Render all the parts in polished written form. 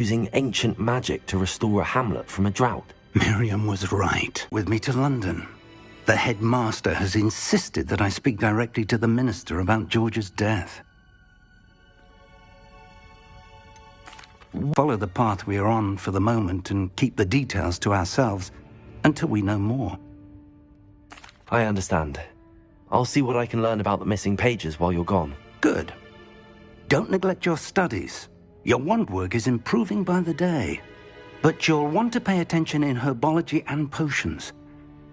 using ancient magic to restore a hamlet from a drought. Miriam was right. With me to London. The headmaster has insisted that I speak directly to the minister about George's death. Follow the path we are on for the moment and keep the details to ourselves until we know more. I understand. I'll see what I can learn about the missing pages while you're gone. Good. Don't neglect your studies. Your wand work is improving by the day. But you'll want to pay attention in herbology and potions.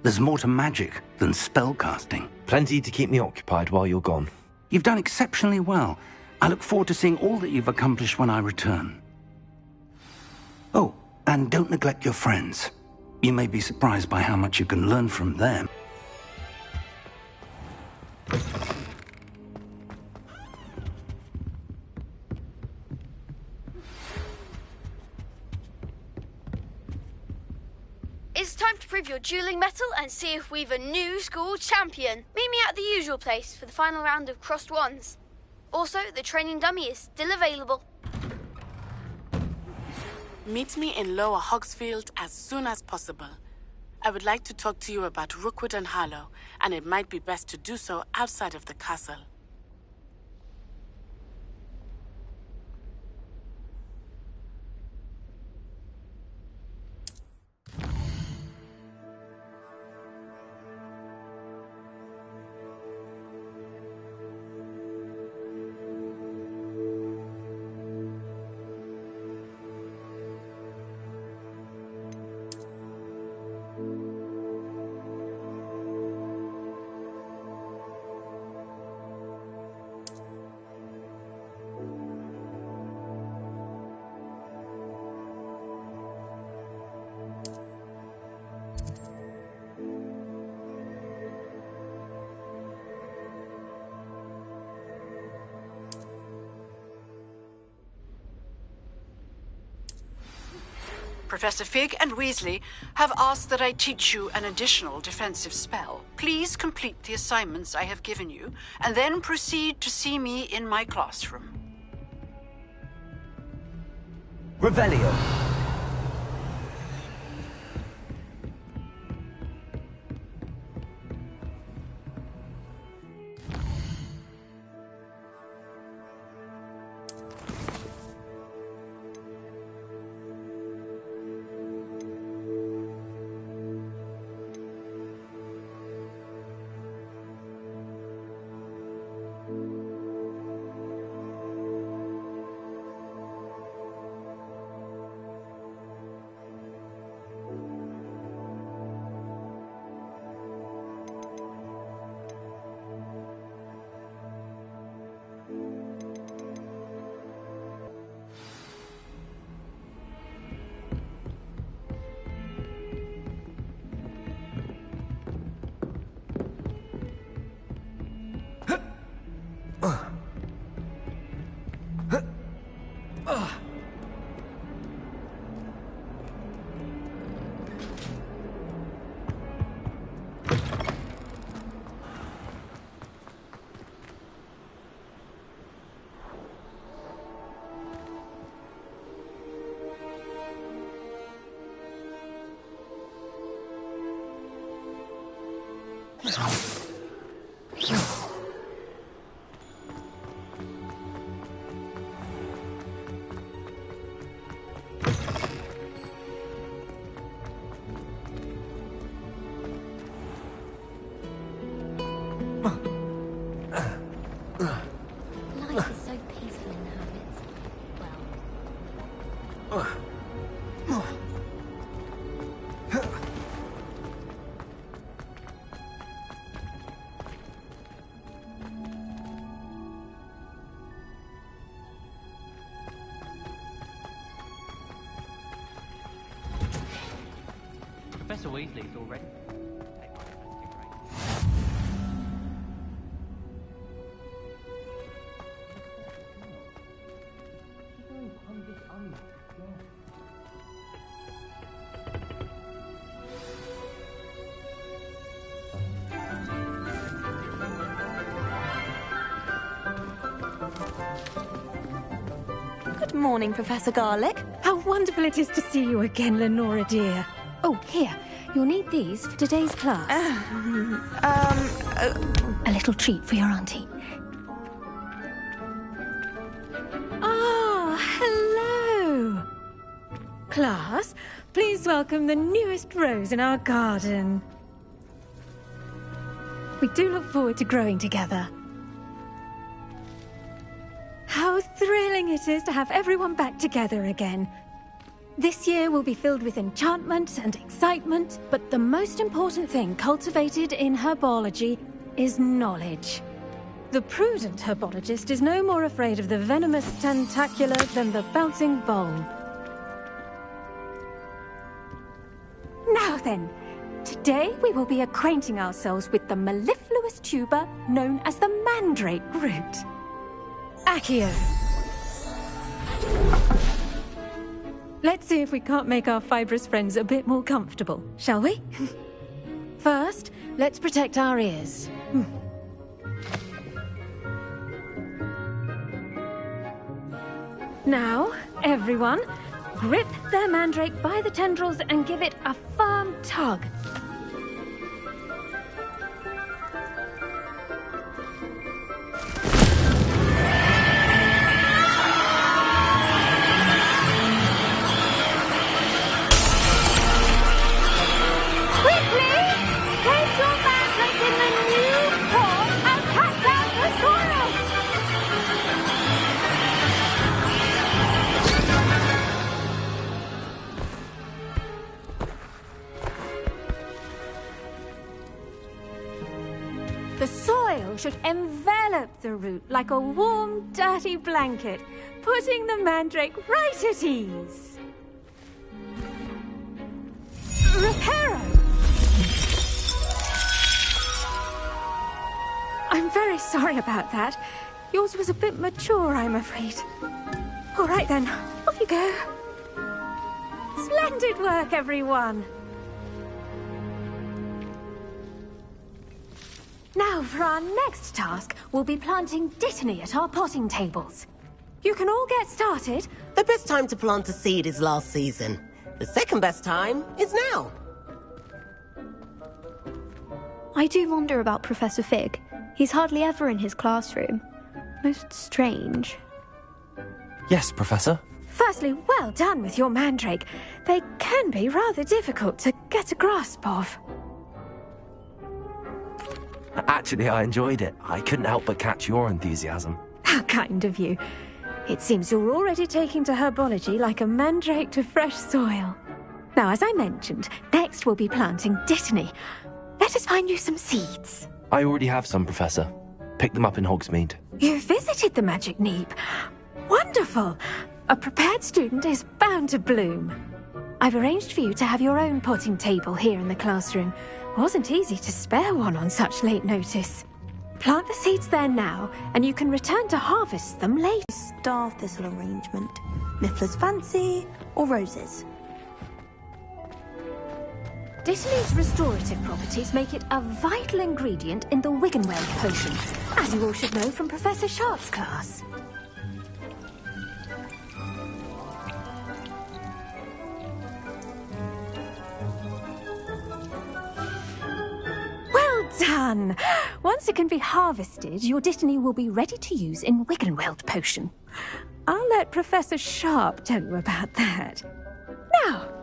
There's more to magic than spellcasting. Plenty to keep me occupied while you're gone. You've done exceptionally well. I look forward to seeing all that you've accomplished when I return. Oh, and don't neglect your friends. You may be surprised by how much you can learn from them. It's time to prove your dueling mettle and see if we've a new school champion. Meet me at the usual place for the final round of crossed wands. Also, the training dummy is still available. Meet me in Lower Hogsfield as soon as possible. I would like to talk to you about Rookwood and Harlow, and it might be best to do so outside of the castle. Professor Fig and Weasley have asked that I teach you an additional defensive spell. Please complete the assignments I have given you, and then proceed to see me in my classroom. Revelio. Life is so peaceful in the habits. Well. Professor Weasley's already... Good morning, Professor Garlick. How wonderful it is to see you again, Lenora dear. Oh, here. You'll need these for today's class. A little treat for your auntie. Ah, hello. Class, please welcome the newest rose in our garden. We do look forward to growing together. How thrilling it is to have everyone back together again. This year will be filled with enchantment and excitement, but the most important thing cultivated in herbology is knowledge. The prudent herbologist is no more afraid of the venomous tentacula than the bouncing vole. Now then, today we will be acquainting ourselves with the mellifluous tuber known as the mandrake root. Accio. Let's see if we can't make our fibrous friends a bit more comfortable, shall we? First, let's protect our ears. Now, everyone, grip their mandrake by the tendrils and give it a firm tug. Should envelop the root like a warm, dirty blanket, putting the mandrake right at ease. Reparo! I'm very sorry about that. Yours was a bit mature, I'm afraid. All right then, off you go. Splendid work, everyone. Now, for our next task, we'll be planting dittany at our potting tables. You can all get started. The best time to plant a seed is last season. The second best time is now. I do wonder about Professor Fig. He's hardly ever in his classroom. Most strange. Yes, Professor. Firstly, well done with your mandrake. They can be rather difficult to get a grasp of. Actually, I enjoyed it. I couldn't help but catch your enthusiasm. How kind of you. It seems you're already taking to herbology like a mandrake to fresh soil. Now, as I mentioned, next we'll be planting dittany. Let us find you some seeds. I already have some, Professor. Picked them up in Hogsmeade. You visited the Magic Neep. Wonderful. A prepared student is bound to bloom. I've arranged for you to have your own potting table here in the classroom. Wasn't easy to spare one on such late notice. Plant the seeds there now, and you can return to harvest them later. Star thistle arrangement. Miffler's Fancy or roses? Dittany's restorative properties make it a vital ingredient in the Wiggenweld potion, as you all should know from Professor Sharp's class. Well done! Once it can be harvested, your dittany will be ready to use in Wiggenweld potion. I'll let Professor Sharp tell you about that. Now,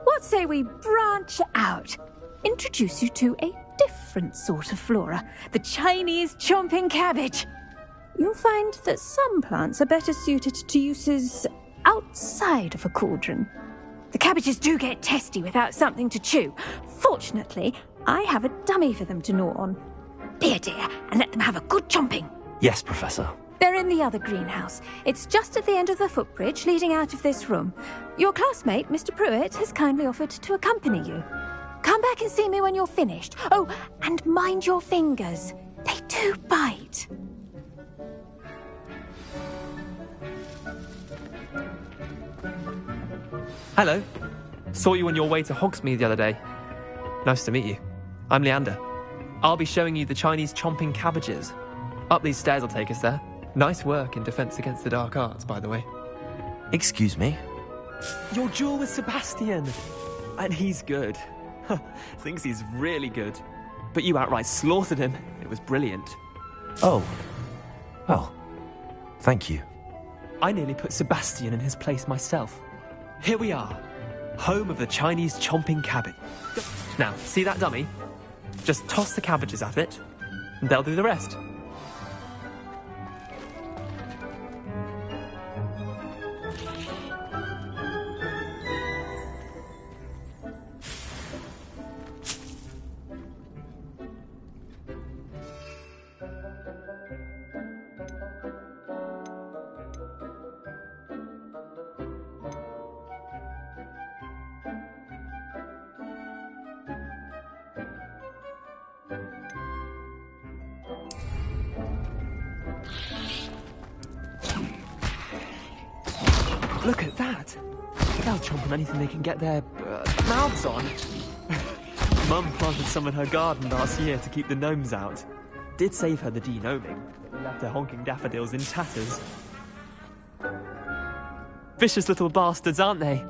what say we branch out? Introduce you to a different sort of flora, the Chinese chomping cabbage. You'll find that some plants are better suited to uses outside of a cauldron. The cabbages do get testy without something to chew. Fortunately, I have a dummy for them to gnaw on. Be dear, and let them have a good chomping. Yes, Professor. They're in the other greenhouse. It's just at the end of the footbridge leading out of this room. Your classmate, Mr. Pruitt, has kindly offered to accompany you. Come back and see me when you're finished. Oh, and mind your fingers. They do bite. Hello. Saw you on your way to Hogsmeade the other day. Nice to meet you. I'm Leander. I'll be showing you the Chinese chomping cabbages. Up these stairs will take us there. Nice work in Defense Against the Dark Arts, by the way. Excuse me. Your duel with Sebastian! And he's good. Thinks he's really good. But you outright slaughtered him. It was brilliant. Oh. Well, thank you. I nearly put Sebastian in his place myself. Here we are. Home of the Chinese chomping cabbage. Now, see that dummy? Just toss the cabbages at it, and they'll do the rest. Look at that! They'll chomp on anything they can get their mouths on. Mum planted some in her garden last year to keep the gnomes out. Did save her the de-gnoming, but left her honking daffodils in tatters. Vicious little bastards, aren't they?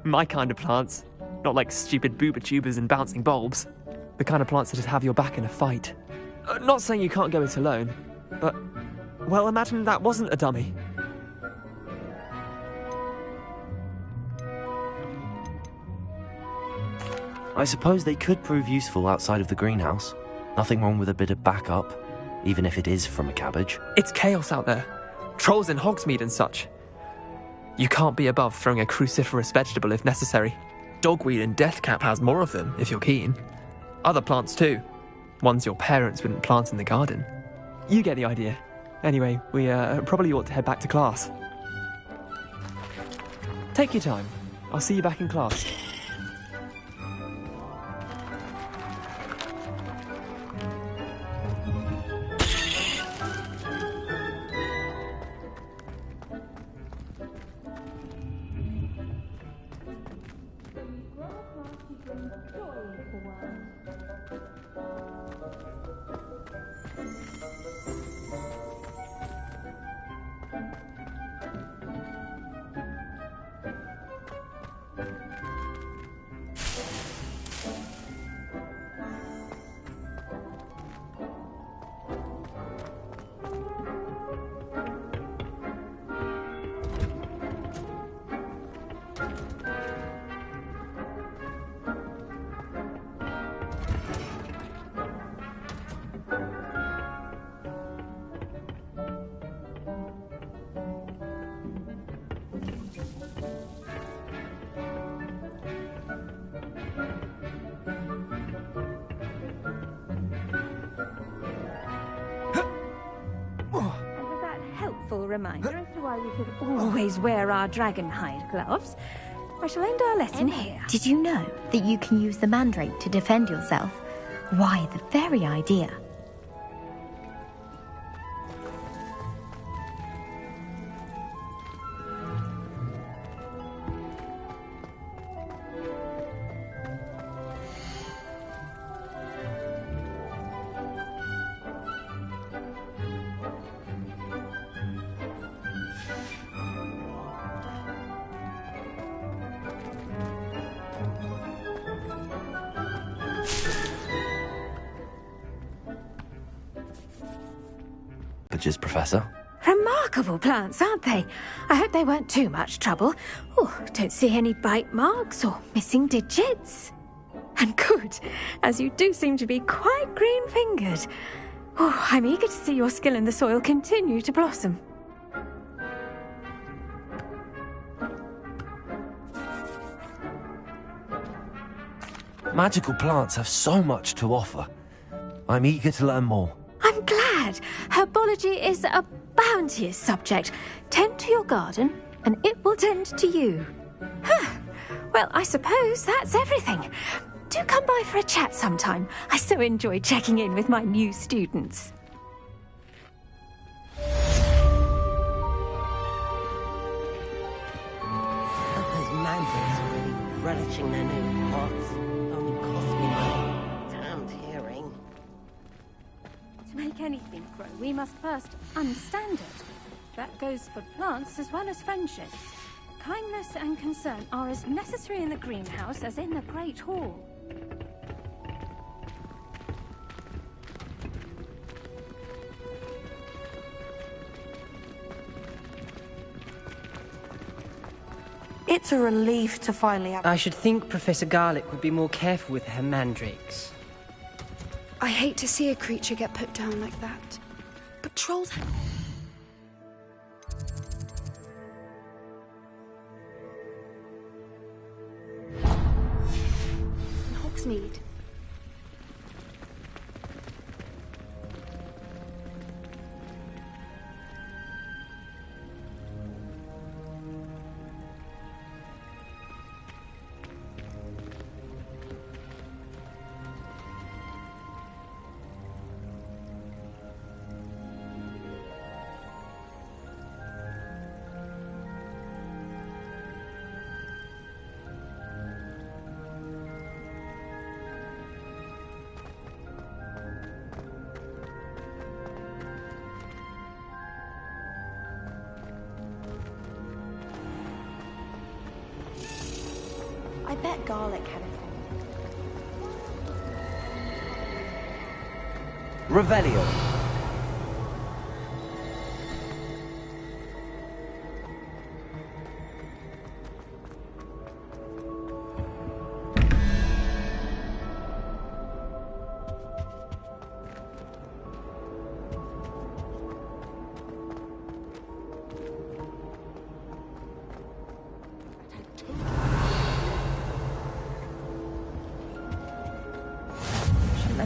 My kind of plants. Not like stupid booba tubers and bouncing bulbs. The kind of plants that'd have your back in a fight. Not saying you can't go it alone, but... well, imagine that wasn't a dummy. I suppose they could prove useful outside of the greenhouse. Nothing wrong with a bit of backup, even if it is from a cabbage. It's chaos out there. Trolls in Hogsmeade and such. You can't be above throwing a cruciferous vegetable if necessary. Dogweed and deathcap has more of them, if you're keen. Other plants too. Ones your parents wouldn't plant in the garden. You get the idea. Anyway, we probably ought to head back to class. Take your time. I'll see you back in class. Reminder as to why we should always wear our dragon hide gloves. I shall end our lesson here. Did you know that you can use the mandrake to defend yourself? Why, the very idea. Professor. Remarkable plants, aren't they? I hope they weren't too much trouble. Oh, don't see any bite marks or missing digits. And good, as you do seem to be quite green-fingered. Oh, I'm eager to see your skill in the soil continue to blossom. Magical plants have so much to offer. I'm eager to learn more. I'm glad. Herbology is a bounteous subject. Tend to your garden, and it will tend to you. Well, I suppose that's everything. Do come by for a chat sometime. I so enjoy checking in with my new students. Those mandrakes are really relishing their new pots. Only cost me my damned hearing. To make anything grow, we must first understand it. That goes for plants as well as friendships. Kindness and concern are as necessary in the greenhouse as in the Great Hall. It's a relief to finally have... I should think Professor Garlick would be more careful with her mandrakes. I hate to see a creature get put down like that. But trolls... In Hogsmeade. I bet Garlic had a thing. Revelio.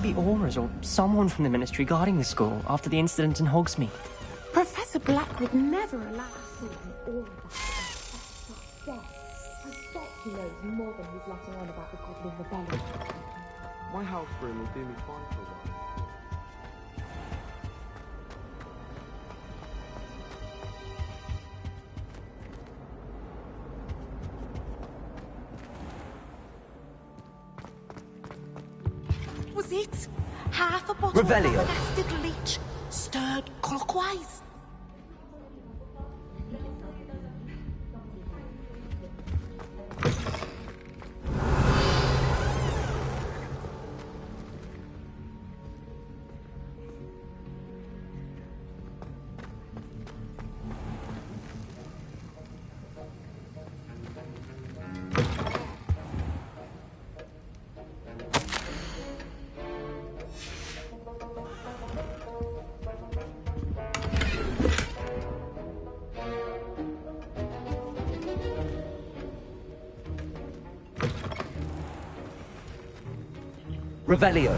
Be Aurors or someone from the Ministry guarding the school after the incident in Hogsmeade. Professor Black would never allow something all about death. I bet he knows more than he's letting on about the Goblin Rebellion. My house room will do me fine for a while. Was it half a bottle Revelio. of acid leech stirred clockwise? Revelio.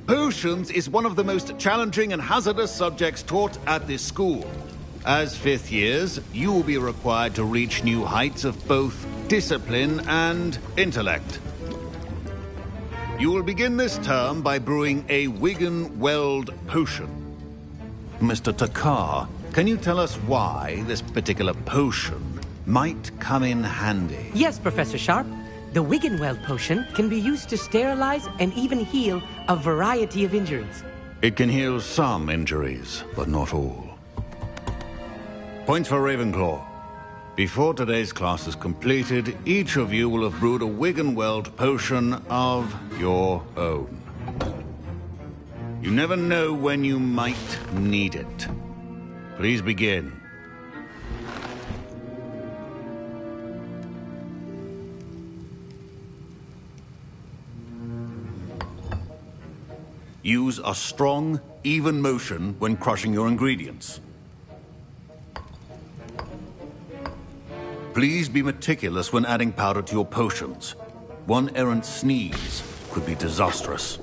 Potions is one of the most challenging and hazardous subjects taught at this school. As fifth years, you will be required to reach new heights of both discipline and intellect. You will begin this term by brewing a Wigan-Weld potion. Mr. Takar, can you tell us why this particular potion might come in handy? Yes, Professor Sharp. The Wigan-Weld potion can be used to sterilize and even heal a variety of injuries. It can heal some injuries, but not all. Points for Ravenclaw. Before today's class is completed, each of you will have brewed a Wigan-Weld potion of your own. You never know when you might need it. Please begin. Use a strong, even motion when crushing your ingredients. Please be meticulous when adding powder to your potions. One errant sneeze could be disastrous.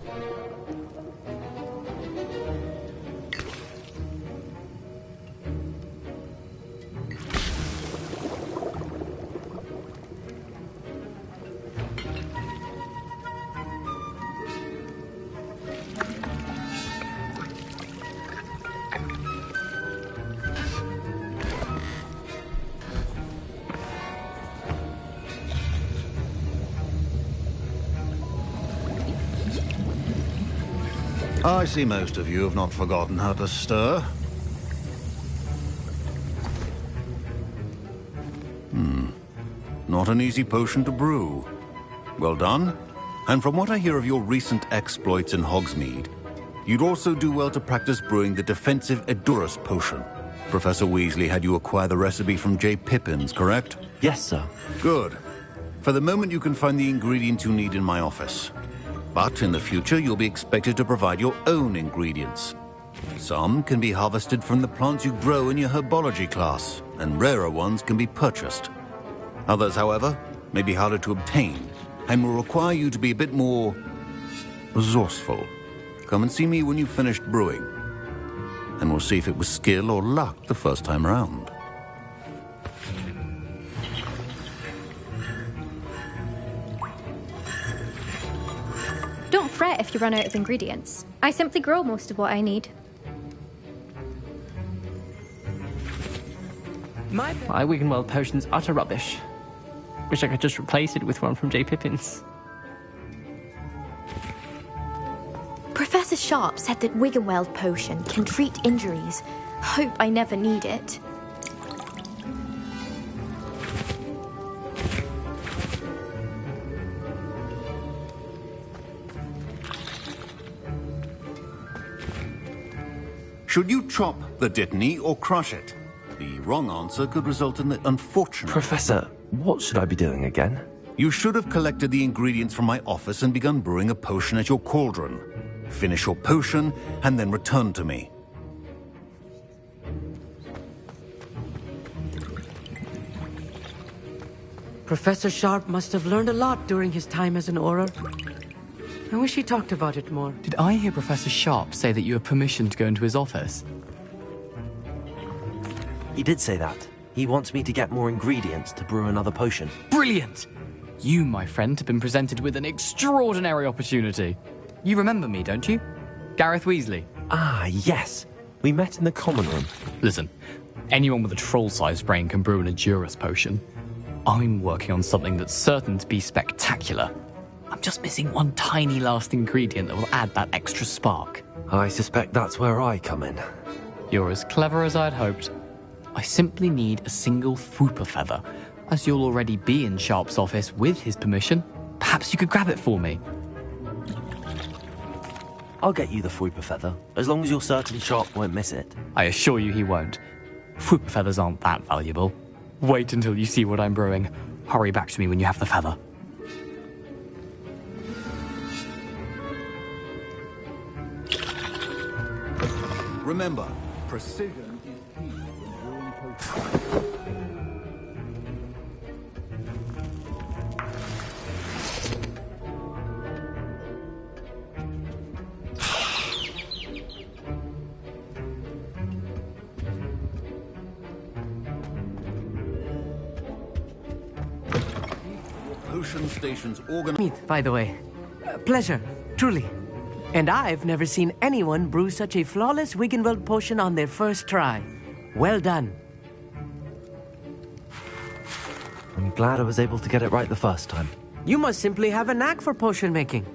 I see most of you have not forgotten how to stir. Not an easy potion to brew. Well done. And from what I hear of your recent exploits in Hogsmeade, you'd also do well to practice brewing the defensive Edurus potion. Professor Weasley had you acquire the recipe from J. Pippin's, correct? Yes, sir. Good. For the moment, you can find the ingredients you need in my office. But in the future, you'll be expected to provide your own ingredients. Some can be harvested from the plants you grow in your herbology class, and rarer ones can be purchased. Others, however, may be harder to obtain, and will require you to be a bit more resourceful. Come and see me when you've finished brewing, and we'll see if it was skill or luck the first time around. Don't fret if you run out of ingredients. I simply grow most of what I need. My Wiggenweld potion's utter rubbish. Wish I could just replace it with one from J. Pippin's. Professor Sharp said that Wiggenweld potion can treat injuries. Hope I never need it. Should you chop the Dittany or crush it? The wrong answer could result in the unfortunate... Professor, what should I be doing again? You should have collected the ingredients from my office and begun brewing a potion at your cauldron. Finish your potion and then return to me. Professor Sharp must have learned a lot during his time as an Auror. I wish he talked about it more. Did I hear Professor Sharp say that you have permission to go into his office? He did say that. He wants me to get more ingredients to brew another potion. Brilliant! You, my friend, have been presented with an extraordinary opportunity. You remember me, don't you? Gareth Weasley. Ah, yes. We met in the common room. Listen, anyone with a troll-sized brain can brew an Edurus potion. I'm working on something that's certain to be spectacular. I'm just missing one tiny last ingredient that will add that extra spark. I suspect that's where I come in. You're as clever as I'd hoped. I simply need a single Fwooper feather. As you'll already be in Sharp's office with his permission, perhaps you could grab it for me. I'll get you the Fwooper feather, as long as you're certain Sharp won't miss it. I assure you he won't. Fwooper feathers aren't that valuable. Wait until you see what I'm brewing. Hurry back to me when you have the feather. Remember, precision is key when brewing potions. Potion stations organized. Meet, by the way. Pleasure, truly. And I've never seen anyone brew such a flawless Wiggenweld potion on their first try. Well done. I'm glad I was able to get it right the first time. You must simply have a knack for potion making.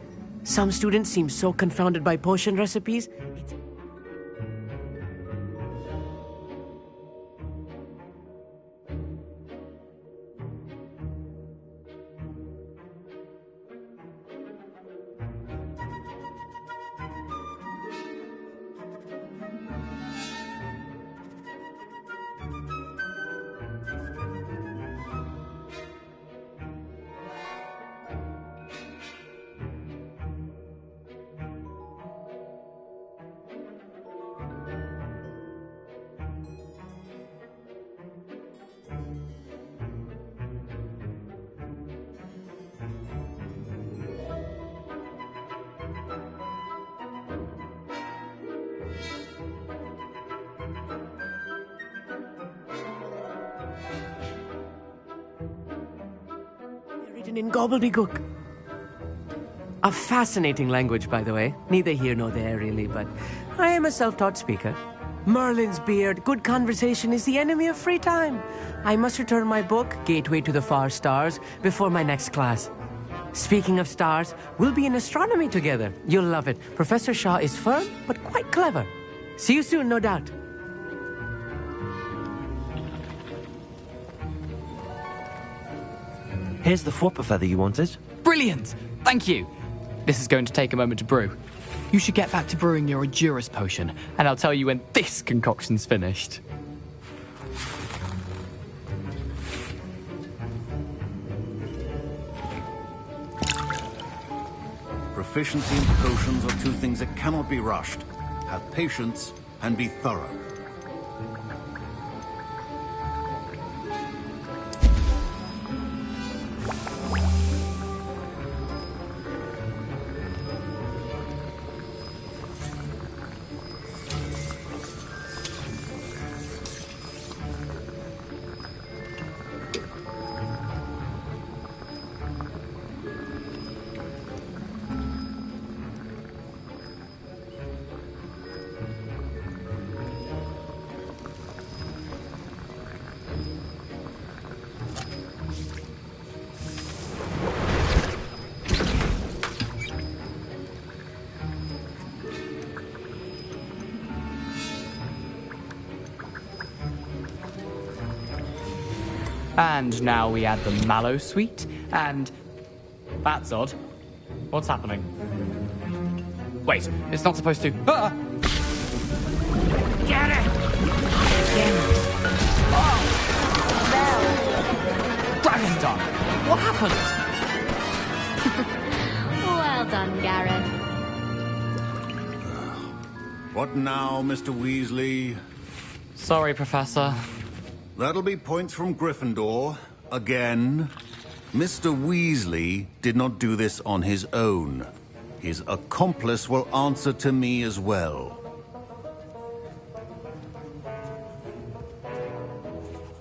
Some students seem so confounded by potion recipes. spoken in gobbledygook. A fascinating language, by the way. Neither here nor there, really, but I am a self-taught speaker. Merlin's beard, good conversation is the enemy of free time. I must return my book, Gateway to the Far Stars, before my next class. Speaking of stars, we'll be in astronomy together. You'll love it. Professor Shaw is firm, but quite clever. See you soon, no doubt. Here's the flopper feather you wanted. Brilliant! Thank you. This is going to take a moment to brew. You should get back to brewing your Endurus potion, and I'll tell you when this concoction's finished. Proficiency and potions are two things that cannot be rushed. Have patience and be thorough. And now we add the mallow sweet, and... That's odd. What's happening? Wait, it's not supposed to... Ah! Get it! Dragon's done! What happened? Well done, Gareth. What now, Mr. Weasley? Sorry, Professor. That'll be points from Gryffindor. Again. Mr. Weasley did not do this on his own. His accomplice will answer to me as well.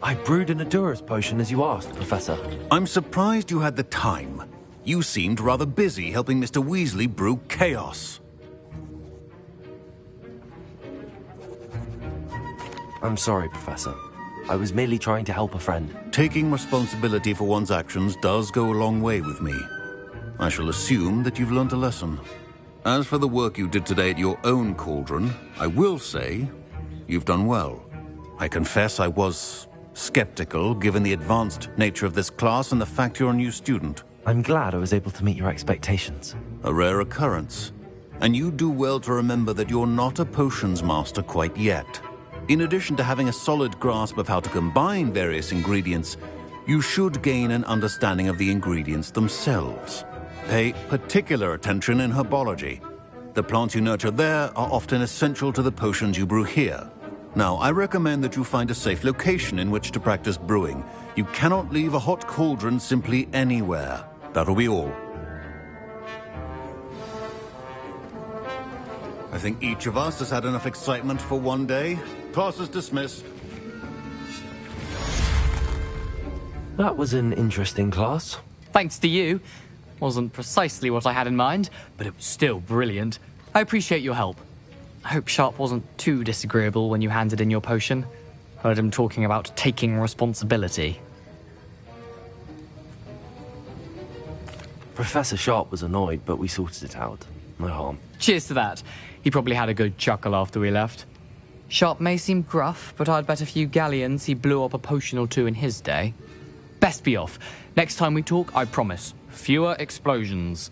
I brewed an Endurus potion as you asked, Professor. I'm surprised you had the time. You seemed rather busy helping Mr. Weasley brew chaos. I'm sorry, Professor. I was merely trying to help a friend. Taking responsibility for one's actions does go a long way with me. I shall assume that you've learnt a lesson. As for the work you did today at your own cauldron, I will say you've done well. I confess I was skeptical, given the advanced nature of this class and the fact you're a new student. I'm glad I was able to meet your expectations. A rare occurrence. And you do well to remember that you're not a potions master quite yet. In addition to having a solid grasp of how to combine various ingredients, you should gain an understanding of the ingredients themselves. Pay particular attention in herbology. The plants you nurture there are often essential to the potions you brew here. Now, I recommend that you find a safe location in which to practice brewing. You cannot leave a hot cauldron simply anywhere. That'll be all. I think each of us has had enough excitement for one day. Class is dismissed. That was an interesting class. Thanks to you. Wasn't precisely what I had in mind, but it was still brilliant. I appreciate your help. I hope Sharp wasn't too disagreeable when you handed in your potion. Heard him talking about taking responsibility. Professor Sharp was annoyed, but we sorted it out. No harm. Cheers to that. He probably had a good chuckle after we left. Sharp may seem gruff, but I'd bet a few galleons he blew up a potion or two in his day. Best be off. Next time we talk, I promise. Fewer explosions.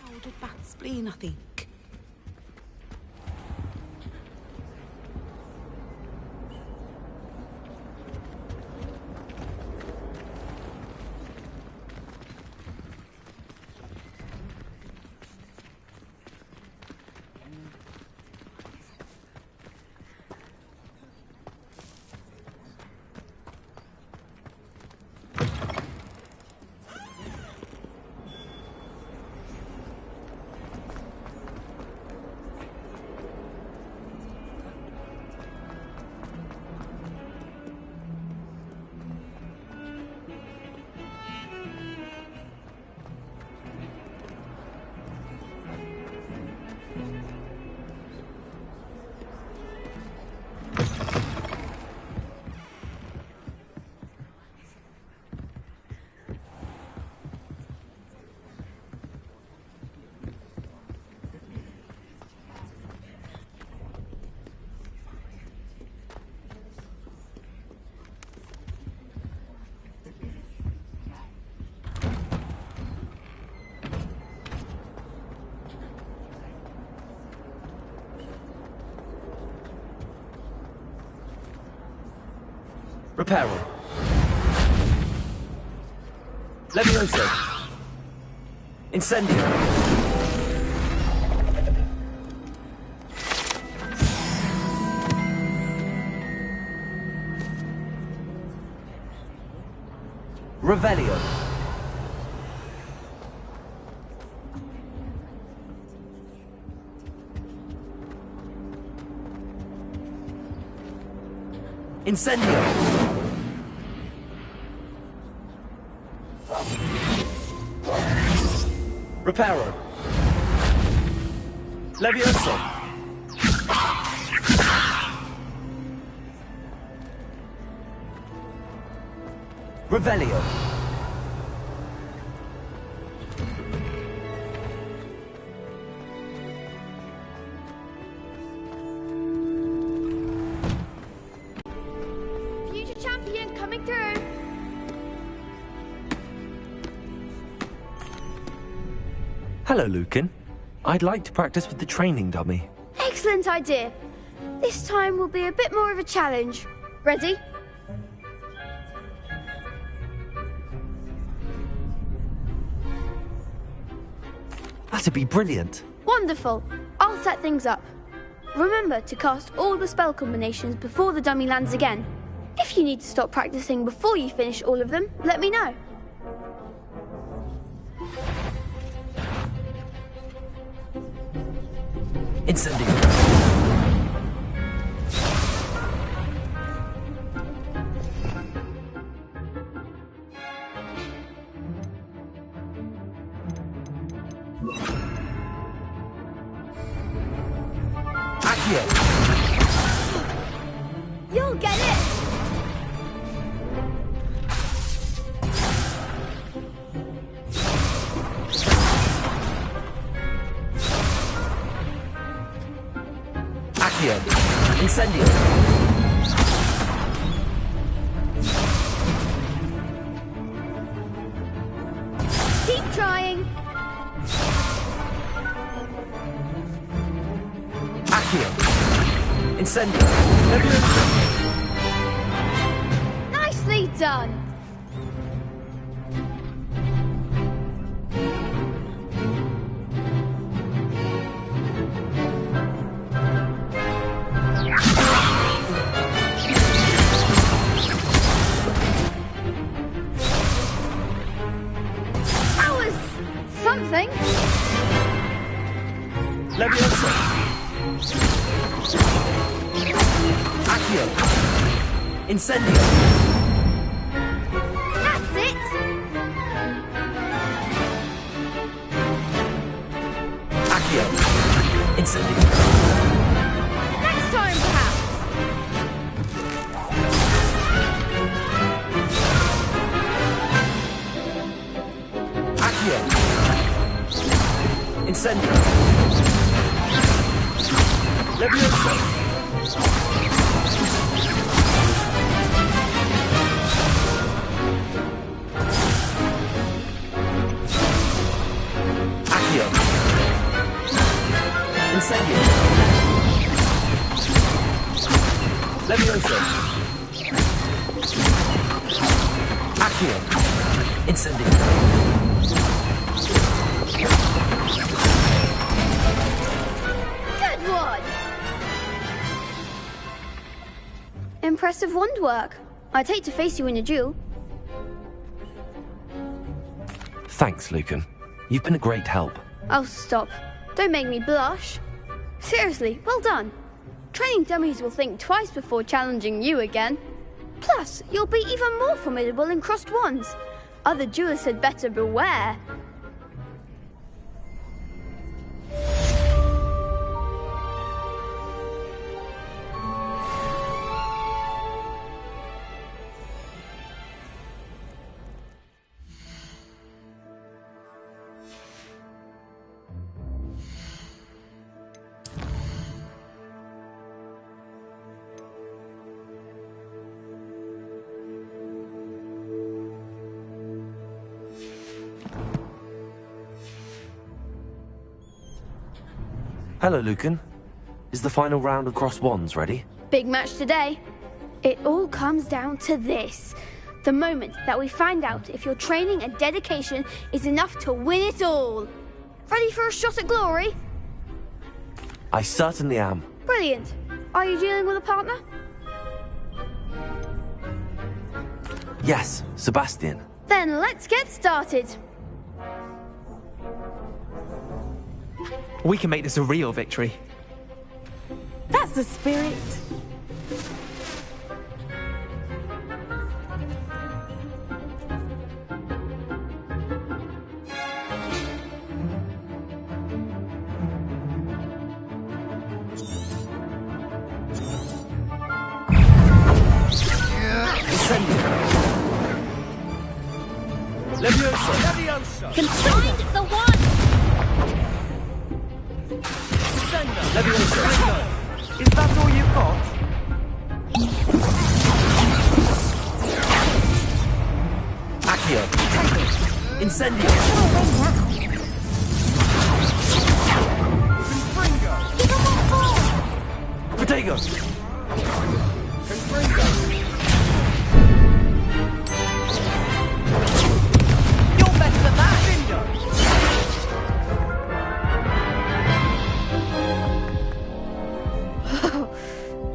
Powdered bat spleen, I think. Reparo. Levioso. Incendio. Revelio. Incendio. Reparo. Levioso. Revelio. Future champion coming through. Hello, Lucan. I'd like to practice with the training dummy. Excellent idea. This time will be a bit more of a challenge. Ready? That'd be brilliant. Wonderful. I'll set things up. Remember to cast all the spell combinations before the dummy lands again. If you need to stop practicing before you finish all of them, let me know. Incendio. Accio. You'll get it! Accio. Incendio. Keep trying. Accio. Incendio. Levioso. Nicely done. That was something. Levioso. Accio. Incendio. That's it. Accio. Incendio. Next time, perhaps. Accio. Incendio! Leviosa! Accio! Incendio! Leviosa! Accio! Incendio! Good one! Impressive wand work. I'd hate to face you in a duel. Thanks, Lucan. You've been a great help. Oh, stop. Don't make me blush. Seriously, well done. Training dummies will think twice before challenging you again. Plus, you'll be even more formidable in crossed wands. Other duelists had better beware. Hello, Lucan. Is the final round of crossed wands ready? Big match today. It all comes down to this. The moment that we find out if your training and dedication is enough to win it all. Ready for a shot at glory? I certainly am. Brilliant. Are you dealing with a partner? Yes, Sebastian. Then let's get started. We can make this a real victory. That's the spirit. Leviosa! Find the one! Leviosa! Is that all you've got? Accio! Incendio! Protego! You're better than that!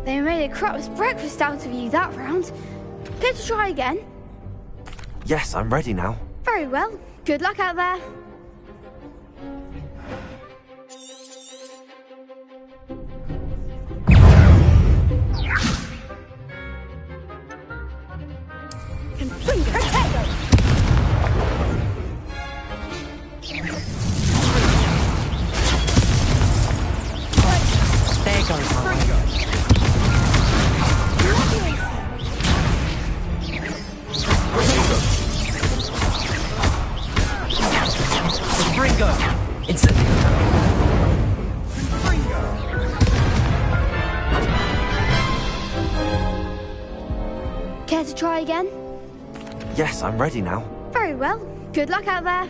They made a crap's breakfast out of you that round. Care to try again? Yes, I'm ready now. Very well. Good luck out there. There goes my way. Ringo! Incendio! Care to try again? Yes, I'm ready now. Very well. Good luck out there.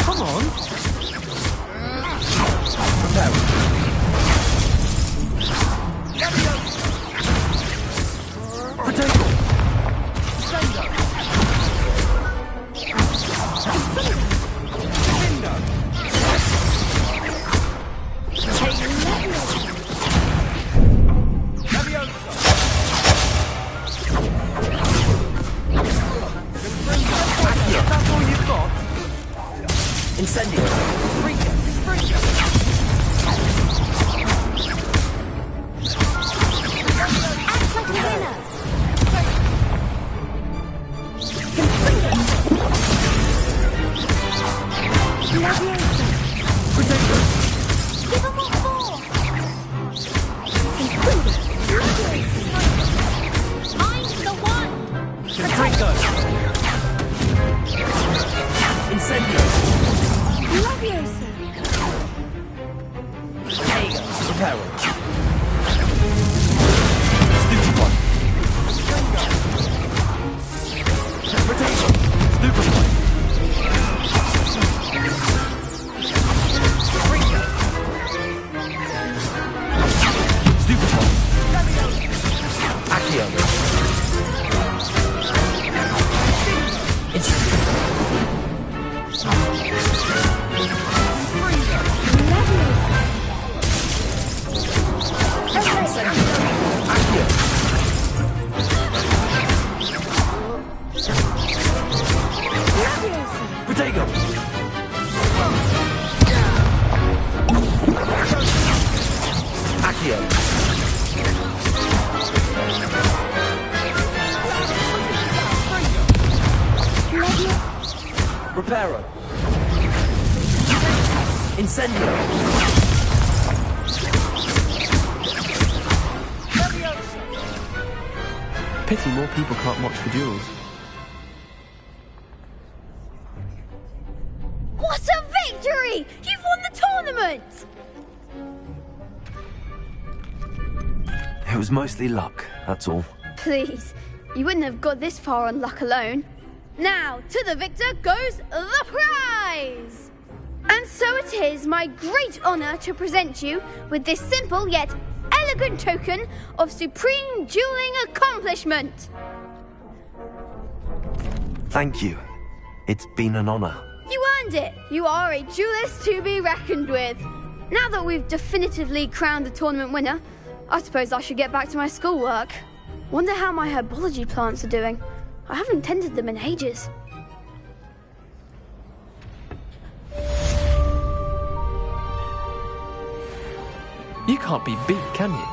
Come on. Reparo. Stupefy. Potato. Stupefy. Stupefy. Accio. Potato. Accio. Reparo. Incendio. Pity more people can't watch the duels. What a victory! You've won the tournament! It was mostly luck, that's all. Please, you wouldn't have got this far on luck alone. Now, to the victor goes the prize! And so it is my great honour to present you with this simple yet elegant token of supreme dueling accomplishment. Thank you. It's been an honour. You earned it. You are a duelist to be reckoned with. Now that we've definitively crowned the tournament winner, I suppose I should get back to my schoolwork. Wonder how my herbology plants are doing. I haven't tended them in ages. You can't be beat, can you?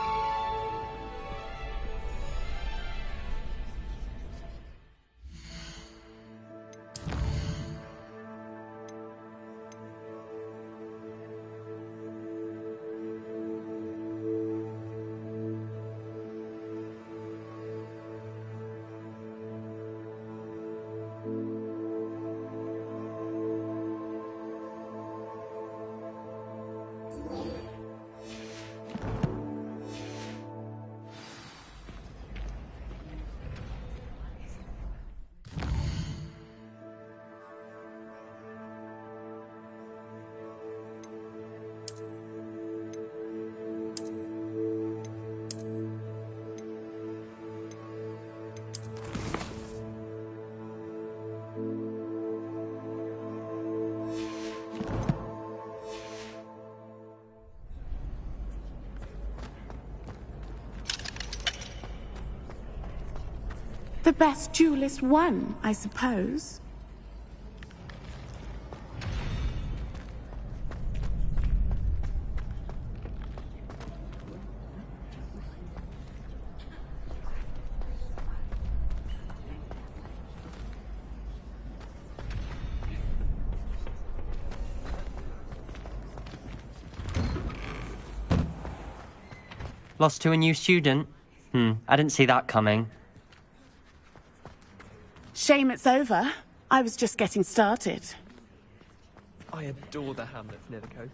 The best duelist won, I suppose. Lost to a new student? I didn't see that coming. Shame it's over. I was just getting started. I adore the hamlets near the coast.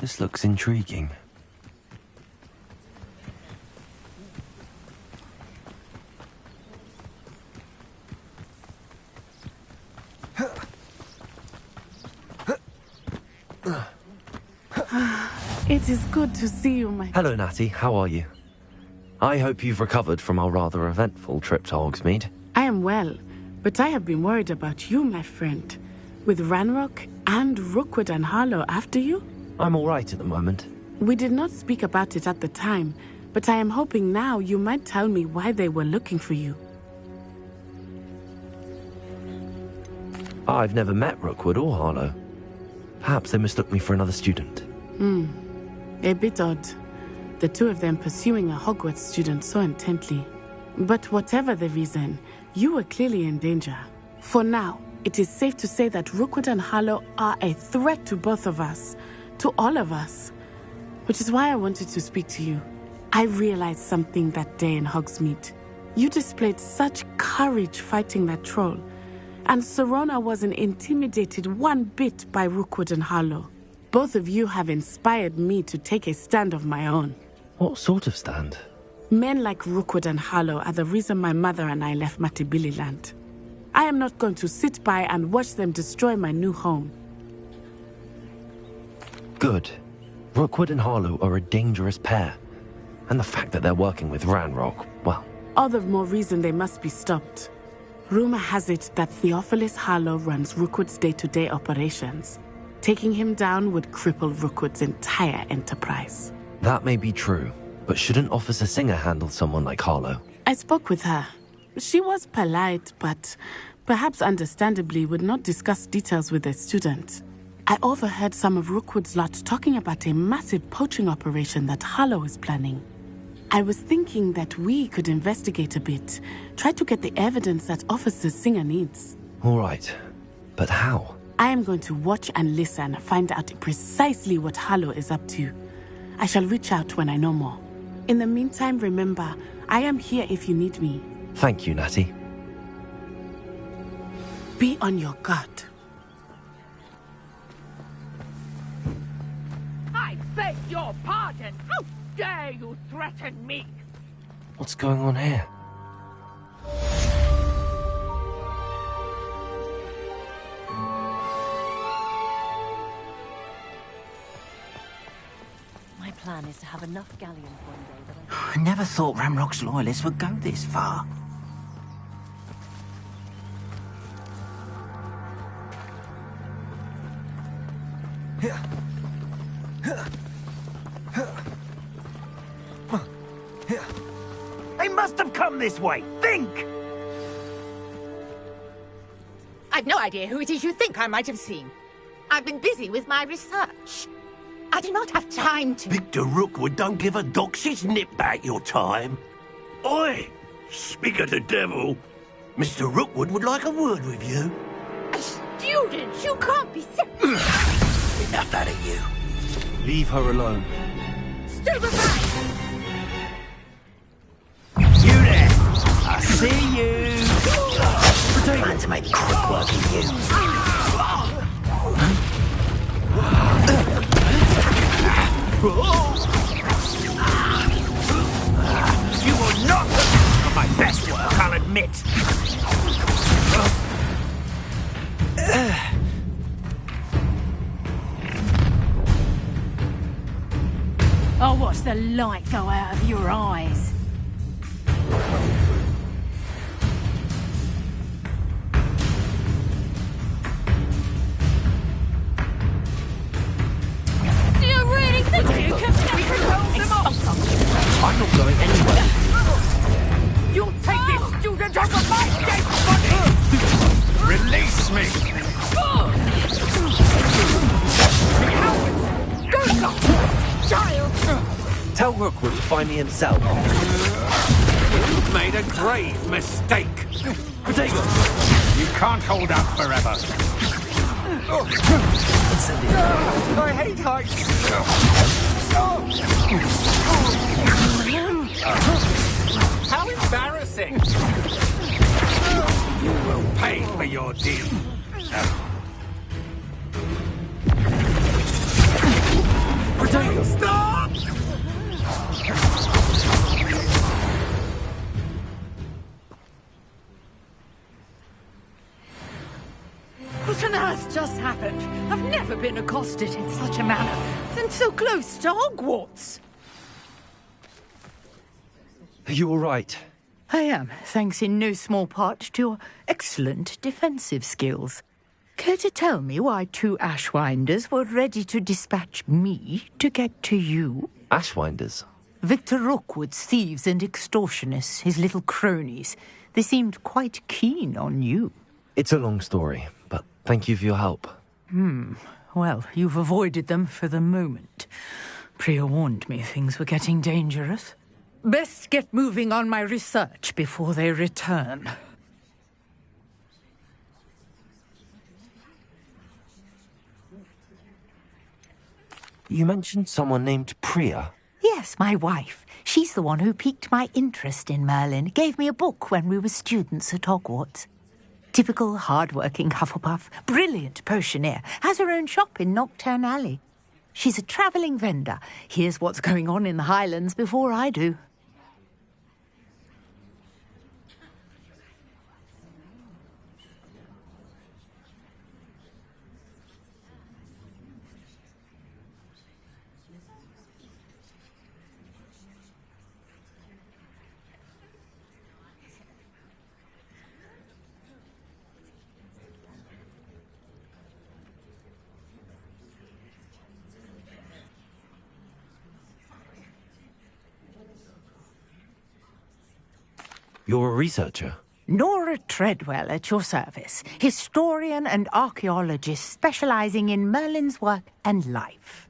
This looks intriguing. It is good to see you, my... Hello, Natty. How are you? I hope you've recovered from our rather eventful trip to Hogsmeade. I am well, but I have been worried about you, my friend. With Ranrock and Rookwood and Harlow after you? I'm all right at the moment. We did not speak about it at the time, but I am hoping now you might tell me why they were looking for you. I've never met Rookwood or Harlow. Perhaps they mistook me for another student. A bit odd. The two of them pursuing a Hogwarts student so intently. But whatever the reason, you were clearly in danger. For now, it is safe to say that Rookwood and Harlow are a threat to both of us. To all of us. Which is why I wanted to speak to you. I realized something that day in Hogsmeade. You displayed such courage fighting that troll. And Serona wasn't intimidated one bit by Rookwood and Harlow. Both of you have inspired me to take a stand of my own. What sort of stand? Men like Rookwood and Harlow are the reason my mother and I left Matabeleland. I am not going to sit by and watch them destroy my new home. Good. Rookwood and Harlow are a dangerous pair. And the fact that they're working with Ranrock, well... All the more reason they must be stopped. Rumor has it that Theophilus Harlow runs Rookwood's day-to-day operations. Taking him down would cripple Rookwood's entire enterprise. That may be true, but shouldn't Officer Singer handle someone like Harlow? I spoke with her. She was polite, but perhaps understandably would not discuss details with a student. I overheard some of Rookwood's lot talking about a massive poaching operation that Harlow is planning. I was thinking that we could investigate a bit, try to get the evidence that Officer Singer needs. All right, but how? I am going to watch and listen, find out precisely what Harlow is up to. I shall reach out when I know more. In the meantime, remember, I am here if you need me. Thank you, Natty. Be on your guard. I beg your pardon! How dare you threaten me? What's going on here? My plan is to have enough galleons one day that I never thought Ranrock's loyalists would go this far. They must have come this way. Think! I've no idea who it is you think I might have seen. I've been busy with my research. I do not have time to... Victor Rookwood don't give a doxy's nip back your time. Oi! Speak of the devil. Mr. Rookwood would like a word with you. A student? You can't be sick. Enough out of you. Leave her alone. Stupefy! You there! I see you! Plan to make quick work of you. You will not have my best work, I'll admit. I'll watch the light go out of your eyes. Do you really think you can hold them off? I'm not going anywhere. You'll take this student over my dead body! Release me! Child! Tell Rookwood to find me himself. You've made a grave mistake. Potato! You can't hold out forever. I hate heights! How embarrassing! You will pay for your deed. Stop! What on earth just happened? I've never been accosted in such a manner, and so close to Hogwarts. Are you all right? I am, thanks in no small part to your excellent defensive skills. Care to tell me why 2 Ashwinders were ready to dispatch me to get to you? Ashwinders? Victor Rookwood's thieves and extortionists, his little cronies. They seemed quite keen on you. It's a long story, but thank you for your help. Well, you've avoided them for the moment. Priya warned me things were getting dangerous. Best get moving on my research before they return. You mentioned someone named Priya. Yes, my wife. She's the one who piqued my interest in Merlin. Gave me a book when we were students at Hogwarts. Typical hard-working Hufflepuff, brilliant potioneer, has her own shop in Nocturne Alley. She's a travelling vendor. Hears what's going on in the Highlands before I do. You're a researcher? Nora Treadwell at your service, historian and archaeologist specialising in Merlin's work and life.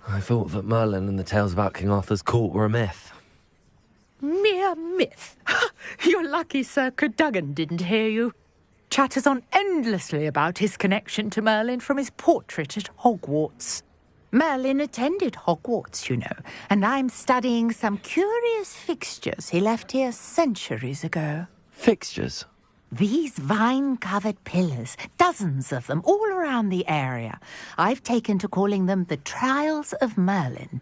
I thought that Merlin and the tales about King Arthur's court were a myth. Mere myth. You're lucky Sir Cadogan didn't hear you. Chatters on endlessly about his connection to Merlin from his portrait at Hogwarts. Merlin attended Hogwarts, you know, and I'm studying some curious fixtures he left here centuries ago. Fixtures? These vine-covered pillars, dozens of them, all around the area. I've taken to calling them the Trials of Merlin.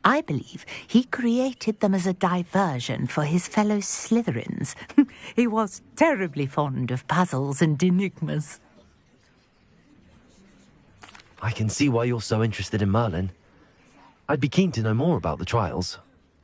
I believe he created them as a diversion for his fellow Slytherins. He was terribly fond of puzzles and enigmas. I can see why you're so interested in Merlin. I'd be keen to know more about the trials.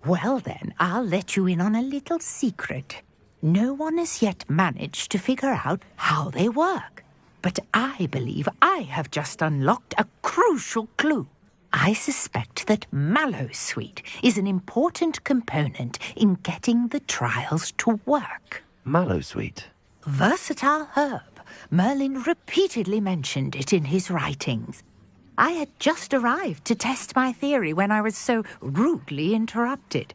Well then, I'll let you in on a little secret. No one has yet managed to figure out how they work. But I believe I have just unlocked a crucial clue. I suspect that Mallowsweet is an important component in getting the trials to work. Mallowsweet? Versatile herb. Merlin repeatedly mentioned it in his writings. I had just arrived to test my theory when I was so rudely interrupted.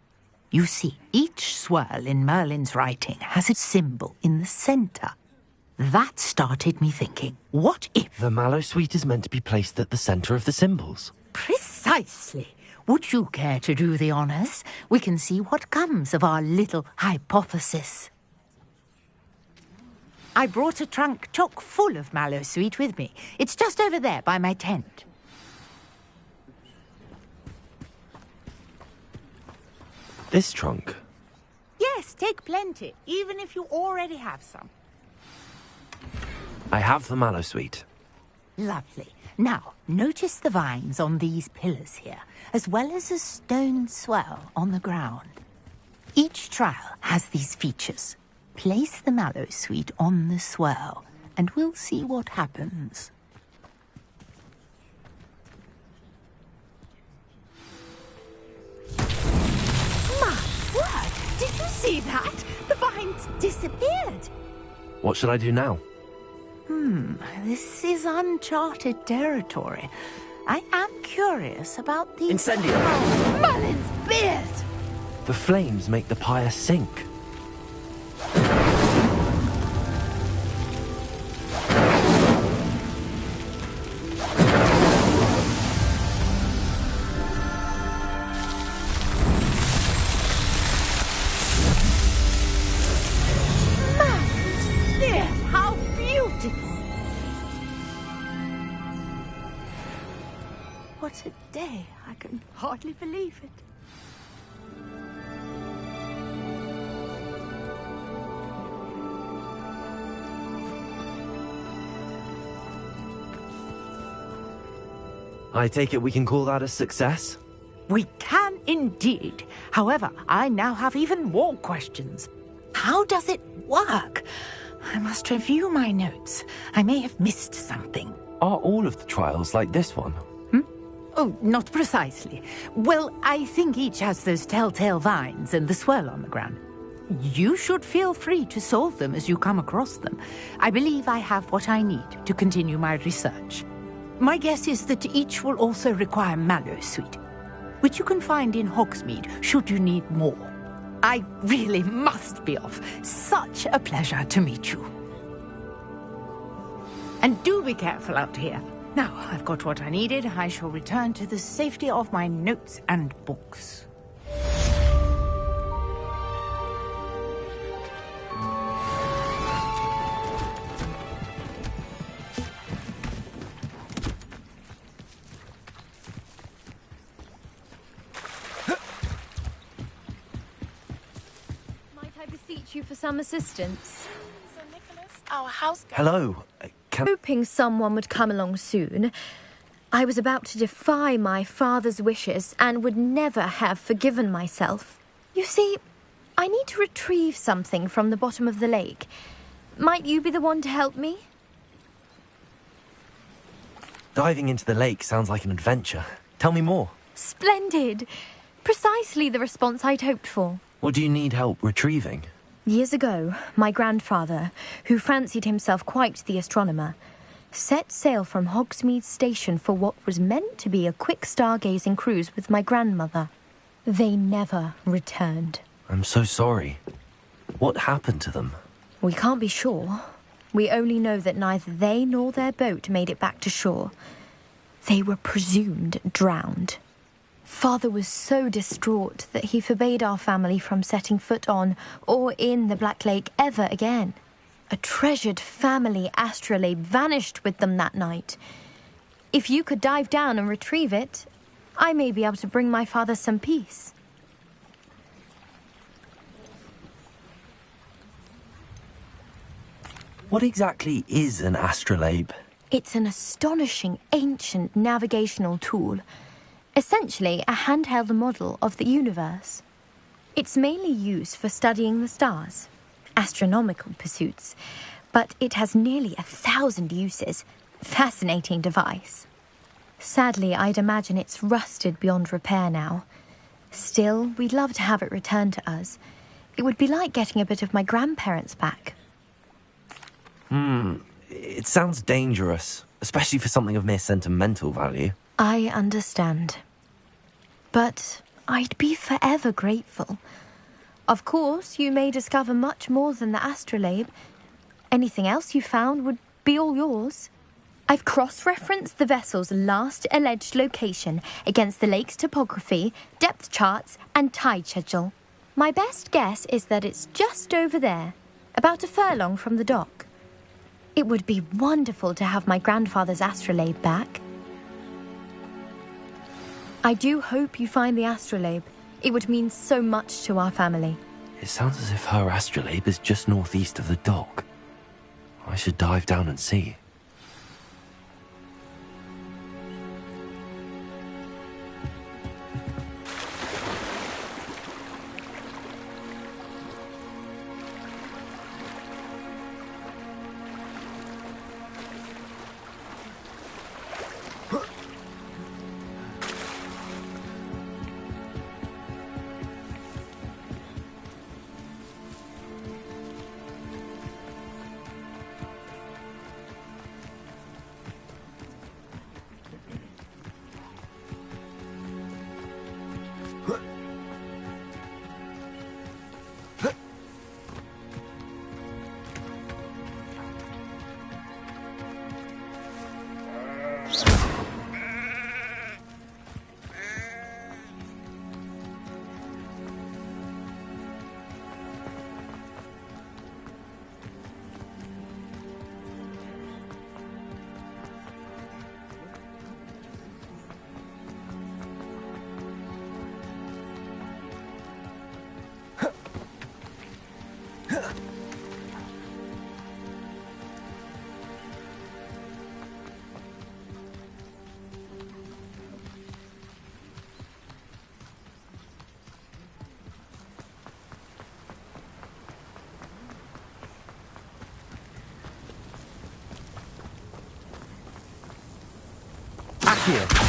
You see, each swirl in Merlin's writing has a symbol in the centre. That started me thinking, what if... The Mallowsweet is meant to be placed at the centre of the symbols. Precisely. Would you care to do the honours? We can see what comes of our little hypothesis. I brought a trunk chock full of Mallowsweet with me. It's just over there by my tent. This trunk? Yes, take plenty, even if you already have some. I have the Mallowsweet. Lovely. Now, notice the vines on these pillars here, as well as a stone swell on the ground. Each trial has these features. Place the Mallowsweet on the swirl, and we'll see what happens. My word! Did you see that? The vines disappeared. What should I do now? This is uncharted territory. I am curious about the... Incendio! Oh, Merlin's beard! The flames make the pyre sink. what a day. I can hardly believe it. I take it we can call that a success? We can indeed. However, I now have even more questions. How does it work? I must review my notes. I may have missed something. Are all of the trials like this one? Oh, not precisely. Well, I think each has those telltale vines and the swirl on the ground. You should feel free to solve them as you come across them. I believe I have what I need to continue my research. My guess is that each will also require Mallowsweet, which you can find in Hogsmeade should you need more. I really must be off. Such a pleasure to meet you. And do be careful out here. Now, I've got what I needed. I shall return to the safety of my notes and books. You for some assistance. Sir Nicholas, our house guest. Hello. Hoping someone would come along soon. I was about to defy my father's wishes and would never have forgiven myself. You see, I need to retrieve something from the bottom of the lake. Might you be the one to help me? Diving into the lake sounds like an adventure. Tell me more. Splendid. Precisely the response I'd hoped for. What do you need help retrieving? Years ago, my grandfather, who fancied himself quite the astronomer, set sail from Hogsmeade Station for what was meant to be a quick stargazing cruise with my grandmother. They never returned. I'm so sorry. What happened to them? We can't be sure. We only know that neither they nor their boat made it back to shore. They were presumed drowned. Father was so distraught that he forbade our family from setting foot on or in the Black Lake ever again. A treasured family astrolabe vanished with them that night. If you could dive down and retrieve it, I may be able to bring my father some peace. What exactly is an astrolabe? It's an astonishing ancient navigational tool. Essentially, a handheld model of the universe. It's mainly used for studying the stars, astronomical pursuits, but it has nearly 1,000 uses. Fascinating device. Sadly, I'd imagine it's rusted beyond repair now. Still, we'd love to have it returned to us. It would be like getting a bit of my grandparents back. It sounds dangerous, especially for something of mere sentimental value. I understand. But I'd be forever grateful. Of course, you may discover much more than the astrolabe. Anything else you found would be all yours. I've cross-referenced the vessel's last alleged location against the lake's topography, depth charts, and tide schedule. My best guess is that it's just over there, about a furlong from the dock. It would be wonderful to have my grandfather's astrolabe back. I do hope you find the astrolabe. It would mean so much to our family. It sounds as if her astrolabe is just northeast of the dock. I should dive down and see. Accio.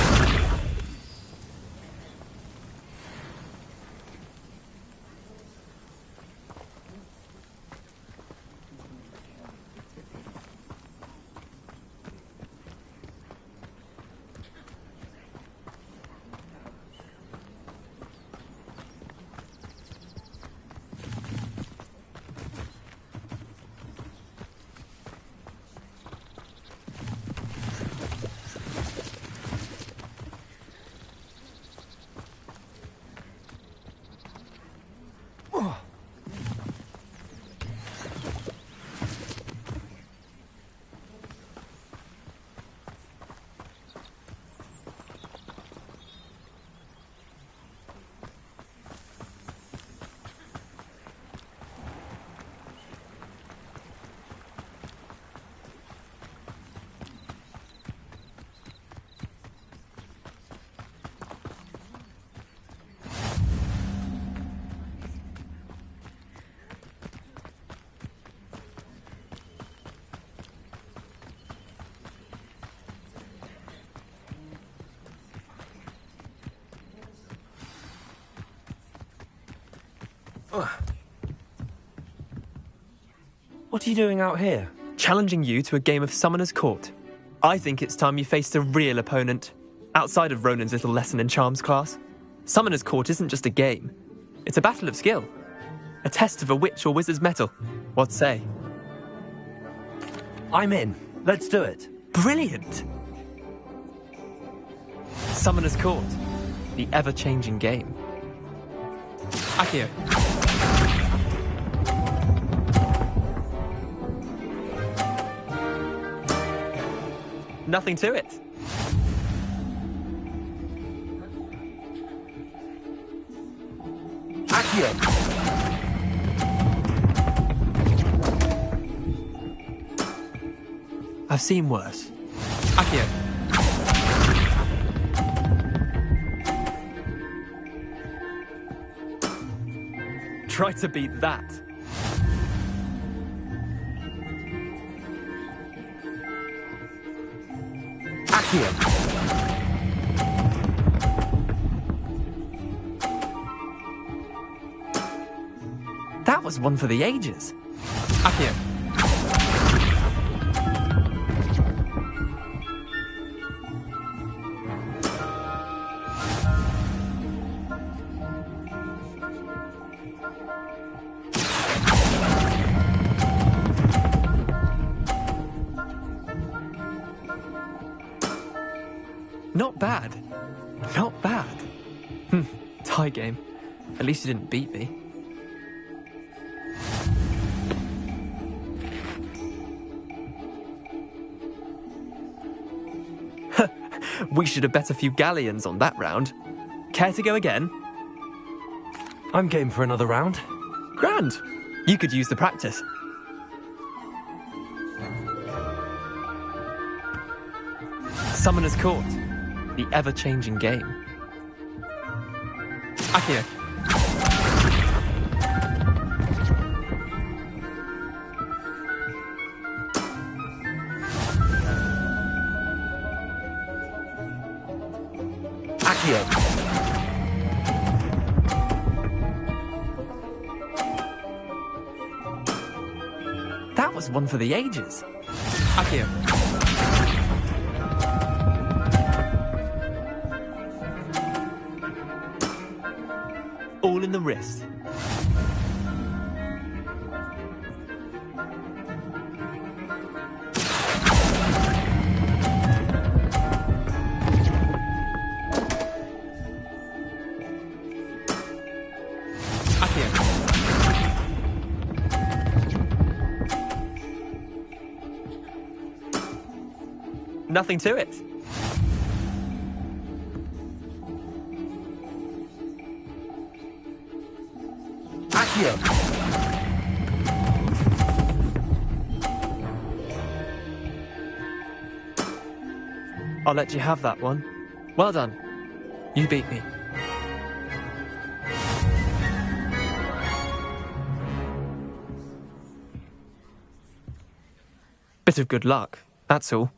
What are you doing out here? Challenging you to a game of Summoner's Court. I think it's time you faced a real opponent, outside of Ronan's little lesson in charms class. Summoner's Court isn't just a game. It's a battle of skill. A test of a witch or wizard's mettle. What say? I'm in. Let's do it. Brilliant! Summoner's Court. The ever-changing game. Accio. Nothing to it. Accio. I've seen worse. Accio. Try to beat that. Accio. That was one for the ages. Accio. Not bad. Not bad. Tie game. At least you didn't beat me. We should have bet a few galleons on that round. Care to go again? I'm game for another round. Grand. You could use the practice. Summoner's Court. The ever-changing game. Accio. Accio. That was one for the ages. Accio. All in the wrist. Nothing to it. Accio. I'll let you have that one. Well done. You beat me. Bit of good luck, that's all.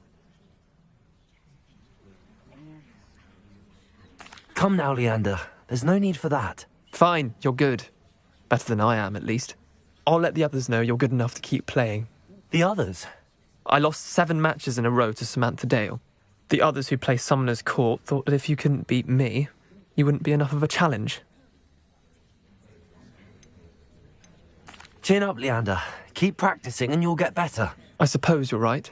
Come now, Leander. There's no need for that. Fine, you're good. Better than I am, at least. I'll let the others know you're good enough to keep playing. The others? I lost 7 matches in a row to Samantha Dale. The others who play Summoner's Court thought that if you couldn't beat me, you wouldn't be enough of a challenge. Chin up, Leander. Keep practicing and you'll get better. I suppose you're right.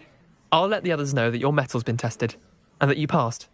I'll let the others know that your metal's been tested, and that you passed.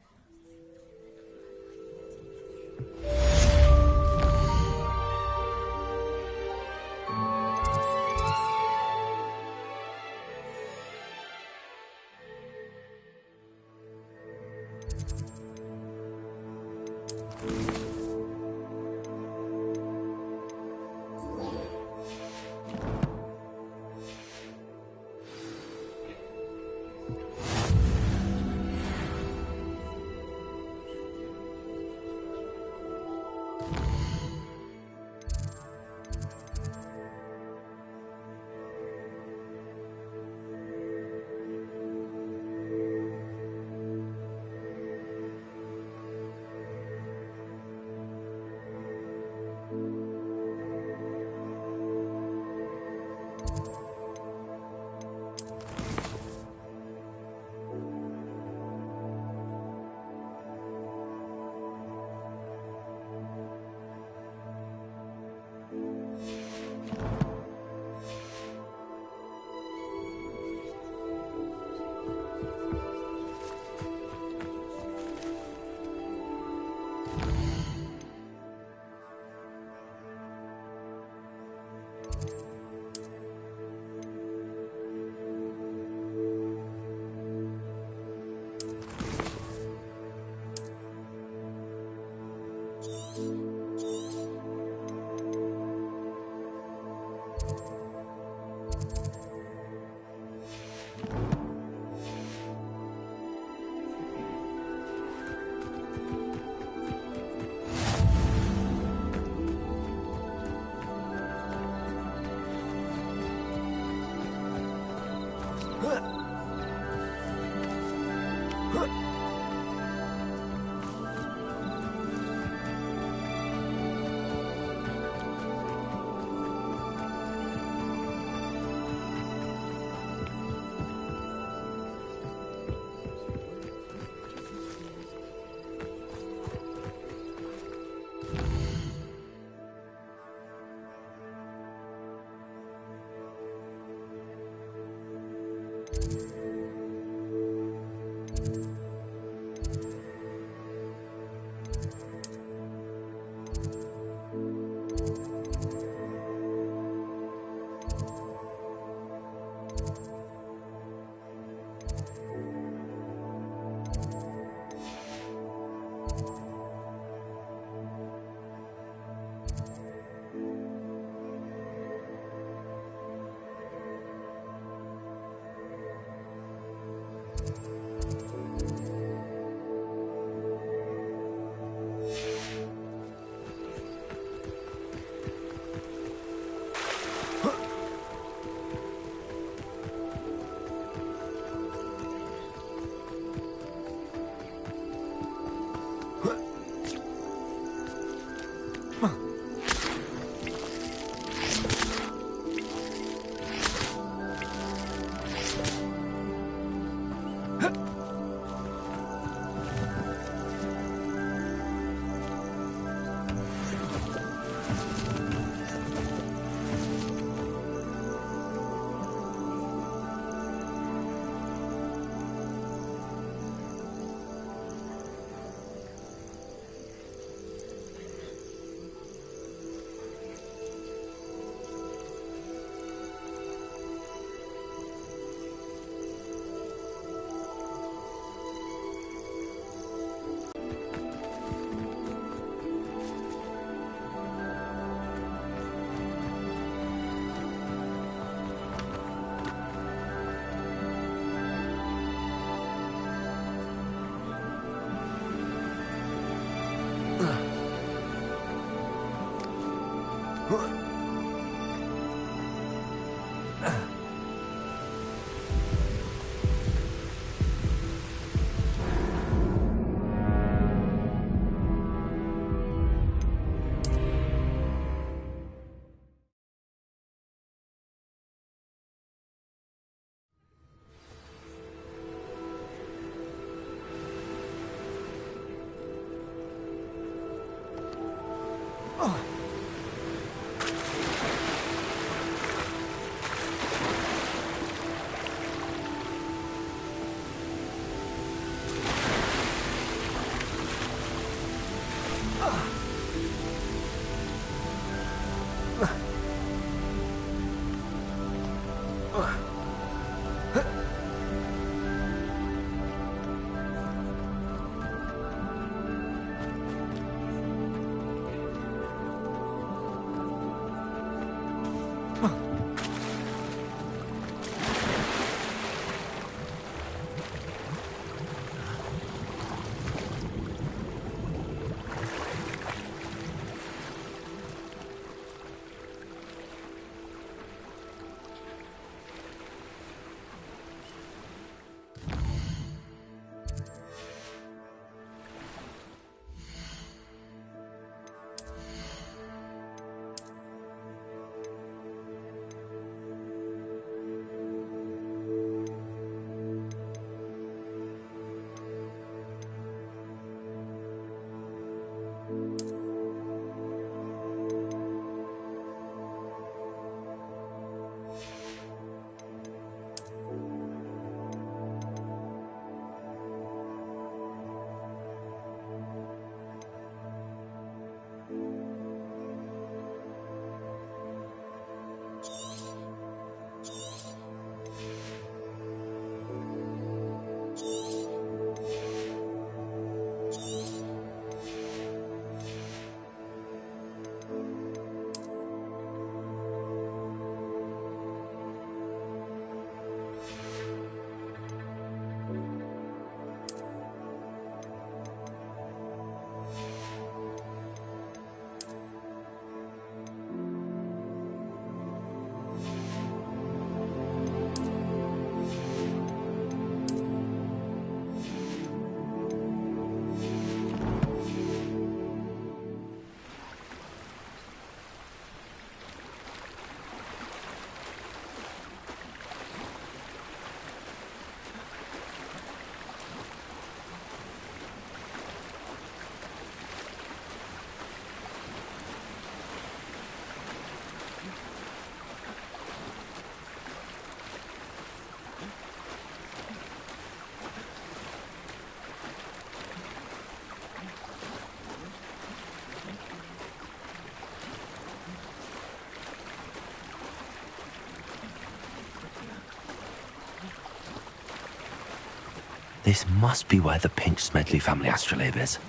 This must be where the Pinch Smedley family astrolabe is.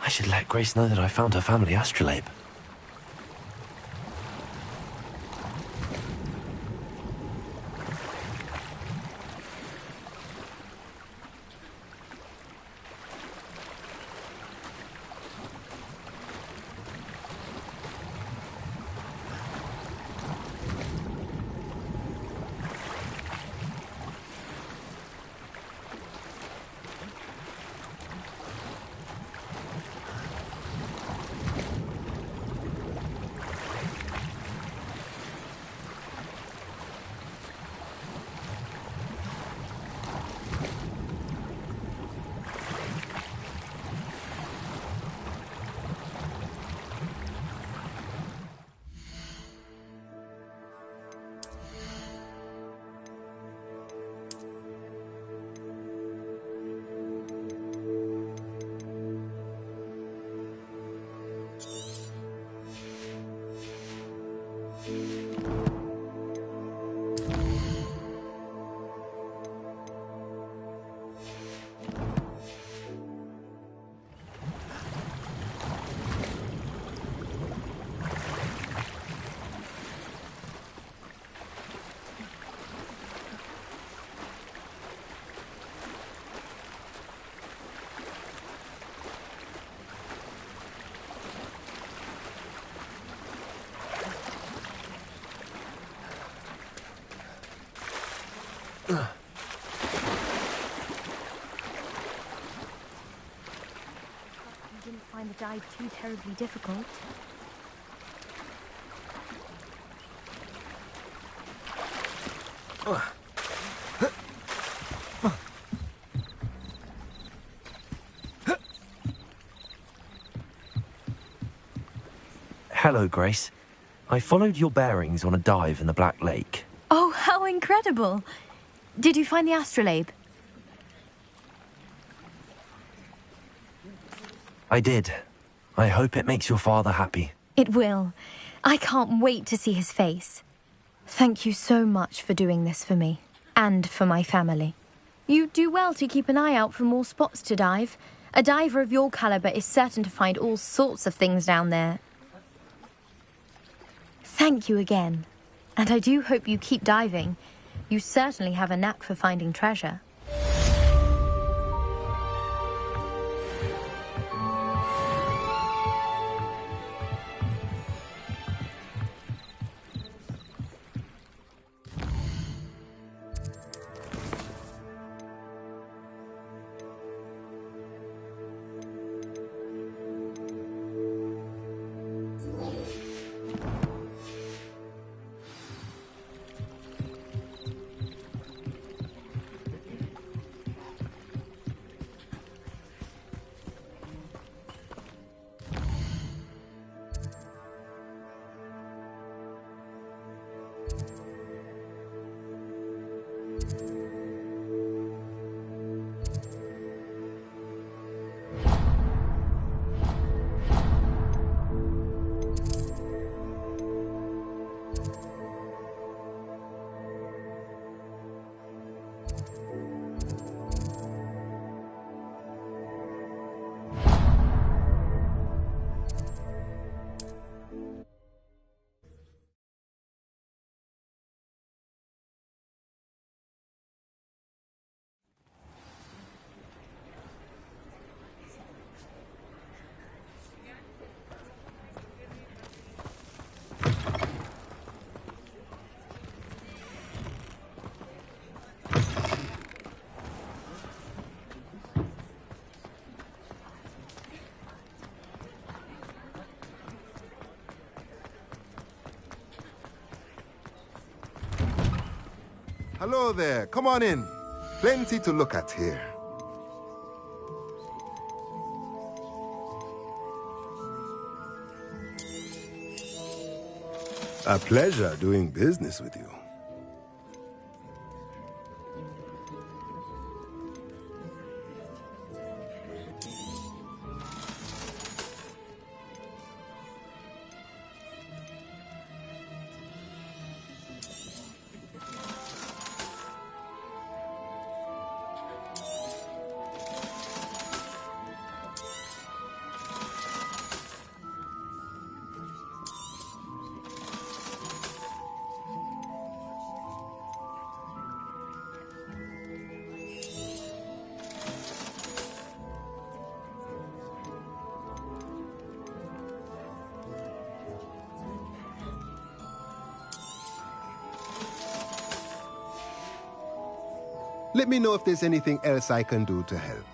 I should let Grace know that I found her family astrolabe. You didn't find the dive too terribly difficult. Hello, Grace. I followed your bearings on a dive in the Black Lake. Oh, how incredible! Did you find the astrolabe? I did. I hope it makes your father happy. It will. I can't wait to see his face. Thank you so much for doing this for me, and for my family. You do well to keep an eye out for more spots to dive. A diver of your caliber is certain to find all sorts of things down there. Thank you again. And I do hope you keep diving. You certainly have a knack for finding treasure. Hello there. Come on in. Plenty to look at here. A pleasure doing business with you. Let me know if there's anything else I can do to help.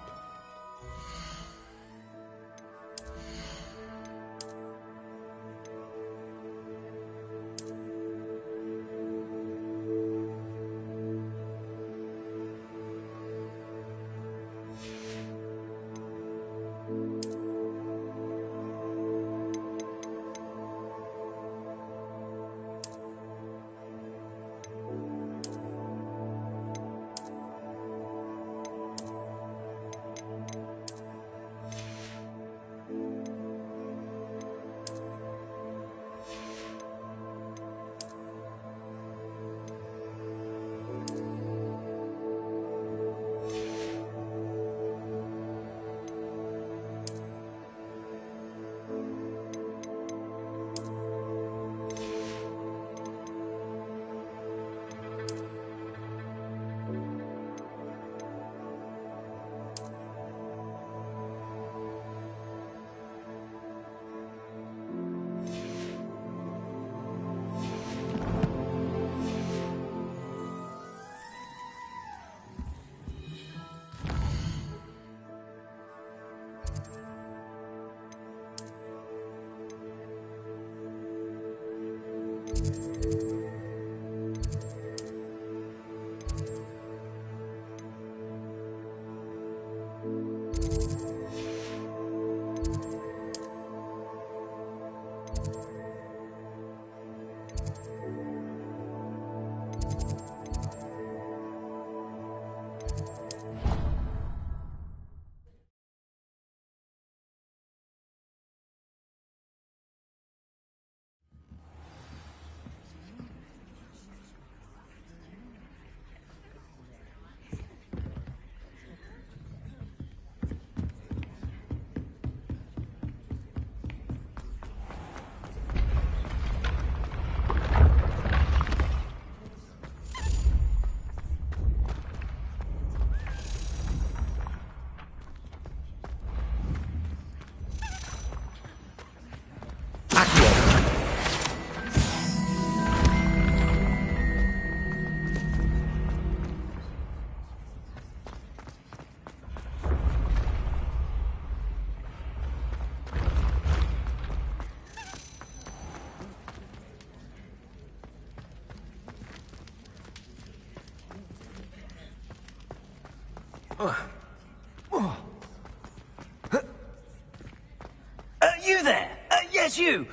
You there? Yes, you.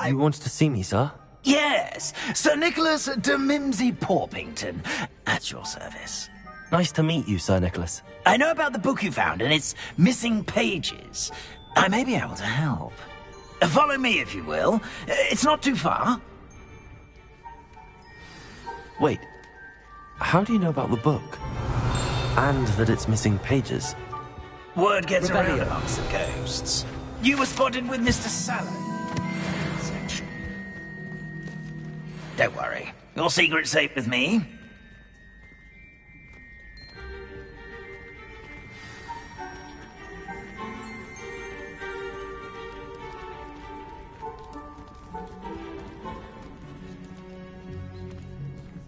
You wanted to see me, sir? Yes, Sir Nicholas de Mimsy Porpington, at your service. Nice to meet you, Sir Nicholas. I know about the book you found and its missing pages. I may be able to help. Follow me, if you will. It's not too far. Wait, how do you know about the book? And that it's missing pages? Word gets around amongst the ghosts. You were spotted with Mr. Sallow. Don't worry. Your secret's safe with me.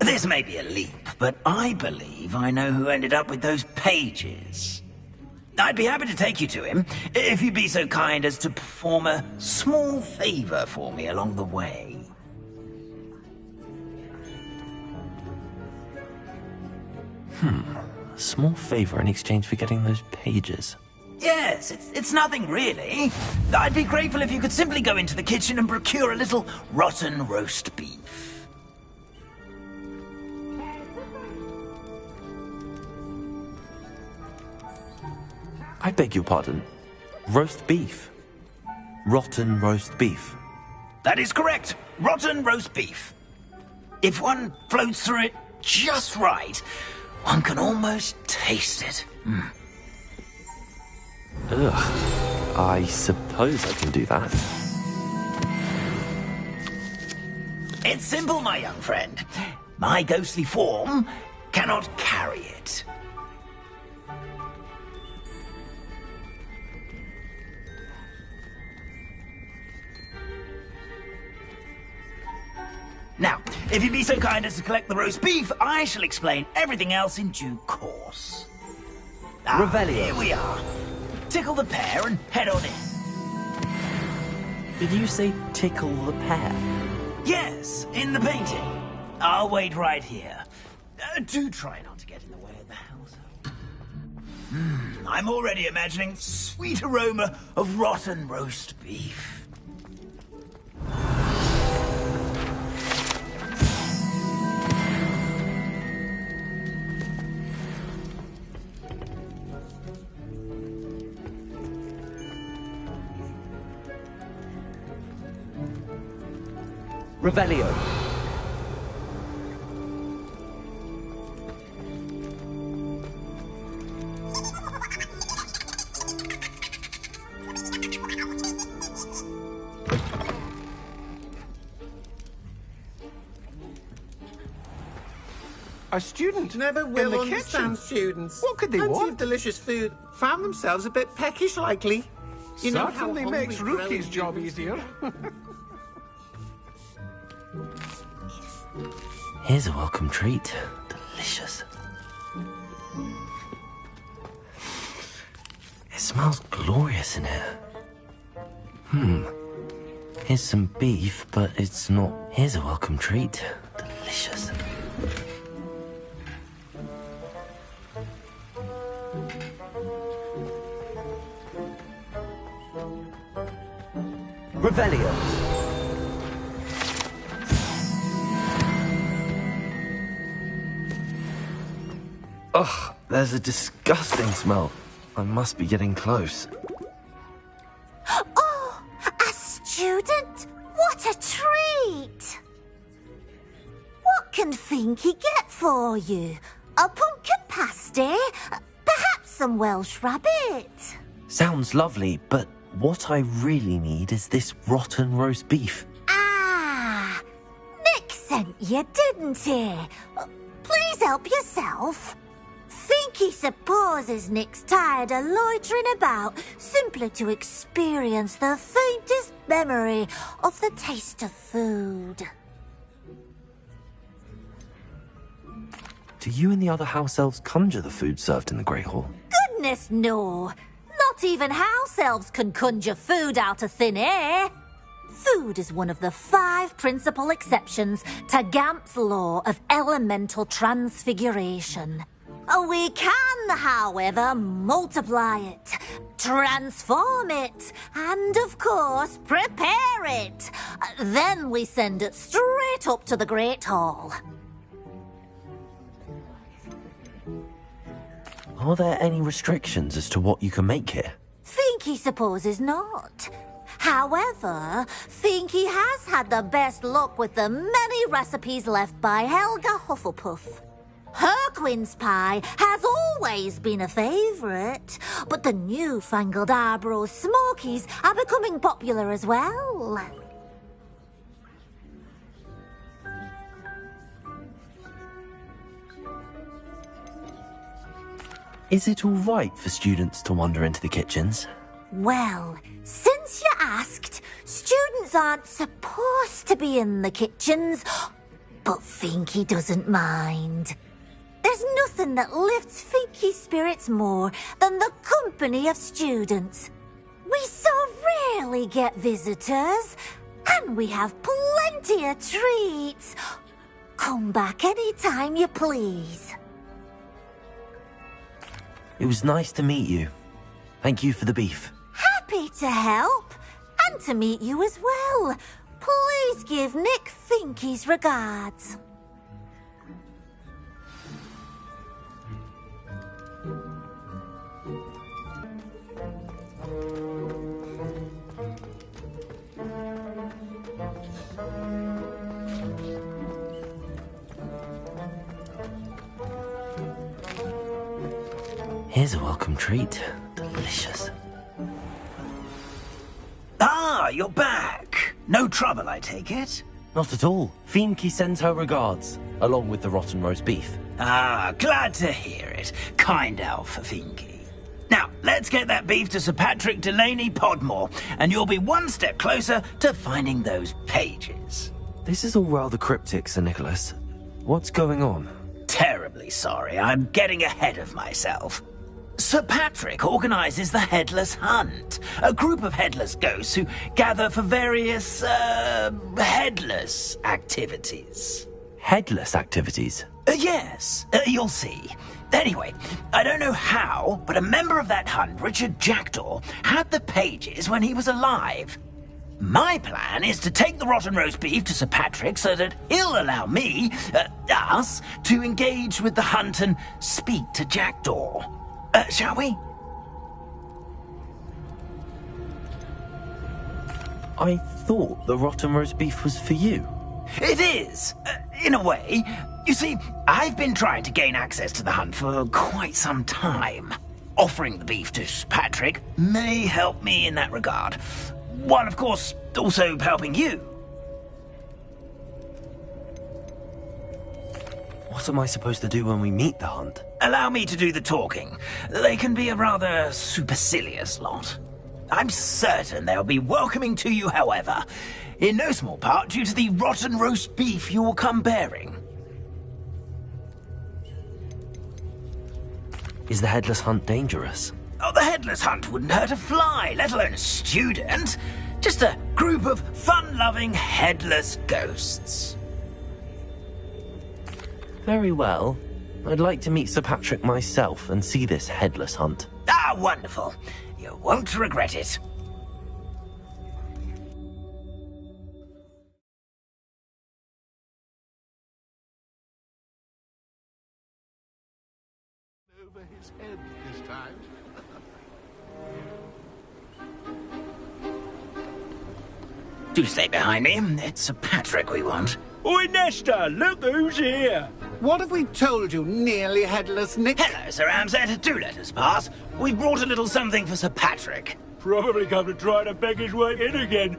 This may be a leap, but I believe I know who ended up with those pages. I'd be happy to take you to him, if you'd be so kind as to perform a small favor for me along the way. A small favor in exchange for getting those pages. Yes, it's nothing really. I'd be grateful if you could simply go into the kitchen and procure a little rotten roast beef. I beg your pardon. Roast beef. Rotten roast beef. That is correct. Rotten roast beef. If one floats through it just right, one can almost taste it. Ugh. I suppose I can do that. It's simple, my young friend. My ghostly form cannot carry it. Now, if you'd be so kind as to collect the roast beef, I shall explain everything else in due course. Revelio. Here we are. Tickle the pear and head on in. Did you say tickle the pear? Yes, in the painting. I'll wait right here. Do try not to get in the way of the house. I'm already imagining sweet aroma of rotten roast beef. Revelio. A student never will in the understand kitchen. students. What could they Plenty want? of delicious food. Found themselves a bit peckish, likely. You know how Certainly hungry makes Rookie's growing job humans easier. Here's a welcome treat. Delicious. It smells glorious in here. Here's some beef, but it's not. Here's a welcome treat. Delicious. Revelio. Ugh, there's a disgusting smell. I must be getting close. Oh, a student? What a treat! What can Finky get for you? A pumpkin pasty? Perhaps some Welsh rabbit? Sounds lovely, but what I really need is this rotten roast beef. Ah, Nick sent you, didn't he? Please help yourself. Finky supposes Nick's tired of loitering about simply to experience the faintest memory of the taste of food. Do you and the other house elves conjure the food served in the Great Hall? Goodness, no. Not even house elves can conjure food out of thin air. Food is one of the 5 principal exceptions to Gamp's law of elemental transfiguration. We can, however, multiply it, transform it, and of course, prepare it. Then we send it straight up to the Great Hall. Are there any restrictions as to what you can make here? Finky supposes not. However, Finky has had the best luck with the many recipes left by Helga Hufflepuff. Her quince pie has always been a favourite, but the newfangled Arbroath Smokies are becoming popular as well. Is it all right for students to wander into the kitchens? Well, since you asked, students aren't supposed to be in the kitchens, but Finky doesn't mind. There's nothing that lifts Finky's spirits more than the company of students. We so rarely get visitors, and we have plenty of treats. Come back any time you please. It was nice to meet you. Thank you for the beef. Happy to help, and to meet you as well. Please give Nick Finky's regards. Here's a welcome treat. Delicious. Ah, you're back. No trouble, I take it? Not at all. Finky sends her regards, along with the rotten roast beef. Ah, glad to hear it. Kind elf for Finky. Now, let's get that beef to Sir Patrick Delaney Podmore, and you'll be one step closer to finding those pages. This is all rather cryptic, Sir Nicholas. What's going on? Terribly sorry, I'm getting ahead of myself. Sir Patrick organises the Headless Hunt, a group of headless ghosts who gather for various, headless activities. Headless activities? Yes, you'll see. Anyway, I don't know how, but a member of that hunt, Richard Jackdaw, had the pages when he was alive. My plan is to take the rotten roast beef to Sir Patrick so that he'll allow me, us, to engage with the hunt and speak to Jackdaw. Shall we? I thought the rotten roast beef was for you. It is, in a way. You see, I've been trying to gain access to the hunt for quite some time. Offering the beef to Sir Patrick may help me in that regard. While, of course, also helping you. What am I supposed to do when we meet the hunt? Allow me to do the talking. They can be a rather supercilious lot. I'm certain they'll be welcoming to you, however, in no small part due to the rotten roast beef you will come bearing. Is the Headless Hunt dangerous? Oh, the Headless Hunt wouldn't hurt a fly, let alone a student. Just a group of fun-loving headless ghosts. Very well. I'd like to meet Sir Patrick myself and see this Headless Hunt. Ah, wonderful. You won't regret it. Over his head this time. Do stay behind me. It's Sir Patrick we want. Oi, Nesta, look who's here. What have we told you, nearly headless Nick? Hello, Sir Ramsay. Do let us pass. We brought a little something for Sir Patrick. Probably come to try to beg his way in again.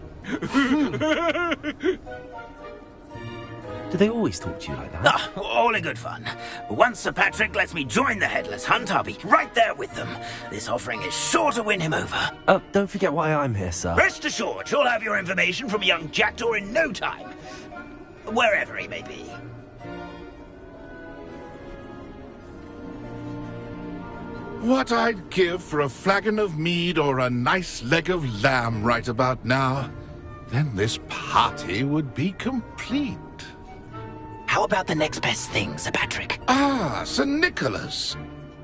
Do they always talk to you like that? Ah, all in good fun. Once Sir Patrick lets me join the Headless Hunt, I'll be right there with them. This offering is sure to win him over. Don't forget why I'm here, sir. Rest assured, you'll have your information from young Jackdaw in no time. Wherever he may be. What I'd give for a flagon of mead or a nice leg of lamb right about now. Then this party would be complete. How about the next best thing, Sir Patrick? Ah, Sir Nicholas.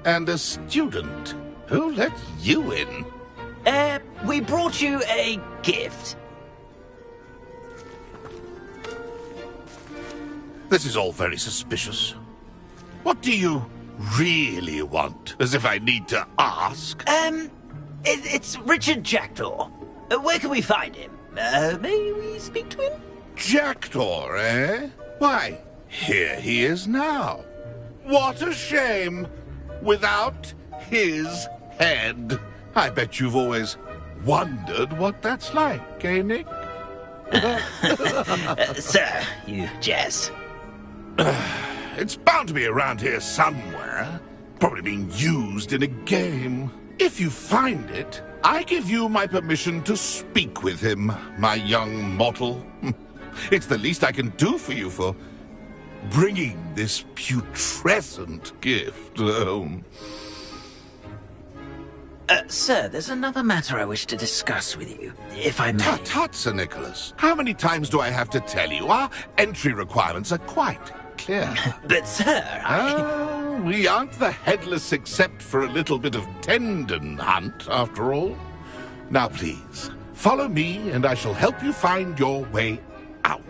And a student. Who let you in? We brought you a gift. This is all very suspicious. What do you really want? As if I need to ask. It's Richard Jackdaw. Where can we find him? May we speak to him? Jackdaw, eh? Why, here he is now. What a shame. Without his head. I bet you've always wondered what that's like, eh, Nick? Sir, you jest. It's bound to be around here somewhere. Probably being used in a game. If you find it, I give you my permission to speak with him, my young mortal. It's the least I can do for you for bringing this putrescent gift home. Sir, there's another matter I wish to discuss with you, if I may. Tut, tut, Sir Nicholas. How many times do I have to tell you? Our entry requirements are quite clear. But, sir, we aren't the headless except for a little bit of tendon hunt, after all. Now, please, follow me, and I shall help you find your way out.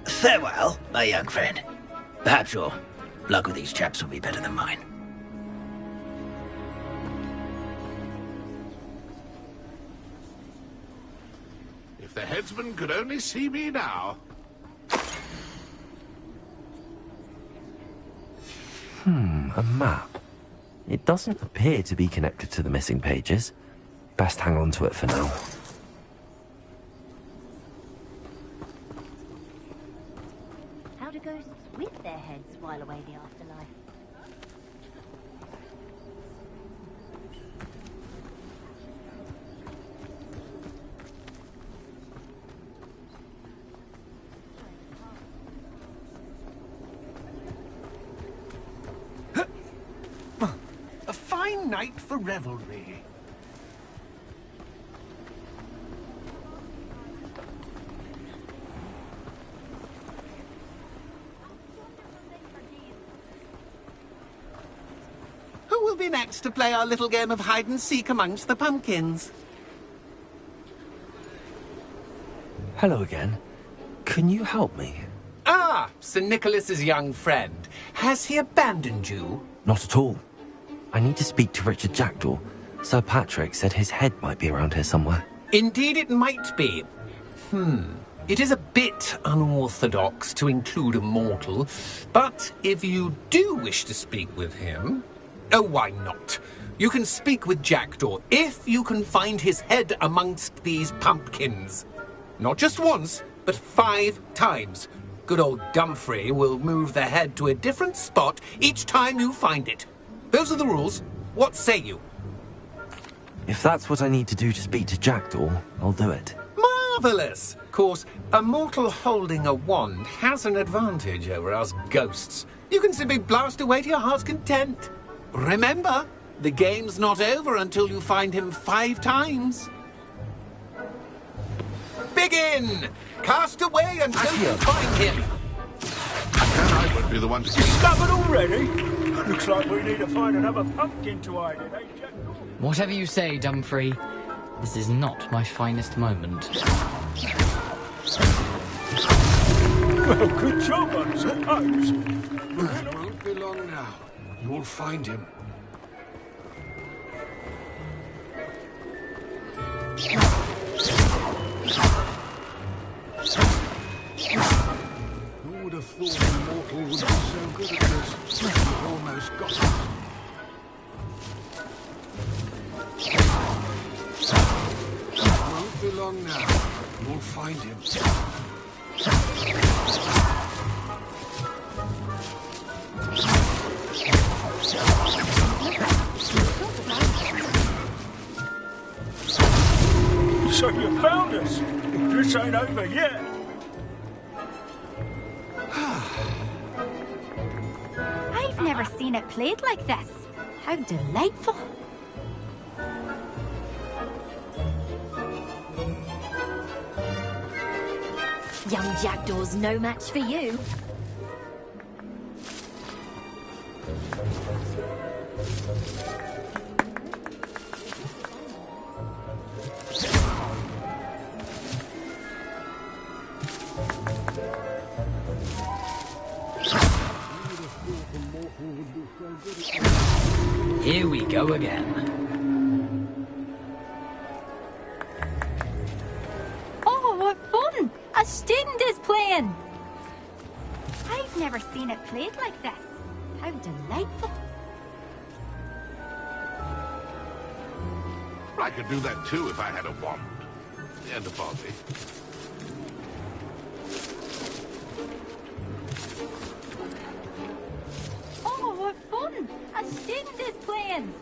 Farewell, my young friend. Perhaps your luck with these chaps will be better than mine. If the headsman could only see me now. A map. It doesn't appear to be connected to the missing pages. Best hang on to it for now. How do ghosts with their heads while away the afterlife? A fine night for revelry. Who will be next to play our little game of hide-and-seek amongst the pumpkins? Hello again. Can you help me? Ah, Sir Nicholas's young friend. Has he abandoned you? Not at all. I need to speak to Richard Jackdaw. Sir Patrick said his head might be around here somewhere. Indeed it might be. It is a bit unorthodox to include a mortal, but if you do wish to speak with him... Oh, why not? You can speak with Jackdaw if you can find his head amongst these pumpkins. Not just once, but 5 times. Good old Dumfrey will move the head to a different spot each time you find it. Those are the rules. What say you? If that's what I need to do to speak to Jackdaw, I'll do it. Marvellous! Of course, a mortal holding a wand has an advantage over us ghosts. You can simply blast away to your heart's content. Remember, the game's not over until you find him 5 times. Begin! Cast away until you find him. Then I would be the one to... Discovered already? Looks like we need to find another pumpkin to hide in, eh, Jackdaw? Whatever you say, Dumfrey, this is not my finest moment. Well, good job, I suppose. It won't be long now. You'll find him. Who would have thought a mortal would be so good at this? You've almost got it. Won't be long now. You'll find him. So you found us. This ain't over yet. I've never seen it played like this. How delightful. Young jackdaw's no match for you. Here we go again. Oh, what fun! A student is playing! I've never seen it played like this. How delightful. I could do that too if I had a wand. And a body. Oh, what fun! A student is playing!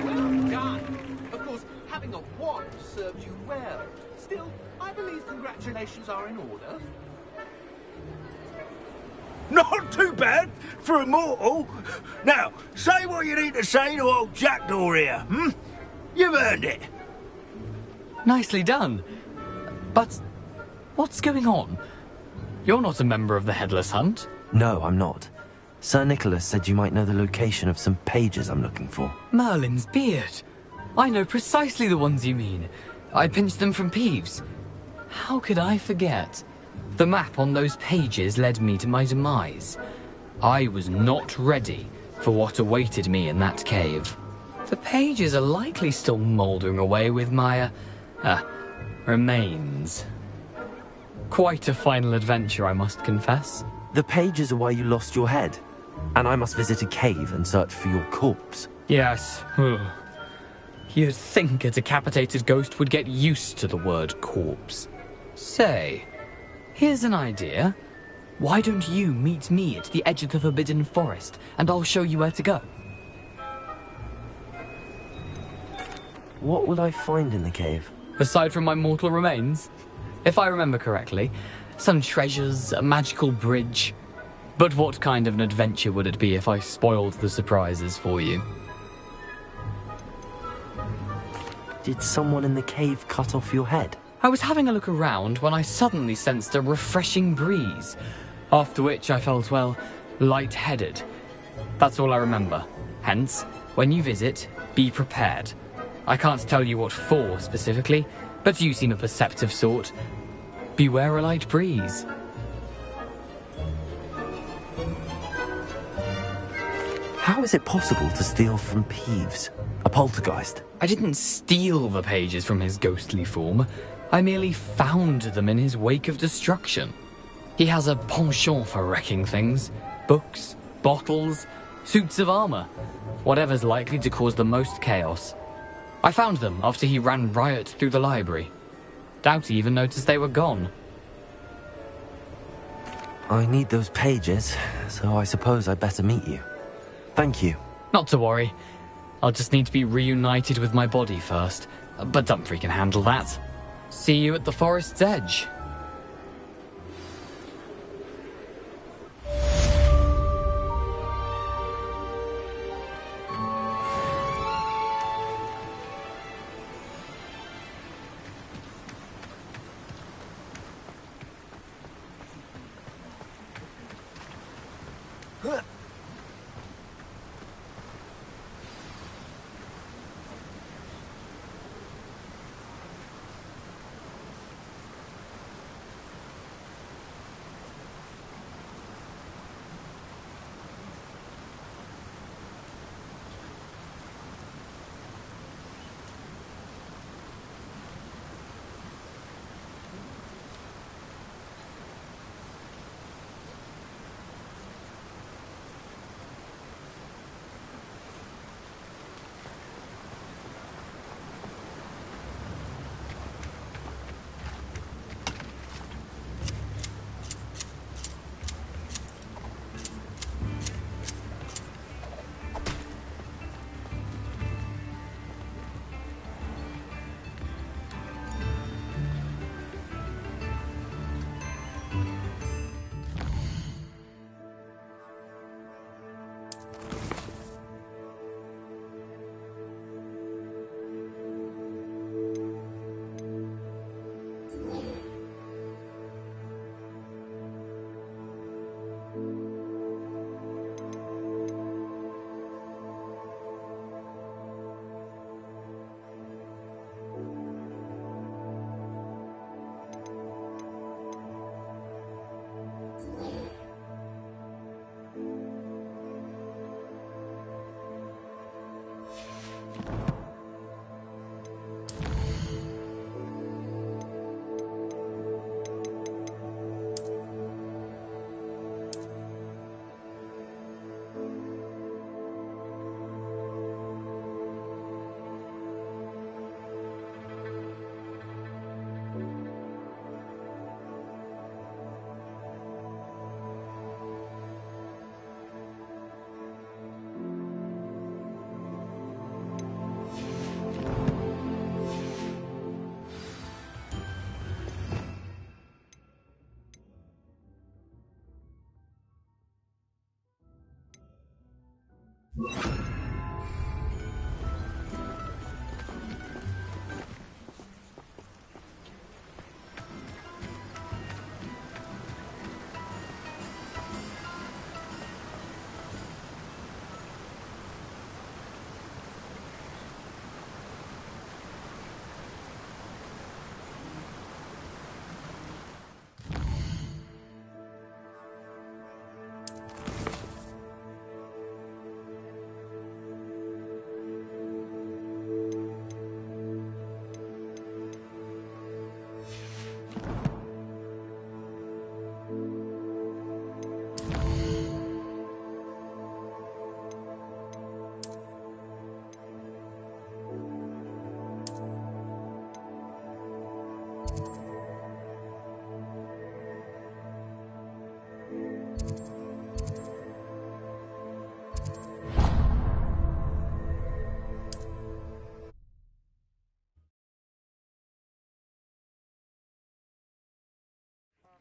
Well done. Of course, having a wand serves you well. Still, I believe congratulations are in order. Not too bad for a mortal. Now, say what you need to say to old Jackdaw here, hmm? You've earned it. Nicely done. But what's going on? You're not a member of the Headless Hunt. No, I'm not. Sir Nicholas said you might know the location of some pages I'm looking for. Merlin's beard. I know precisely the ones you mean. I pinched them from Peeves. How could I forget? The map on those pages led me to my demise. I was not ready for what awaited me in that cave. The pages are likely still mouldering away with my, remains. Quite a final adventure, I must confess. The pages are why you lost your head, and I must visit a cave and search for your corpse. Yes. You'd think a decapitated ghost would get used to the word corpse. Say, here's an idea. Why don't you meet me at the edge of the Forbidden Forest, and I'll show you where to go? What will I find in the cave? Aside from my mortal remains? If I remember correctly, some treasures, a magical bridge. But what kind of an adventure would it be if I spoiled the surprises for you? Did someone in the cave cut off your head? I was having a look around when I suddenly sensed a refreshing breeze, after which I felt, well, lightheaded. That's all I remember. Hence, when you visit, be prepared. I can't tell you what for specifically, but you seem a perceptive sort. Beware a light breeze. How is it possible to steal from Peeves? A poltergeist? I didn't steal the pages from his ghostly form. I merely found them in his wake of destruction. He has a penchant for wrecking things. Books, bottles, suits of armor. Whatever's likely to cause the most chaos. I found them after he ran riot through the library. Doubt he even noticed they were gone. I need those pages, so I suppose I'd better meet you. Thank you. Not to worry. I'll just need to be reunited with my body first. But Dumfries can handle that. See you at the forest's edge.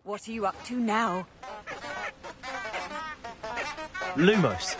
What are you up to now? Lumos.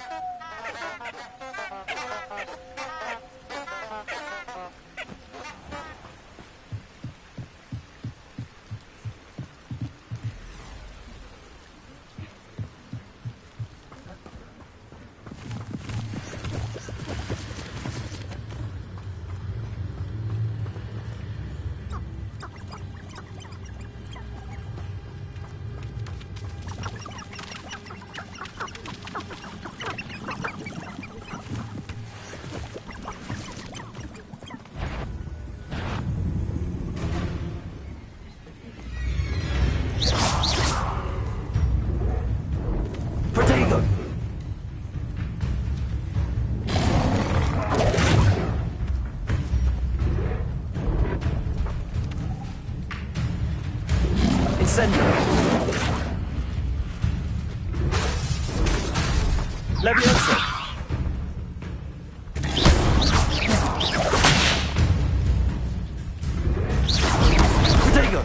Leviosa. Protego.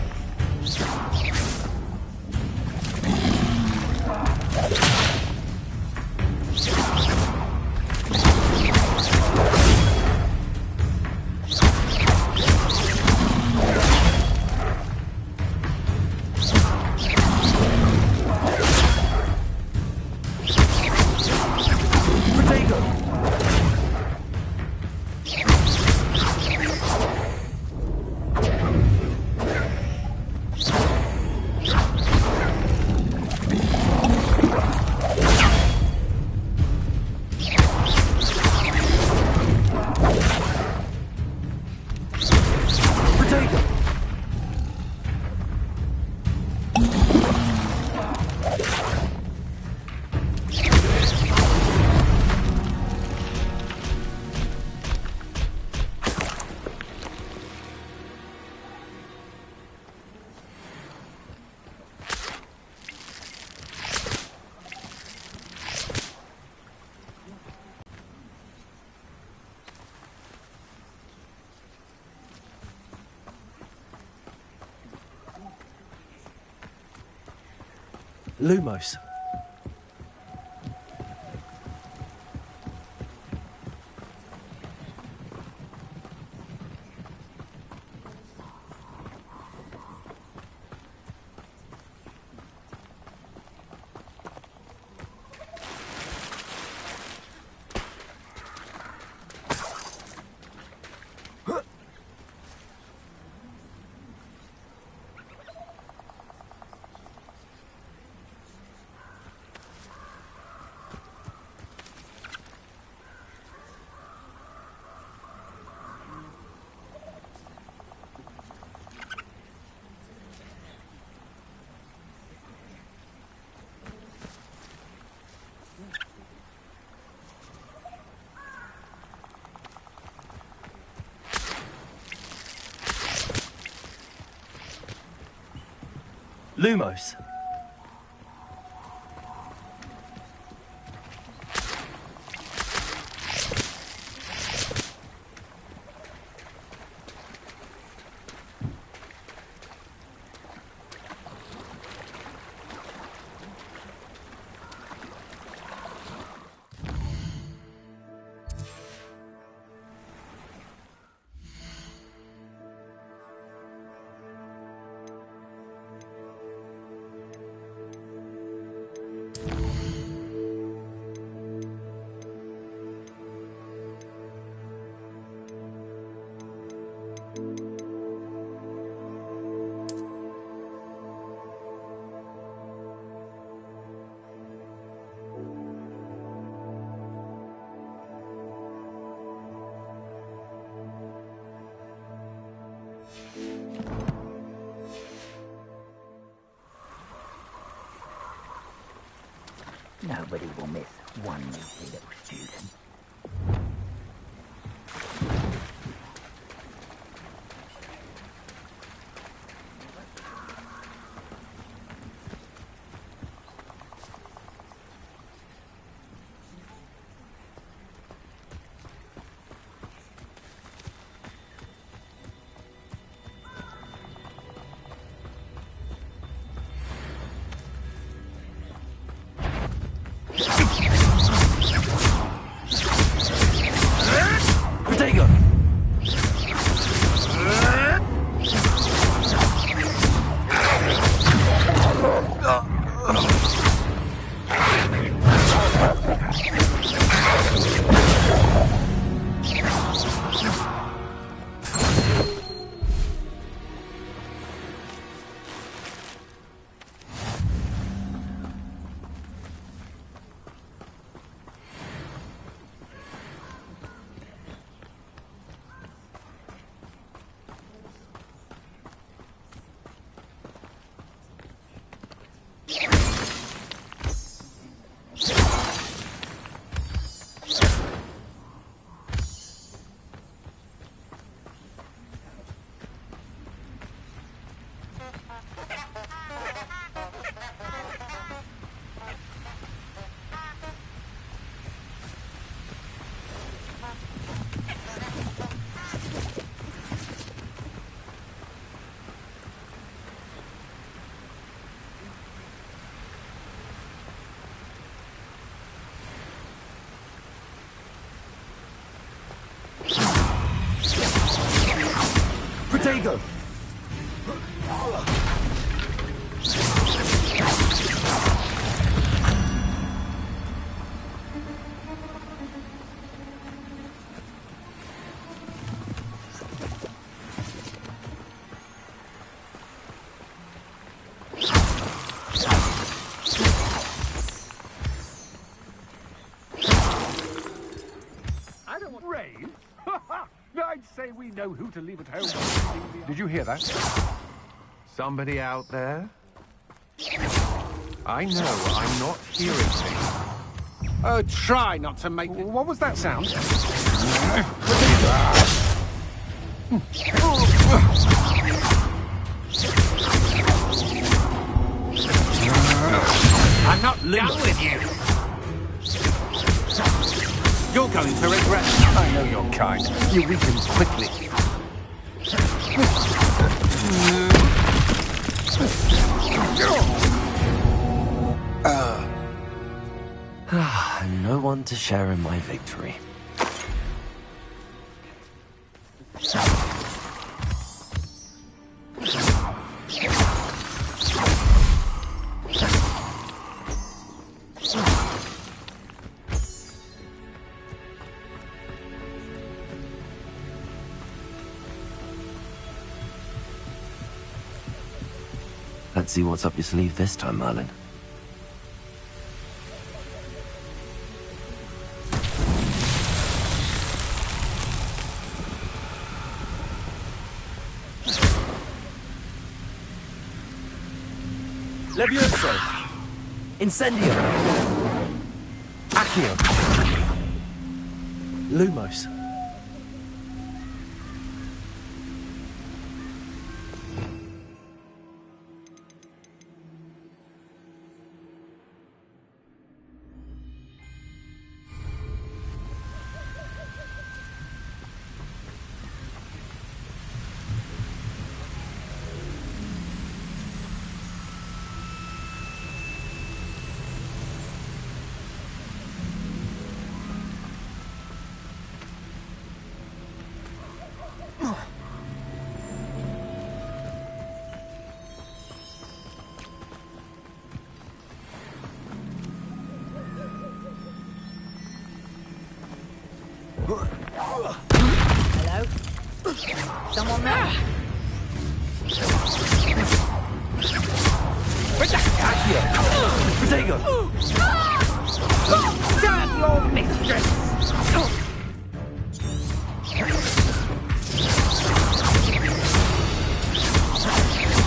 Lumos. Lumos. Nobody will miss one naughty little student. Protego! I don't want rain. I'd say we know who to leave at home. Did you hear that? Somebody out there? I know I'm not hearing things. Oh, try not to make... What was that sound? I'm not done with you. You're going to regret it. I know your kind. You weaken quickly. No one to share in my victory. Let's see what's up your sleeve this time, Merlin. Levioso! Incendio! Accio! Lumos! Hello? Someone there? Protego! Damn your mistress!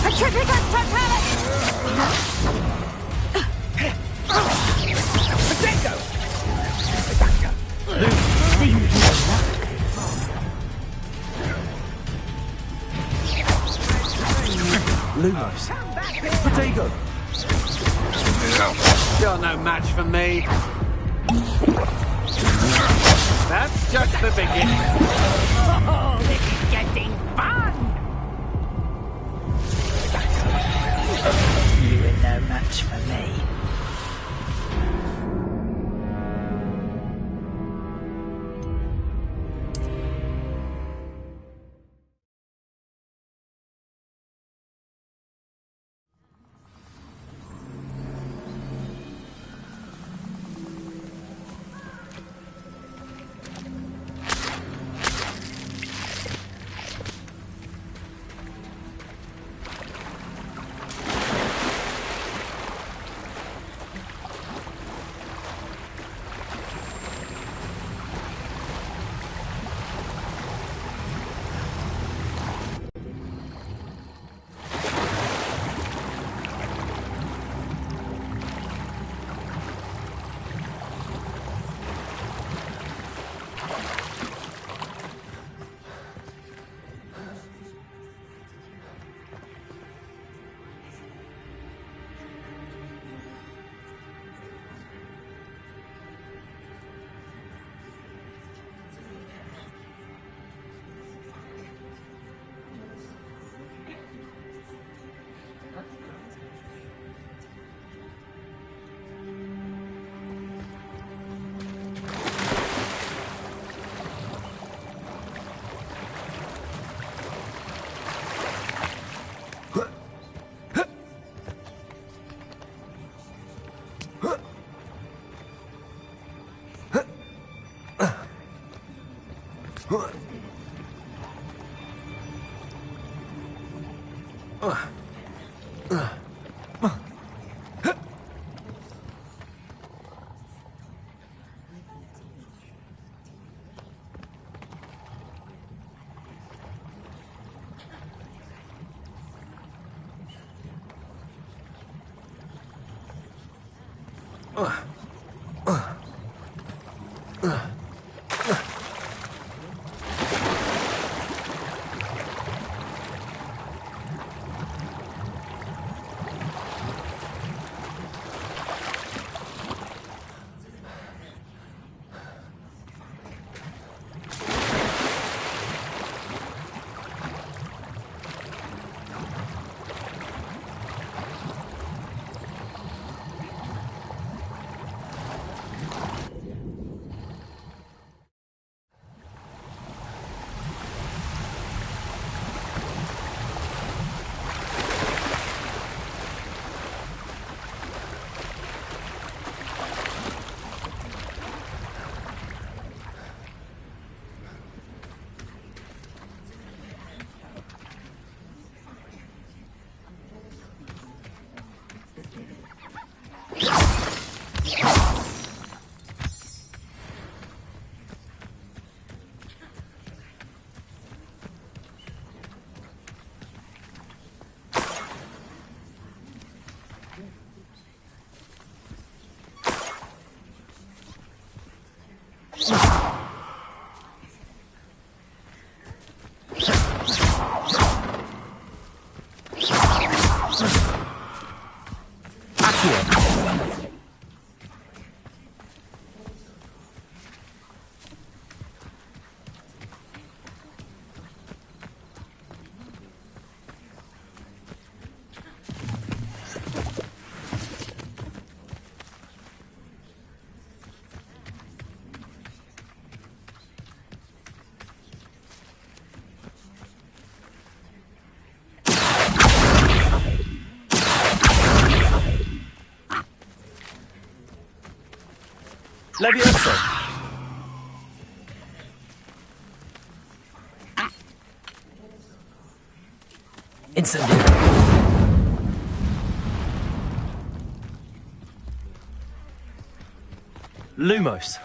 Attribute totality! Lumos. Protego. You're no match for me. That's just the beginning. Oh, this is getting fun! You are no match for me. Levioso. Incendio. Lumos.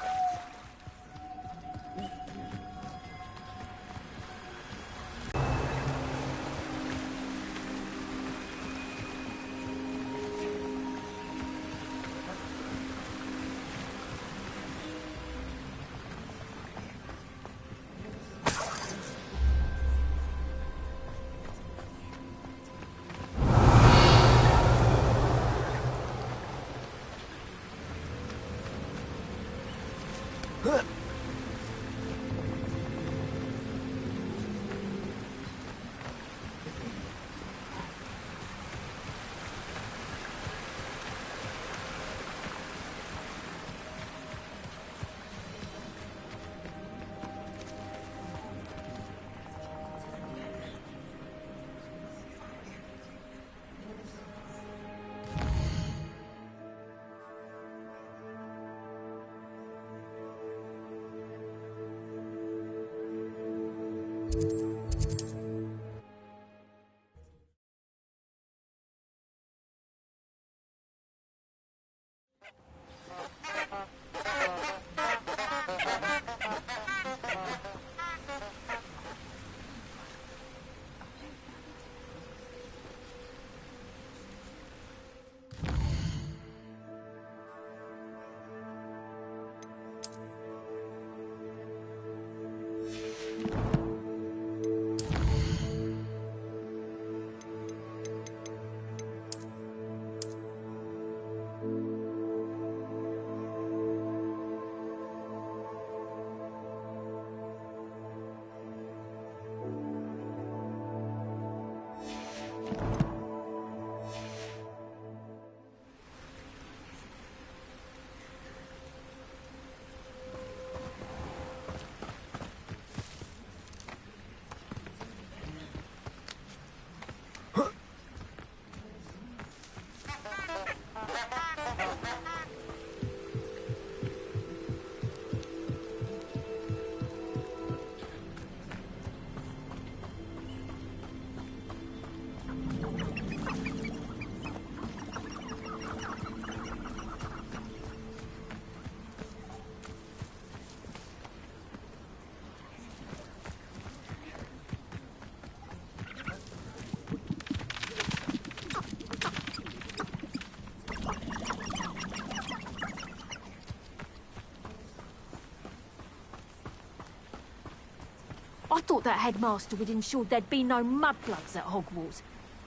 I thought that headmaster would ensure there'd be no mudbloods at Hogwarts,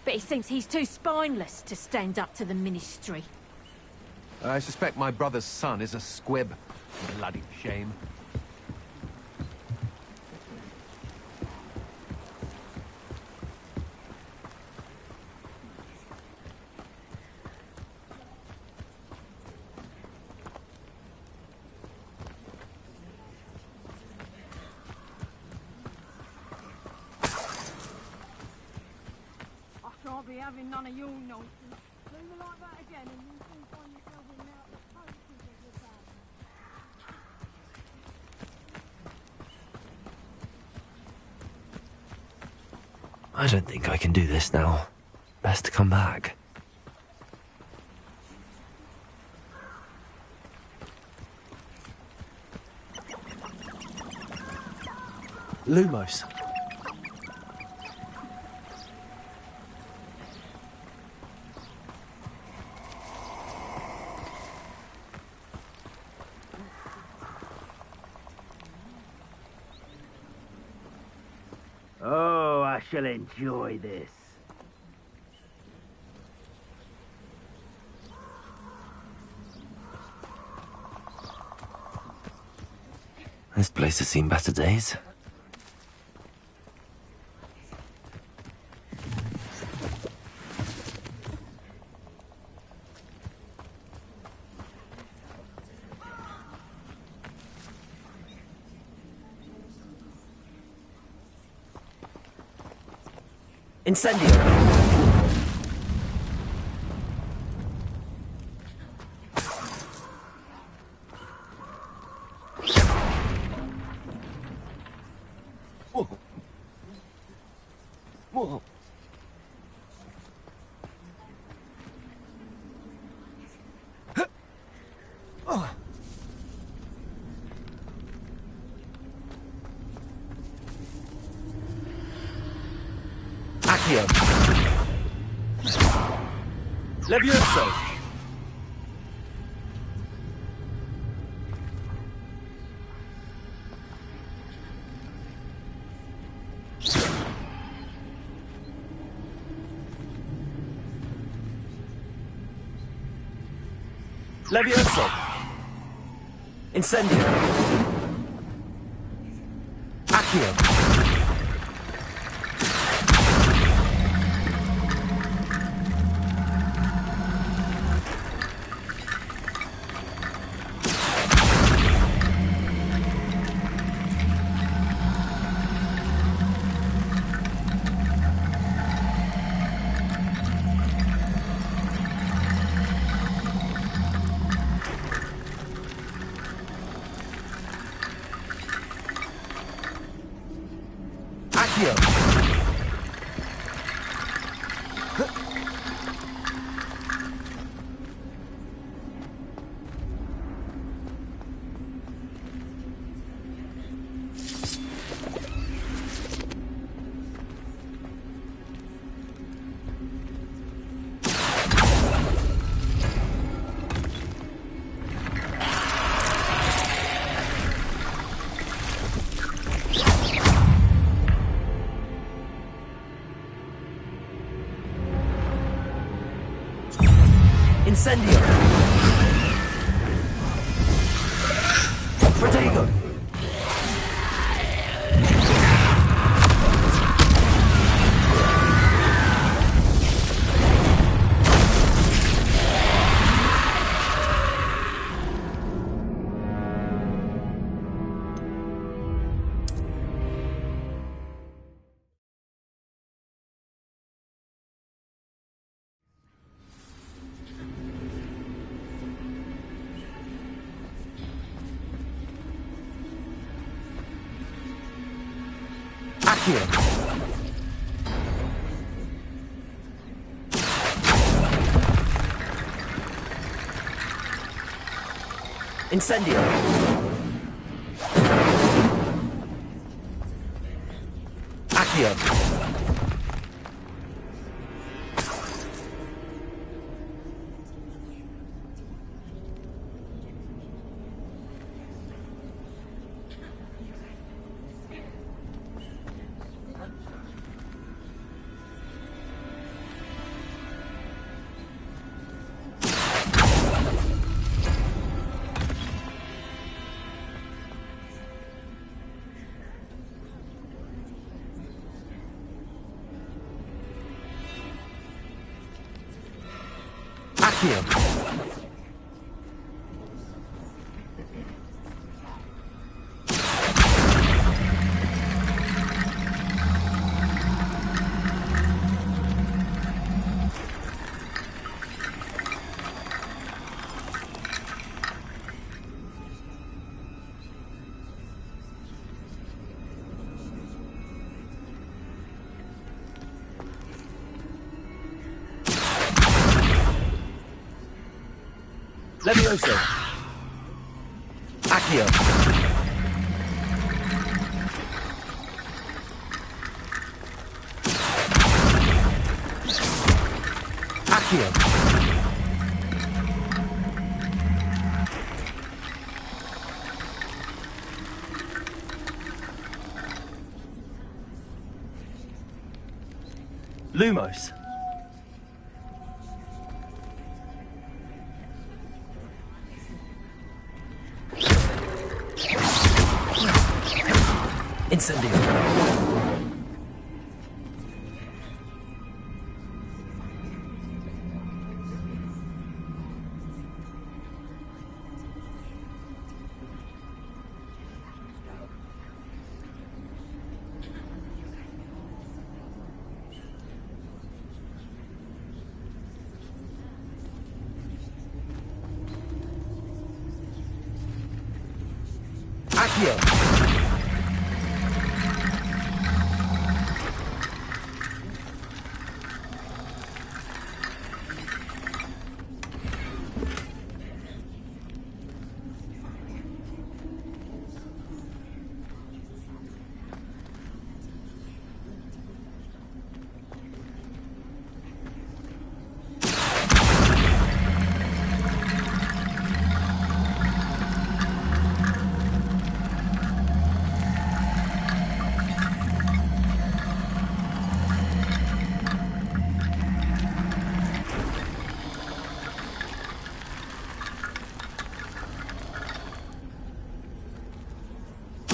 but it seems he's too spineless to stand up to the Ministry. I suspect my brother's son is a squib. Bloody shame. I can't be having none of your nonsense. Leave it like that again and you soon find yourself in out the poetry of your bag. I don't think I can do this now. Best to come back. Lumos. Oh, I shall enjoy this. This place has seen better days. Incendio! Whoa. Whoa. Oh. Accio! Levioso! Levioso! Incendio! Accio! Accio. Incendio. Protego. Accio. Incendio. Accio. Accio. Levioso. Accio. Accio. Lumos. Incendio. Accio.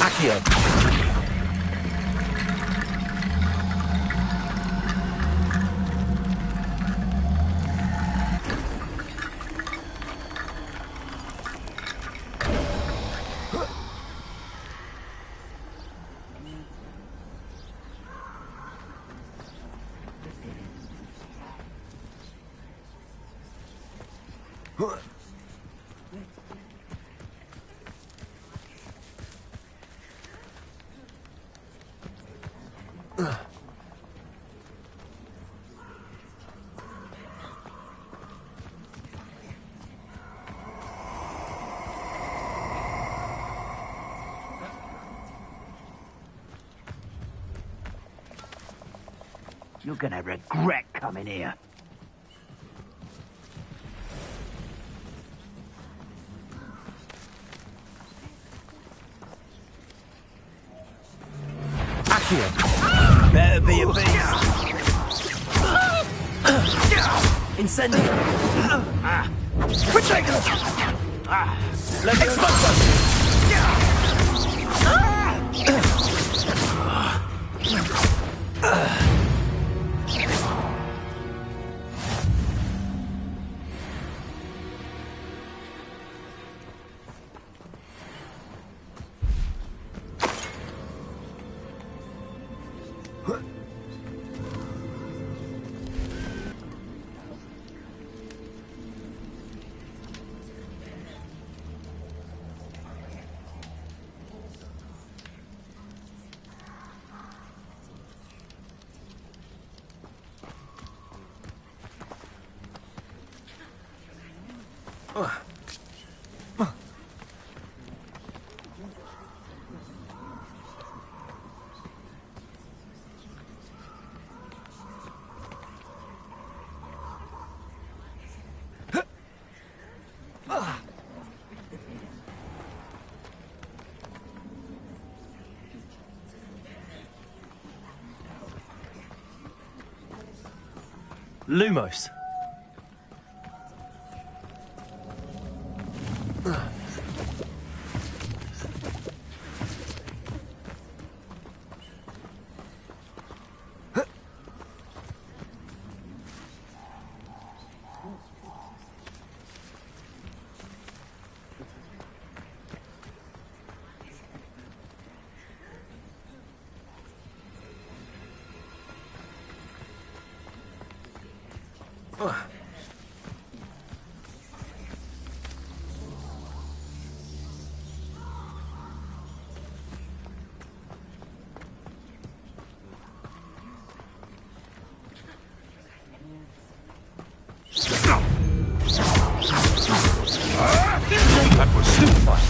Accio. You're gonna regret coming here. Accio. Better be a beast. Incendio. Protego. Lumos. That was super fun.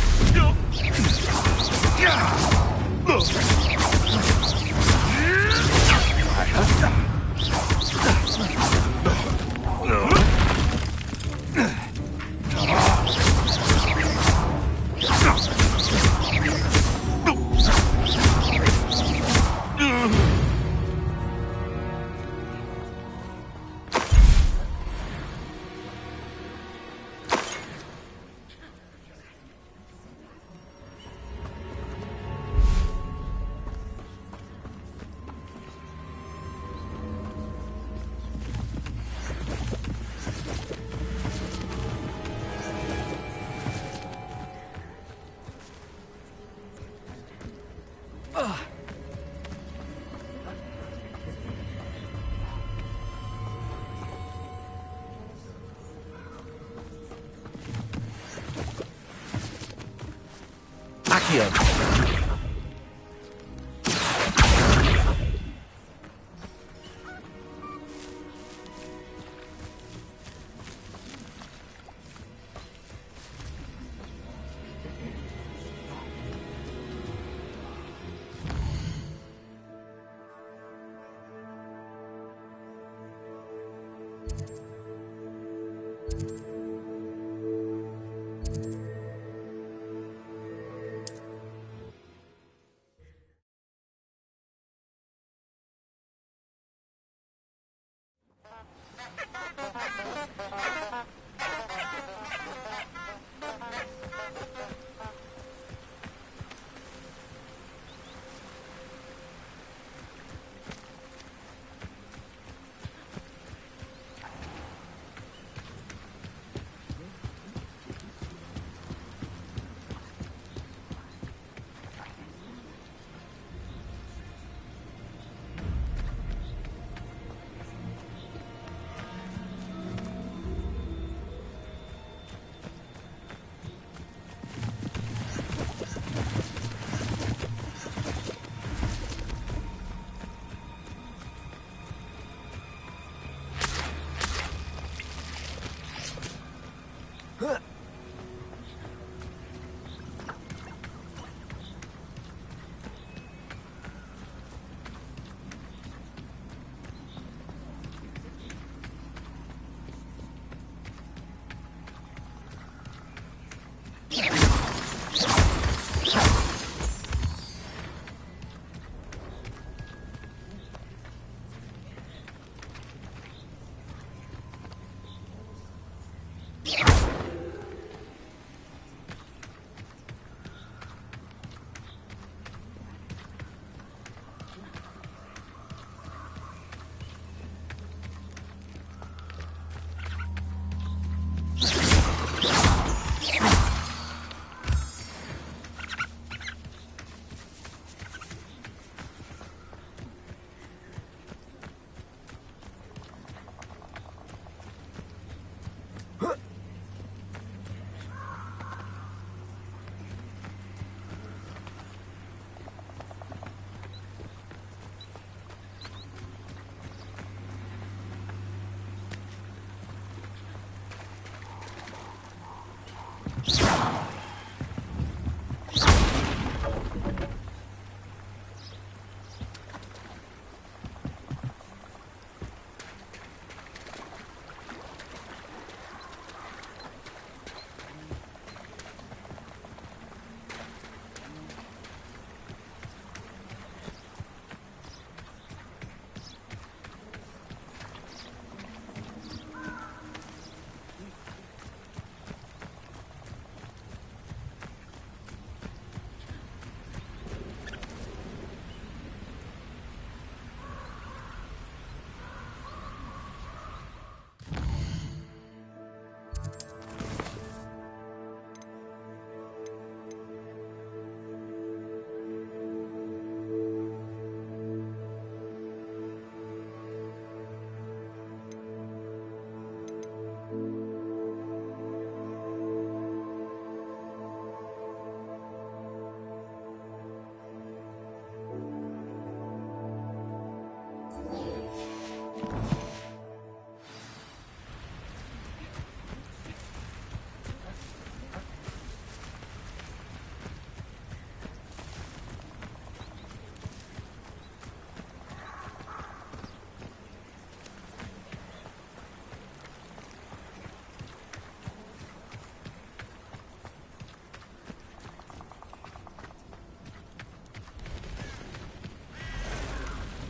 Accio.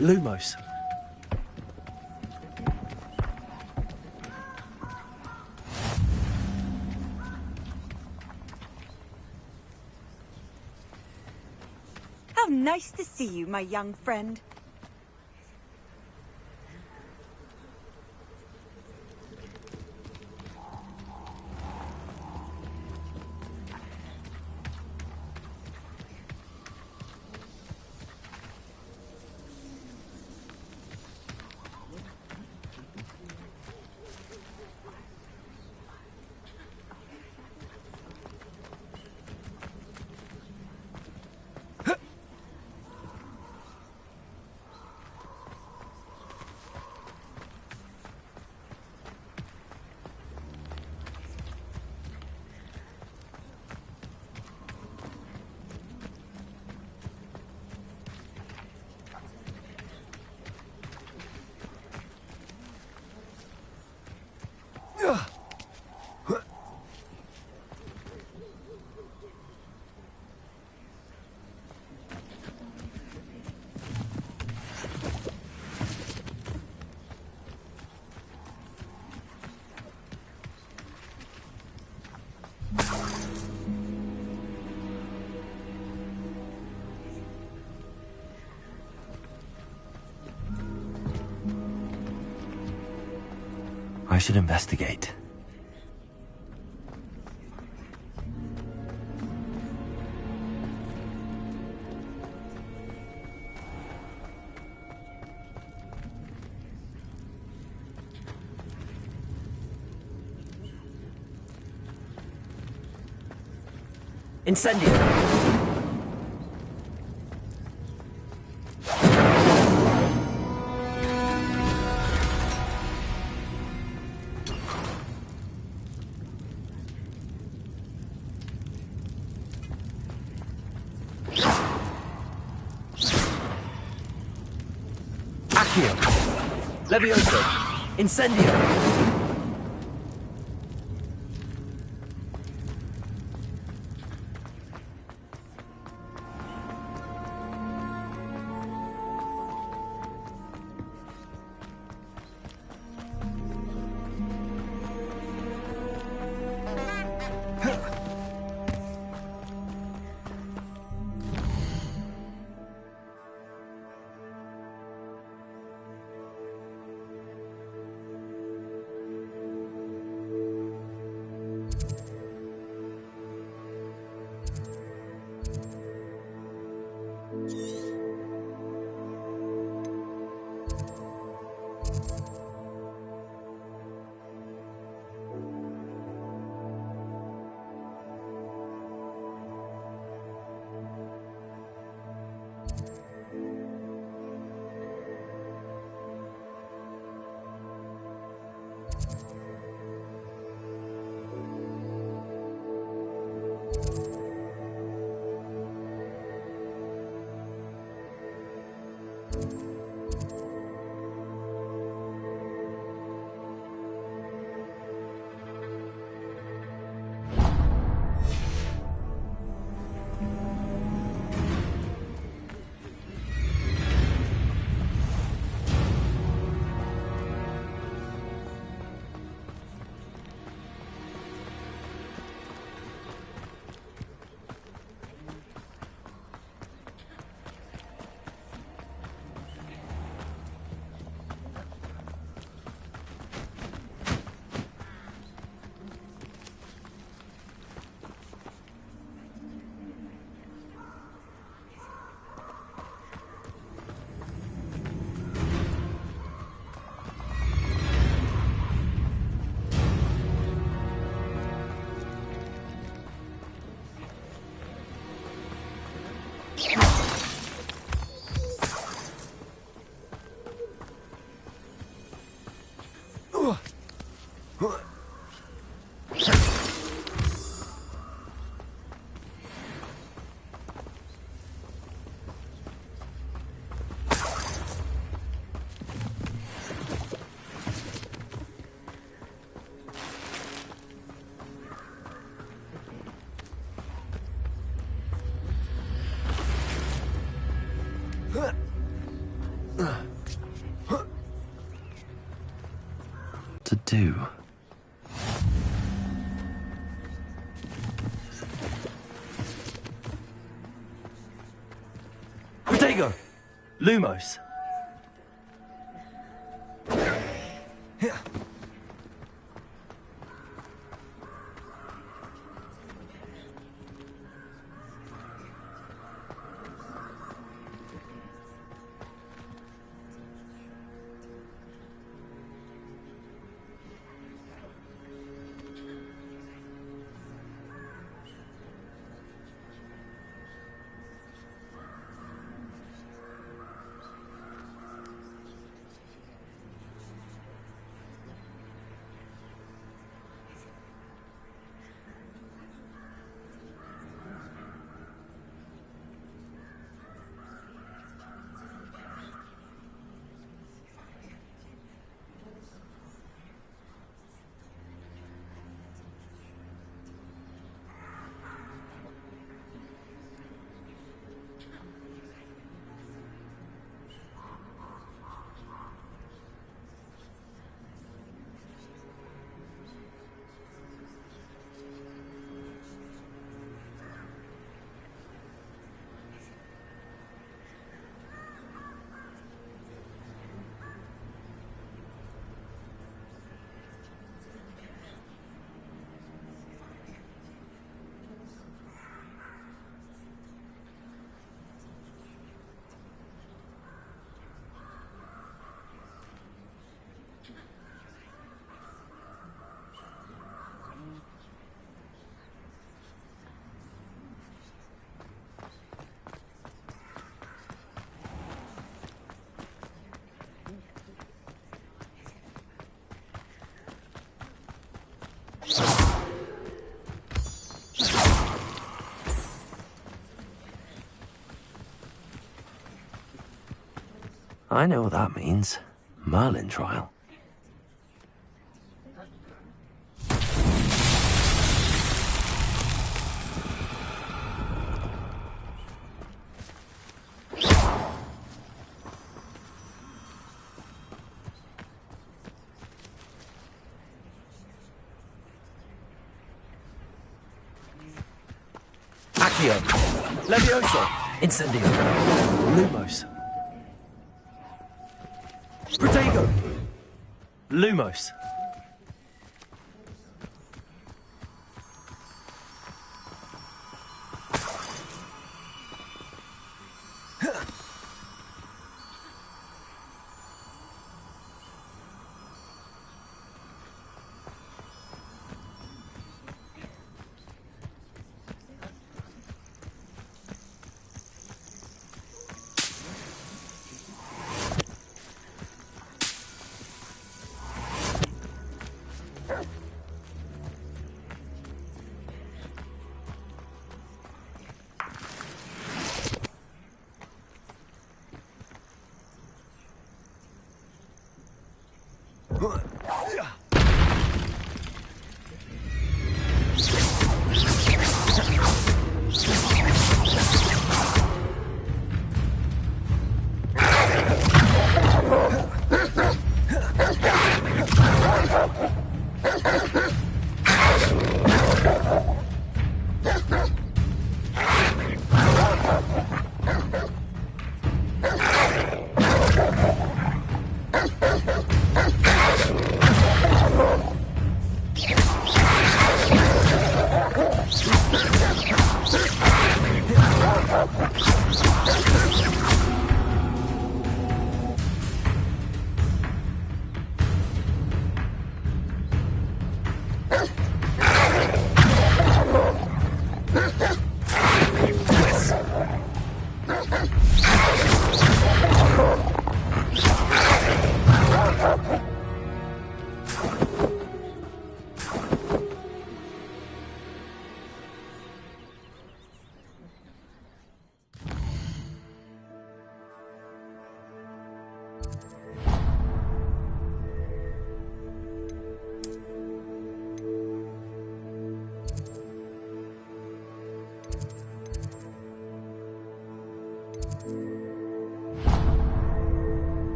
Lumos. How nice to see you, my young friend. I should investigate. Incendio. Accio. Levioso. Incendio. To do. Protego! Lumos! I know what that means. Merlin trial. Accio! Levioso! Incendio! Lumos! Protego! Lumos!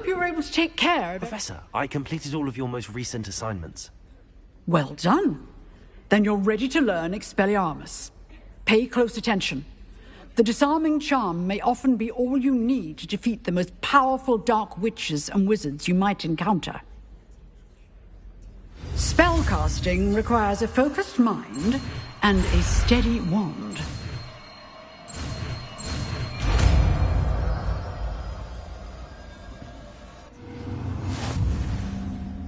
hope you were able to take care of it. Professor, I completed all of your most recent assignments. Well done. Then you're ready to learn Expelliarmus. Pay close attention. The disarming charm may often be all you need to defeat the most powerful dark witches and wizards you might encounter. Spellcasting requires a focused mind and a steady wand.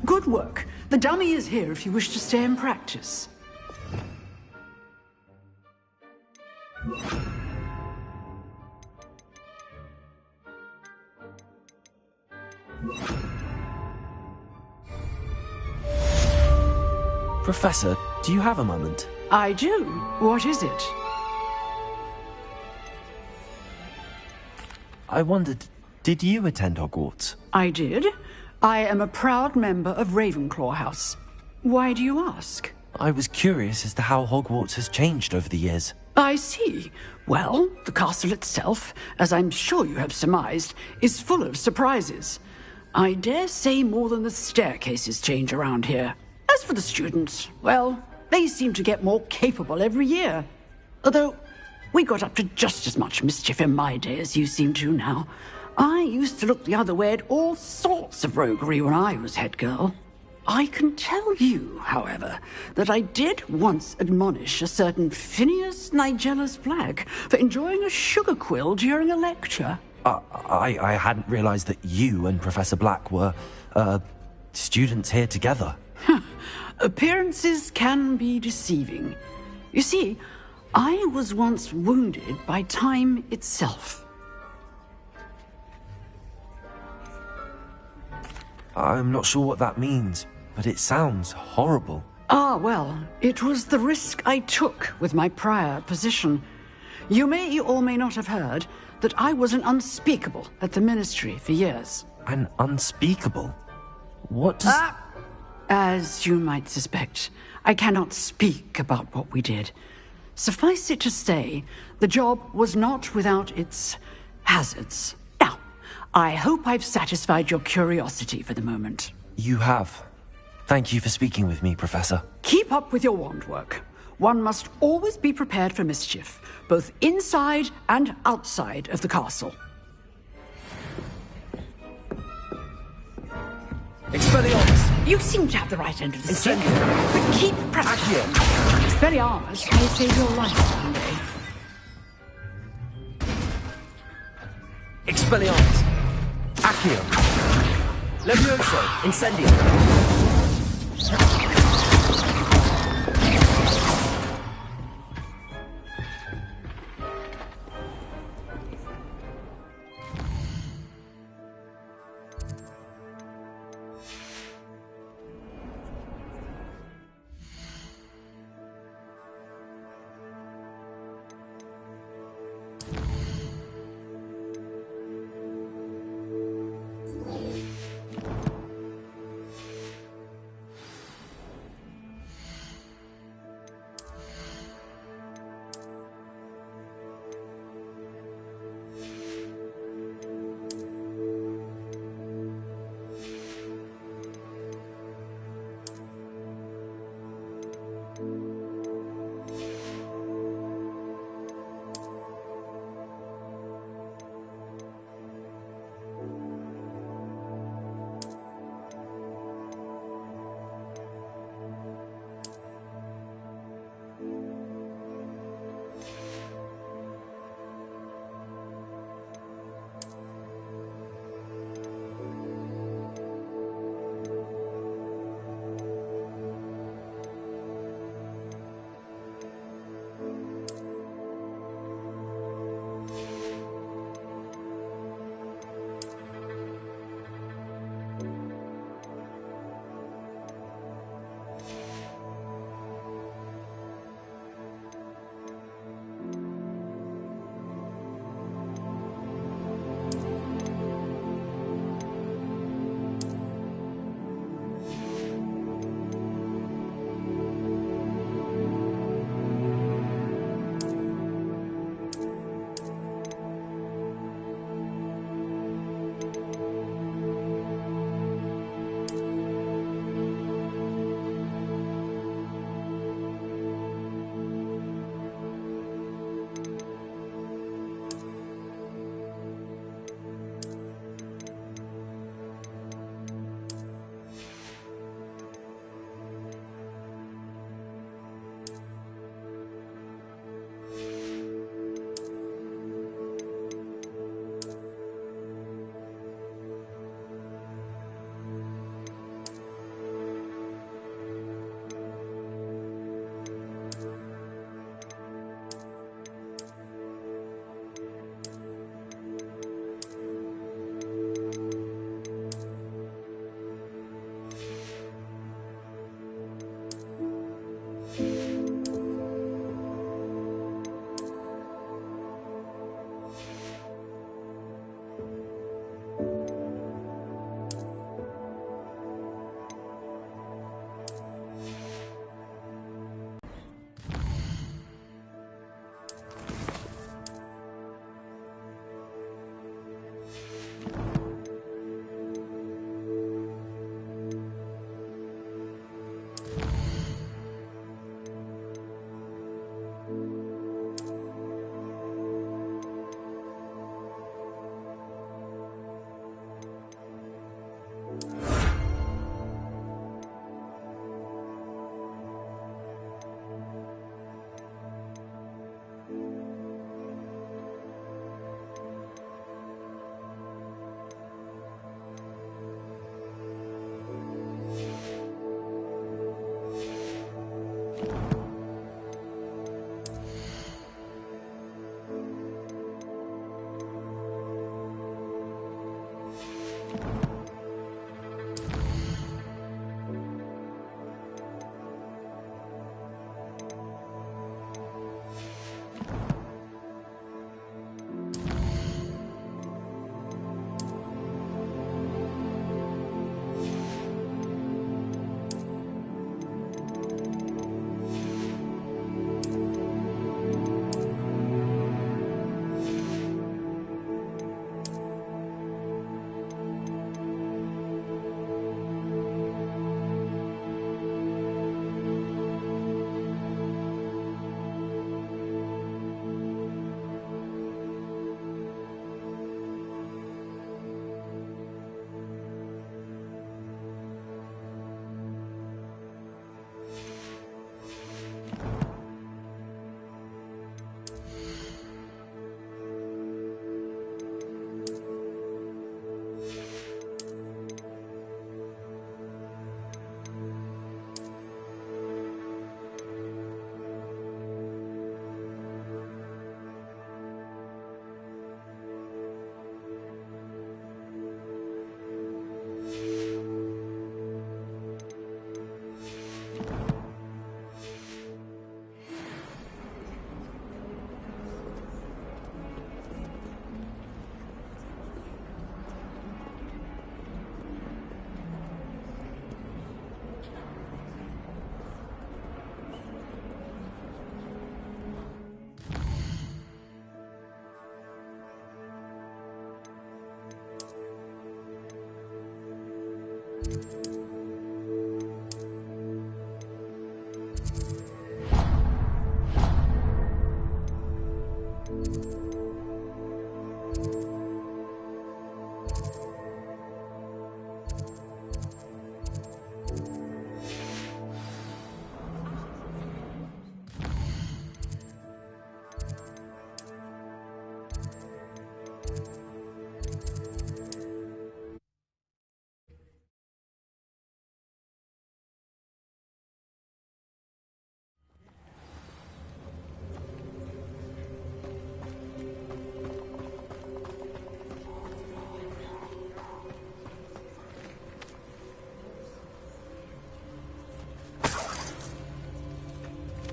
Good work. The dummy is here if you wish to stay and practice. Professor, do you have a moment? I do. What is it? I wondered, did you attend Hogwarts? I did. I am a proud member of Ravenclaw House. Why do you ask? I was curious as to how Hogwarts has changed over the years. I see. Well, the castle itself, as I'm sure you have surmised, is full of surprises. I dare say more than the staircases change around here. As for the students, well, they seem to get more capable every year. Although, we got up to just as much mischief in my day as you seem to now. I used to look the other way at all sorts of roguery when I was head girl. I can tell you, however, that I did once admonish a certain Phineas Nigellus Black for enjoying a sugar quill during a lecture. I hadn't realized that you and Professor Black were, students here together. Appearances can be deceiving. You see, I was once wounded by time itself. I'm not sure what that means, but it sounds horrible. Ah, well, it was the risk I took with my prior position. You may or may not have heard that I was an unspeakable at the Ministry for years. An unspeakable? What does... As you might suspect, I cannot speak about what we did. Suffice it to say, the job was not without its hazards. Now, I hope I've satisfied your curiosity for the moment. You have. Thank you for speaking with me, Professor. Keep up with your wand work. One must always be prepared for mischief, both inside and outside of the castle. Expelliarmus! You seem to have the right end of the stick, but keep practicing. Expelliarmus may save your life someday. Expelliarmus! Accio! Levioso! Incendio!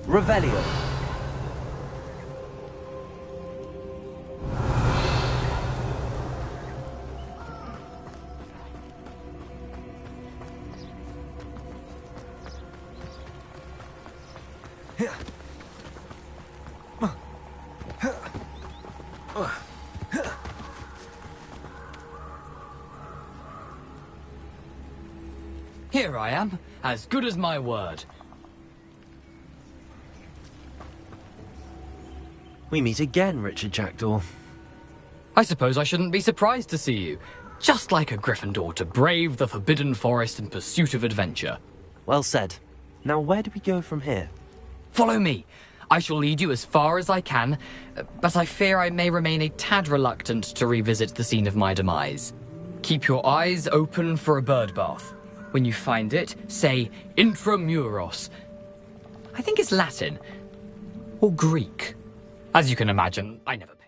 Revelio. Here I am, as good as my word. We meet again, Richard Jackdaw. I suppose I shouldn't be surprised to see you. Just like a Gryffindor to brave the Forbidden Forest in pursuit of adventure. Well said. Now where do we go from here? Follow me. I shall lead you as far as I can, but I fear I may remain a tad reluctant to revisit the scene of my demise. Keep your eyes open for a bird bath. When you find it, say Intramuros. I think it's Latin. Or Greek. As you can imagine, I never pay.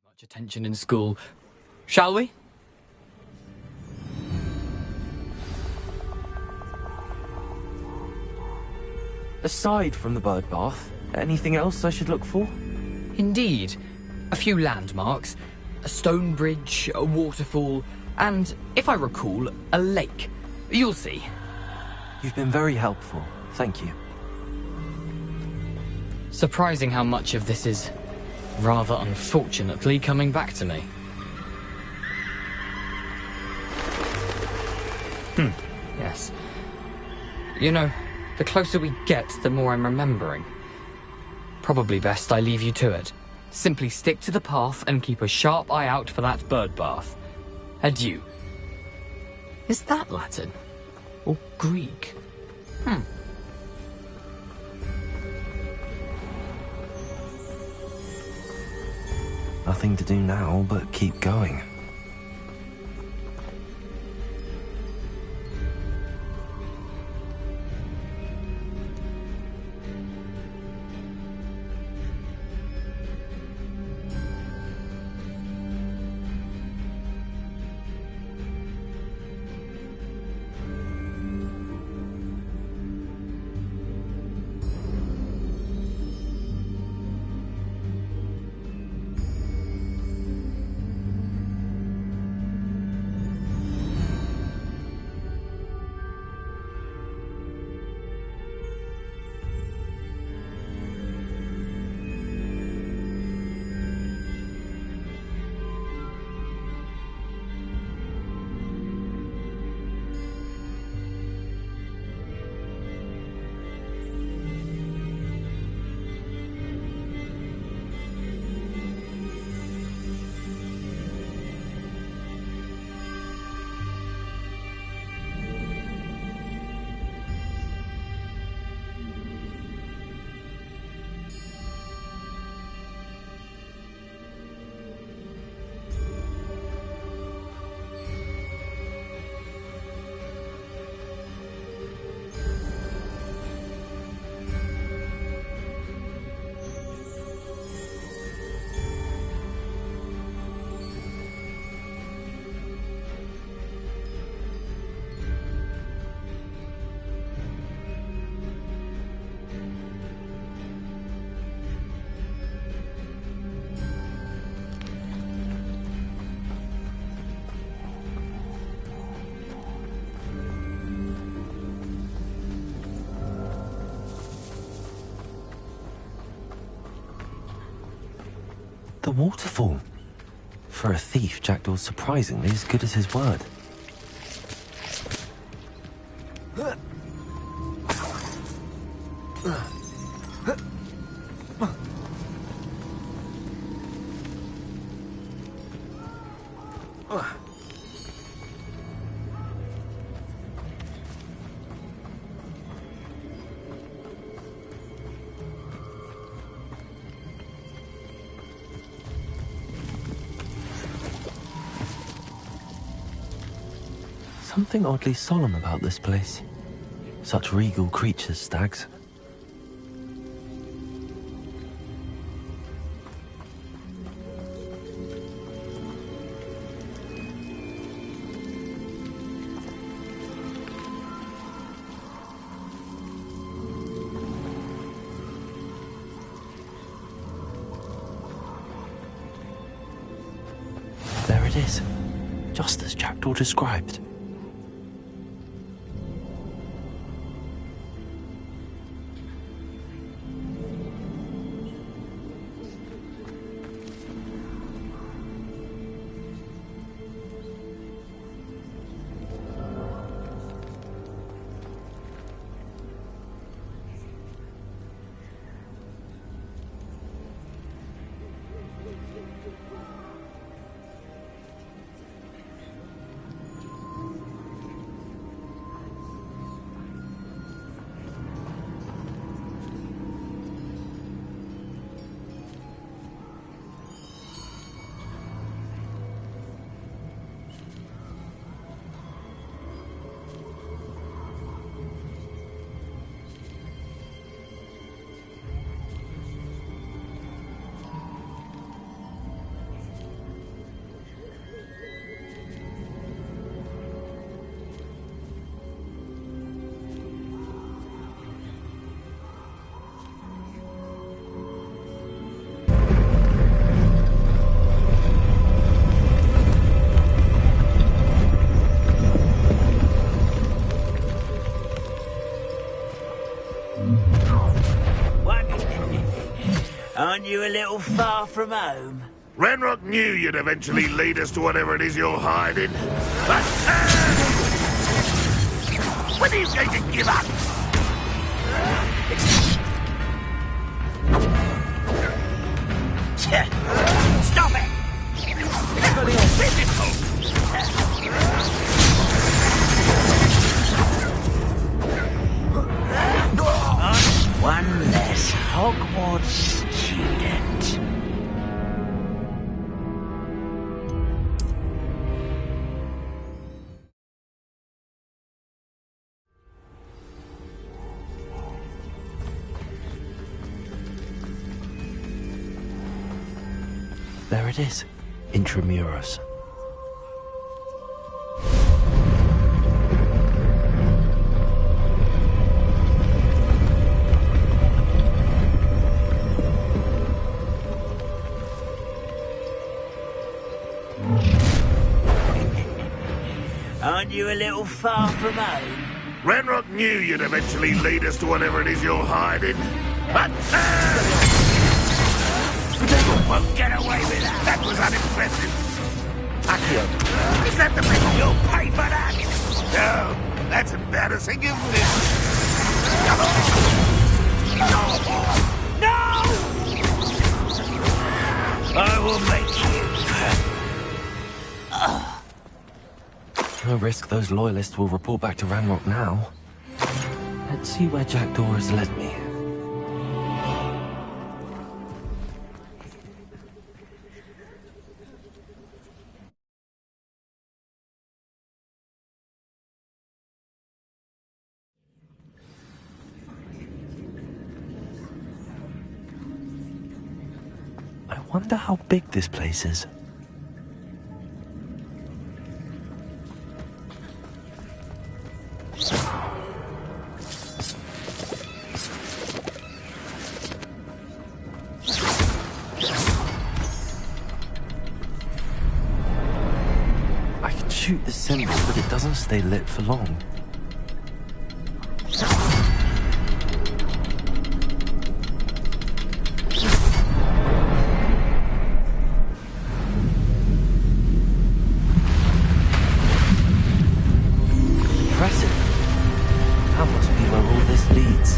Much attention in school. Shall we? Aside from the bird bath, anything else I should look for? Indeed. A few landmarks, a stone bridge, a waterfall, and, if I recall, a lake. You'll see. You've been very helpful. Thank you. Surprising how much of this is, rather unfortunately, coming back to me. Yes. You know, the closer we get, the more I'm remembering. Probably best I leave you to it. Simply stick to the path and keep a sharp eye out for that bird bath. Adieu. Is that Latin? Or Greek? Nothing to do now but keep going. The waterfall. For a thief, Jackdaw's surprisingly as good as his word. Something oddly solemn about this place. Such regal creatures, stags. There it is, just as Jackdaw described. Aren't you a little far from home? Renrock knew you'd eventually lead us to whatever it is you're hiding. But when are you going to give up? Stop it! Physical! There it is. Intramuros. Aren't you a little far from home? Renrock knew you'd eventually lead us to whatever it is you're hiding. But won't get away with that. That was unimpressive. Accio. Is that the bit you'll pay for that? No, that's embarrassing, isn't it? Come on. No! I will make you. No risk those loyalists will report back to Ranrock now. Let's see where Jackdaw has led me. I wonder how big this place is. I can shoot the symbol, but it doesn't stay lit for long. Impressive. That must be where all this leads.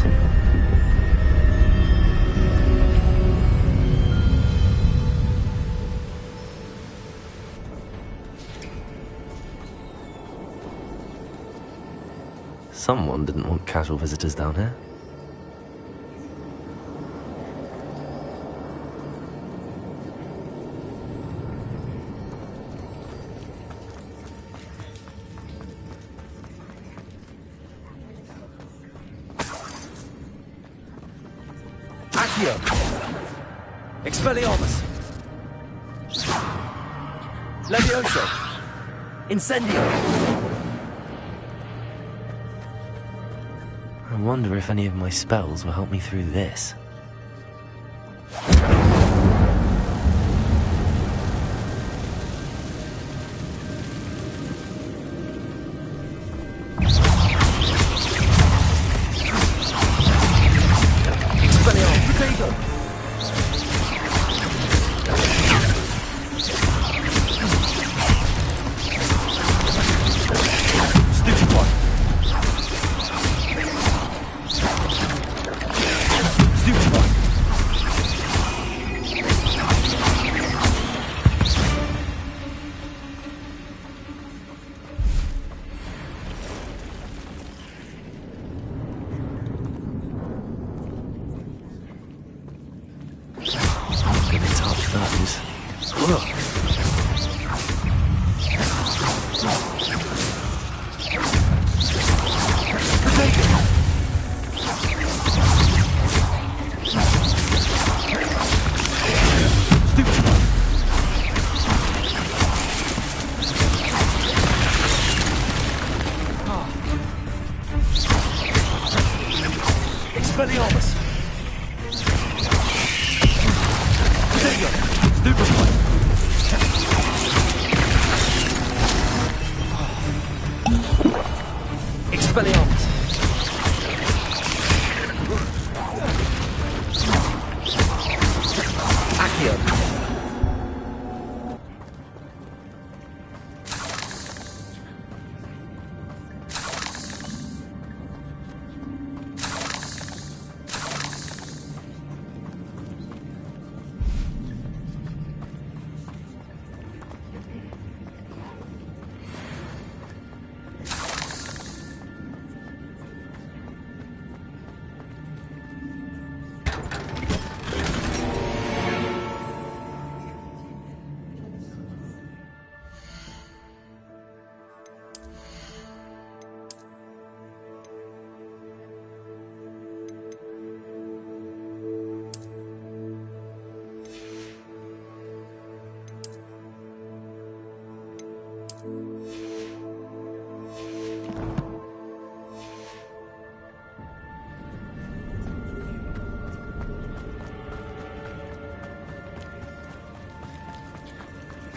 Someone didn't want casual visitors down here. Accio! Expelliarmus! Levioso! Incendio! I wonder if any of my spells will help me through this. Expelliarmus! Potato! Stupefy! Expelliarmus! Accio!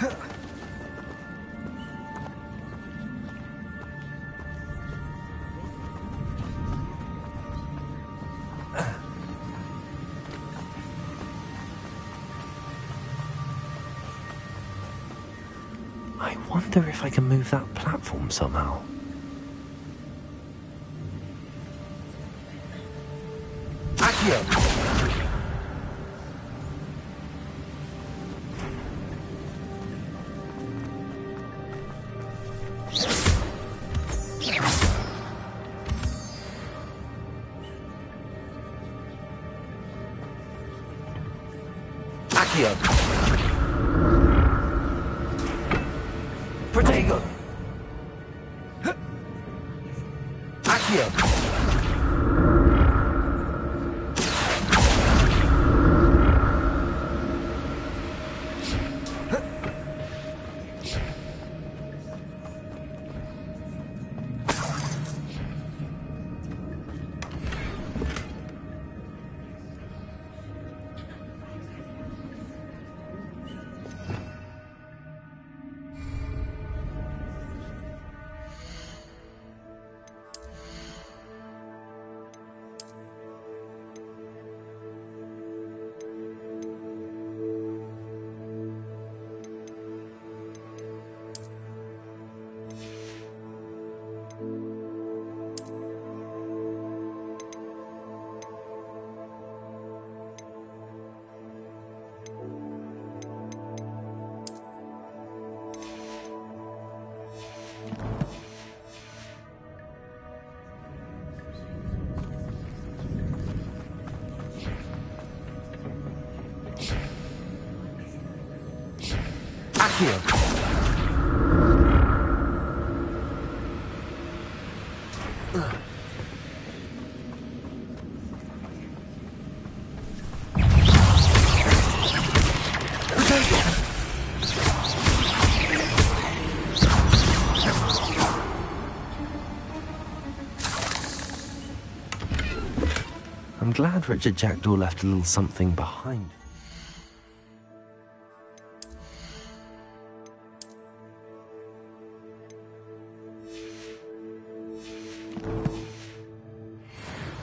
I wonder if I can move that platform somehow. Accio! Accio! Protego! Accio! Accio! I'm glad Richard Jackdaw left a little something behind.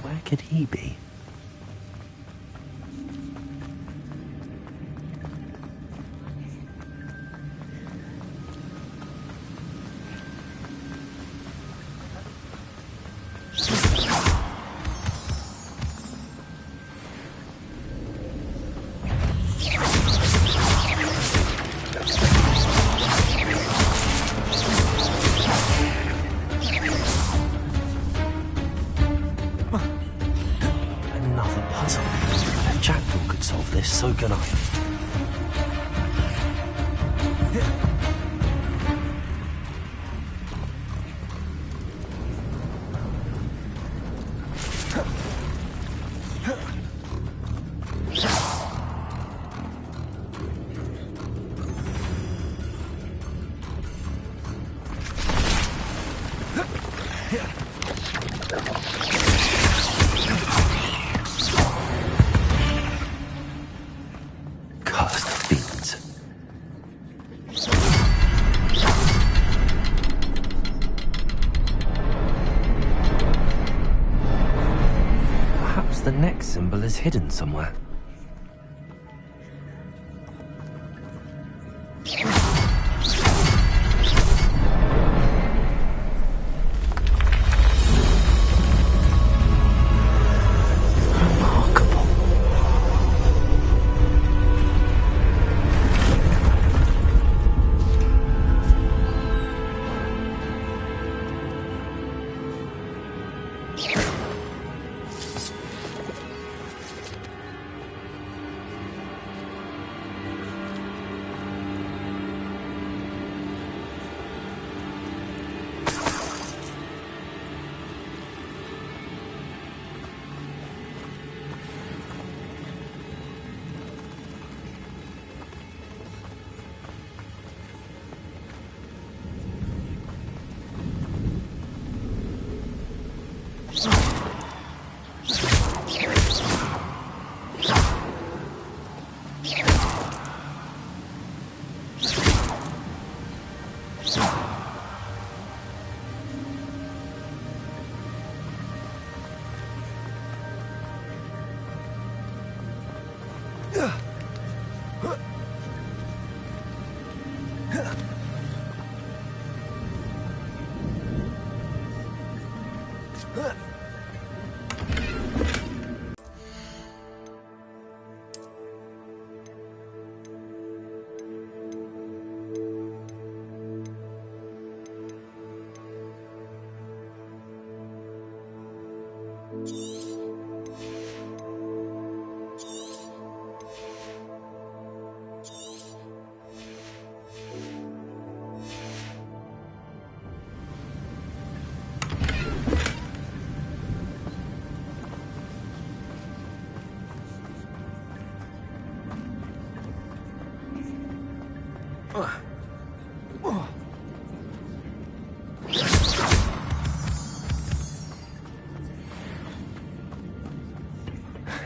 Where could he be? So can I. The next symbol is hidden somewhere.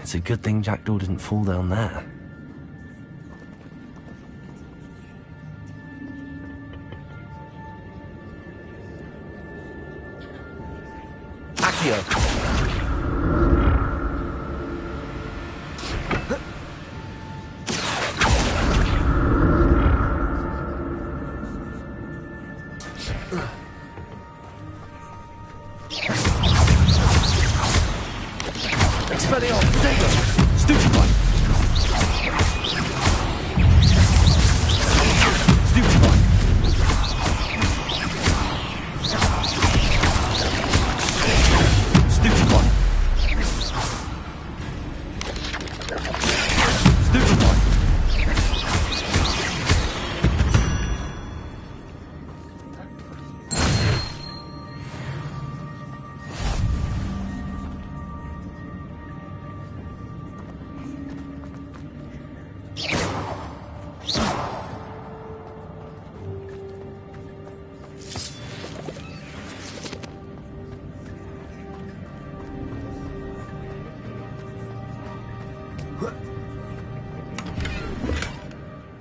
It's a good thing Jackdaw didn't fall down there. Accio.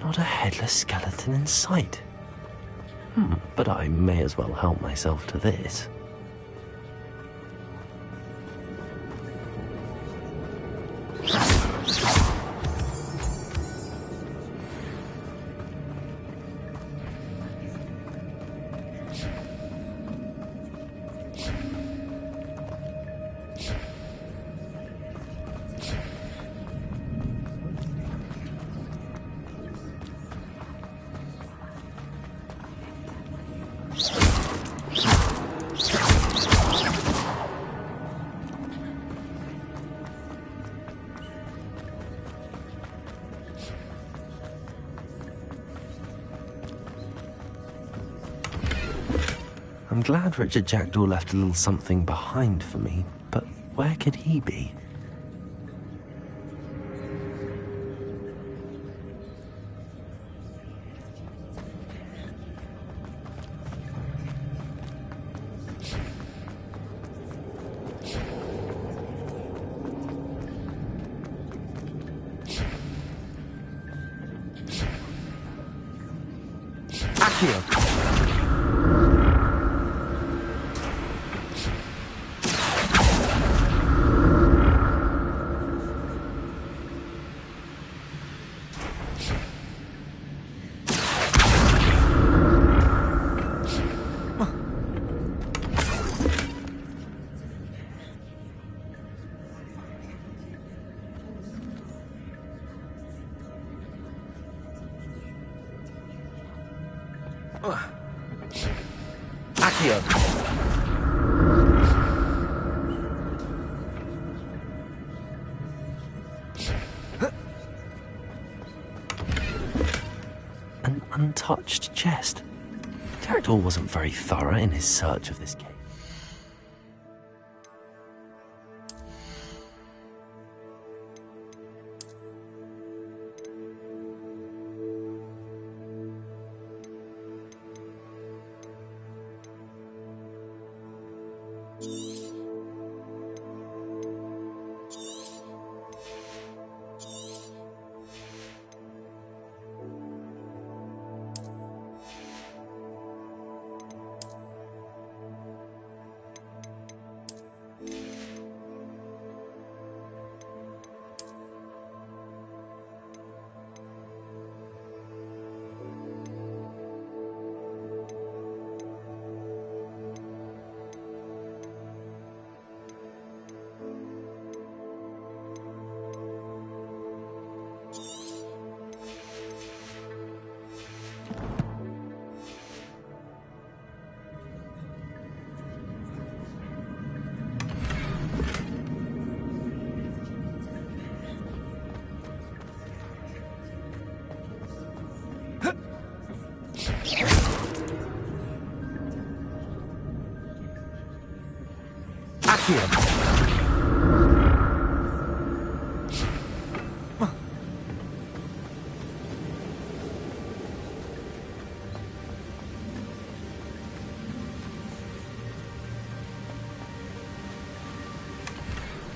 Not a headless skeleton in sight. But I may as well help myself to this. I'm glad Richard Jackdaw left a little something behind for me, but where could he be? Accio. Accio. An untouched chest. Jackdaw wasn't very thorough in his search of this cave.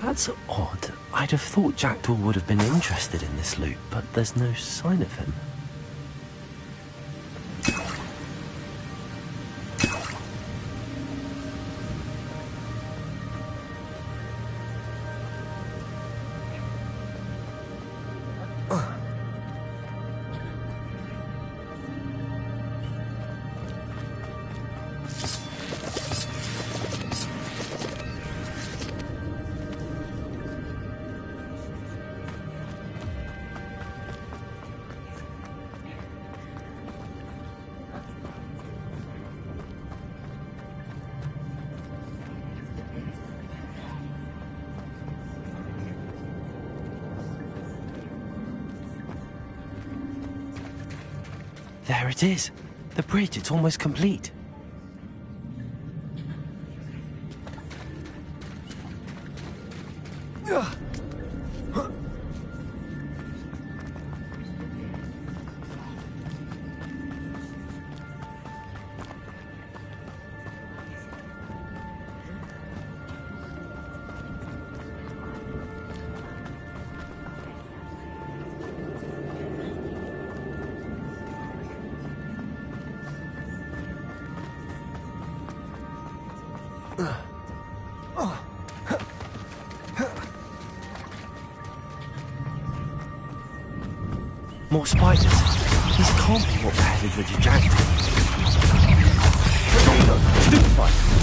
That's odd. I'd have thought Jackdaw would have been interested in this loot, but there's no sign of him. There it is. The bridge, it's almost complete. More spiders. These can't be what beheaded Richard Jackdaw. Stupefy!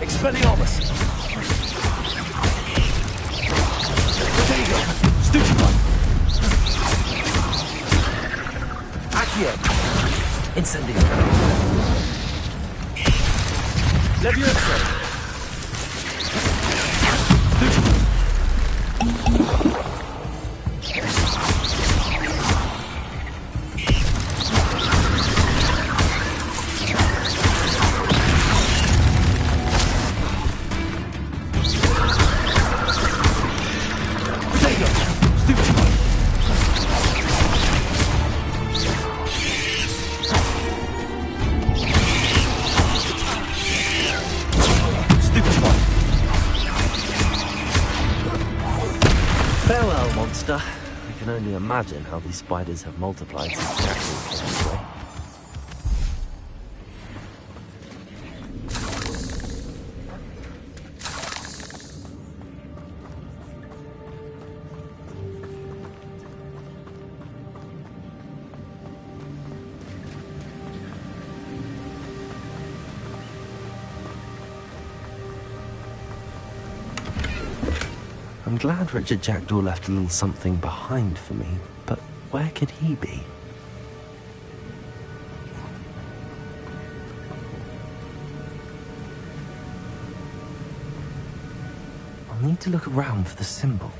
Expelliarmus! Stupefy! I can only imagine how these spiders have multiplied since Jackdaw came this way. I'm glad Richard Jackdaw left a little something behind for me, but where could he be? I'll need to look around for the symbol.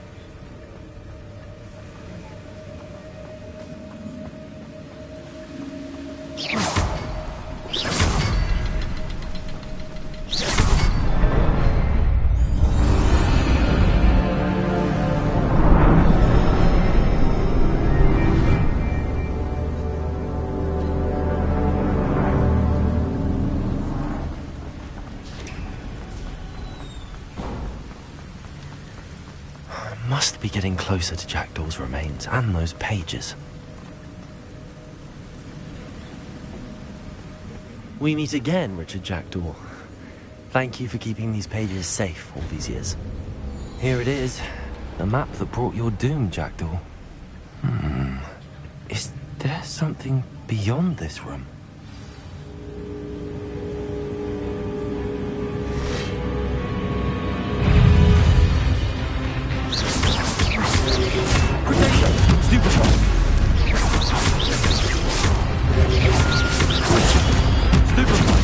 getting closer to Jackdaw's remains and those pages. We meet again, Richard Jackdaw. Thank you for keeping these pages safe all these years. Here it is, the map that brought your doom, Jackdaw. Is there something beyond this room? Protection! Stupefy! Stupefy!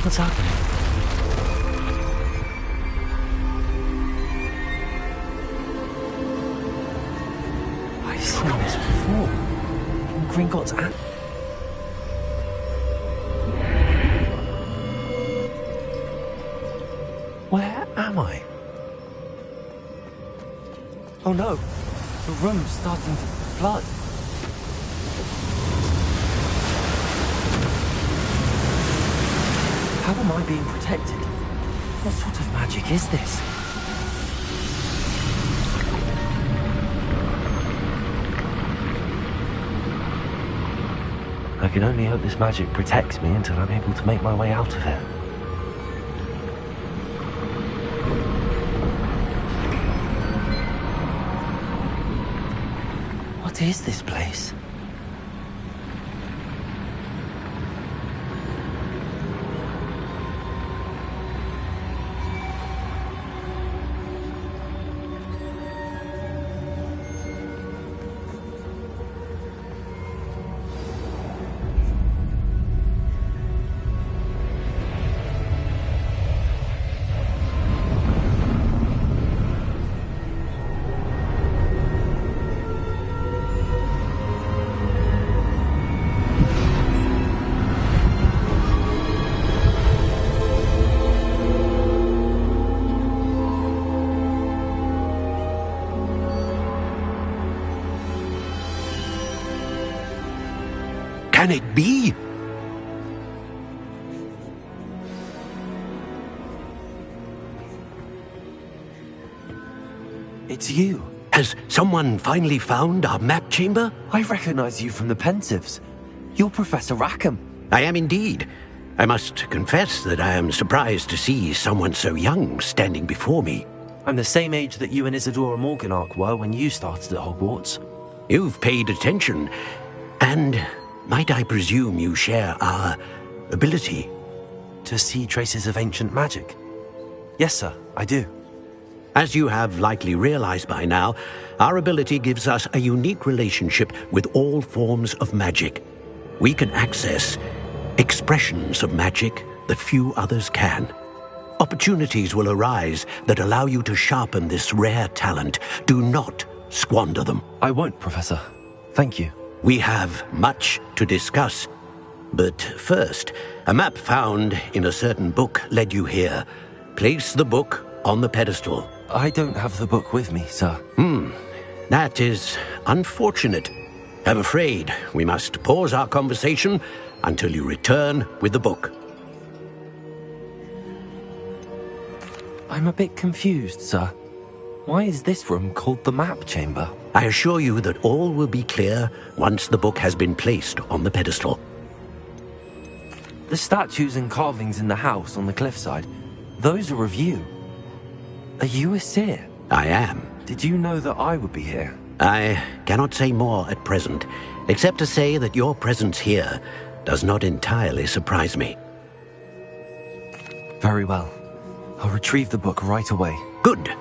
What's happening? I've seen this before. In Gringotts and... Where am I? Oh no! The room's starting to flood. How am I being protected? What sort of magic is this? I can only hope this magic protects me until I'm able to make my way out of here. What is this place? Can it be? It's you. Has someone finally found our map chamber? I recognize you from the Pensives. You're Professor Rackham. I am indeed. I must confess that I am surprised to see someone so young standing before me. I'm the same age that you and Isadora Morganach were when you started at Hogwarts. You've paid attention, and might I presume you share our ability? to see traces of ancient magic? Yes, sir, I do. As you have likely realized by now, our ability gives us a unique relationship with all forms of magic. We can access expressions of magic that few others can. Opportunities will arise that allow you to sharpen this rare talent. Do not squander them. I won't, Professor. Thank you. We have much to discuss. But first, a map found in a certain book led you here. Place the book on the pedestal. I don't have the book with me, sir. That is unfortunate. I'm afraid we must pause our conversation until you return with the book. I'm a bit confused, sir. Why is this room called the map chamber? I assure you that all will be clear once the book has been placed on the pedestal. The statues and carvings in the house on the cliffside, those are of you. Are you a seer? I am. Did you know that I would be here? I cannot say more at present, except to say that your presence here does not entirely surprise me. Very well. I'll retrieve the book right away. Good.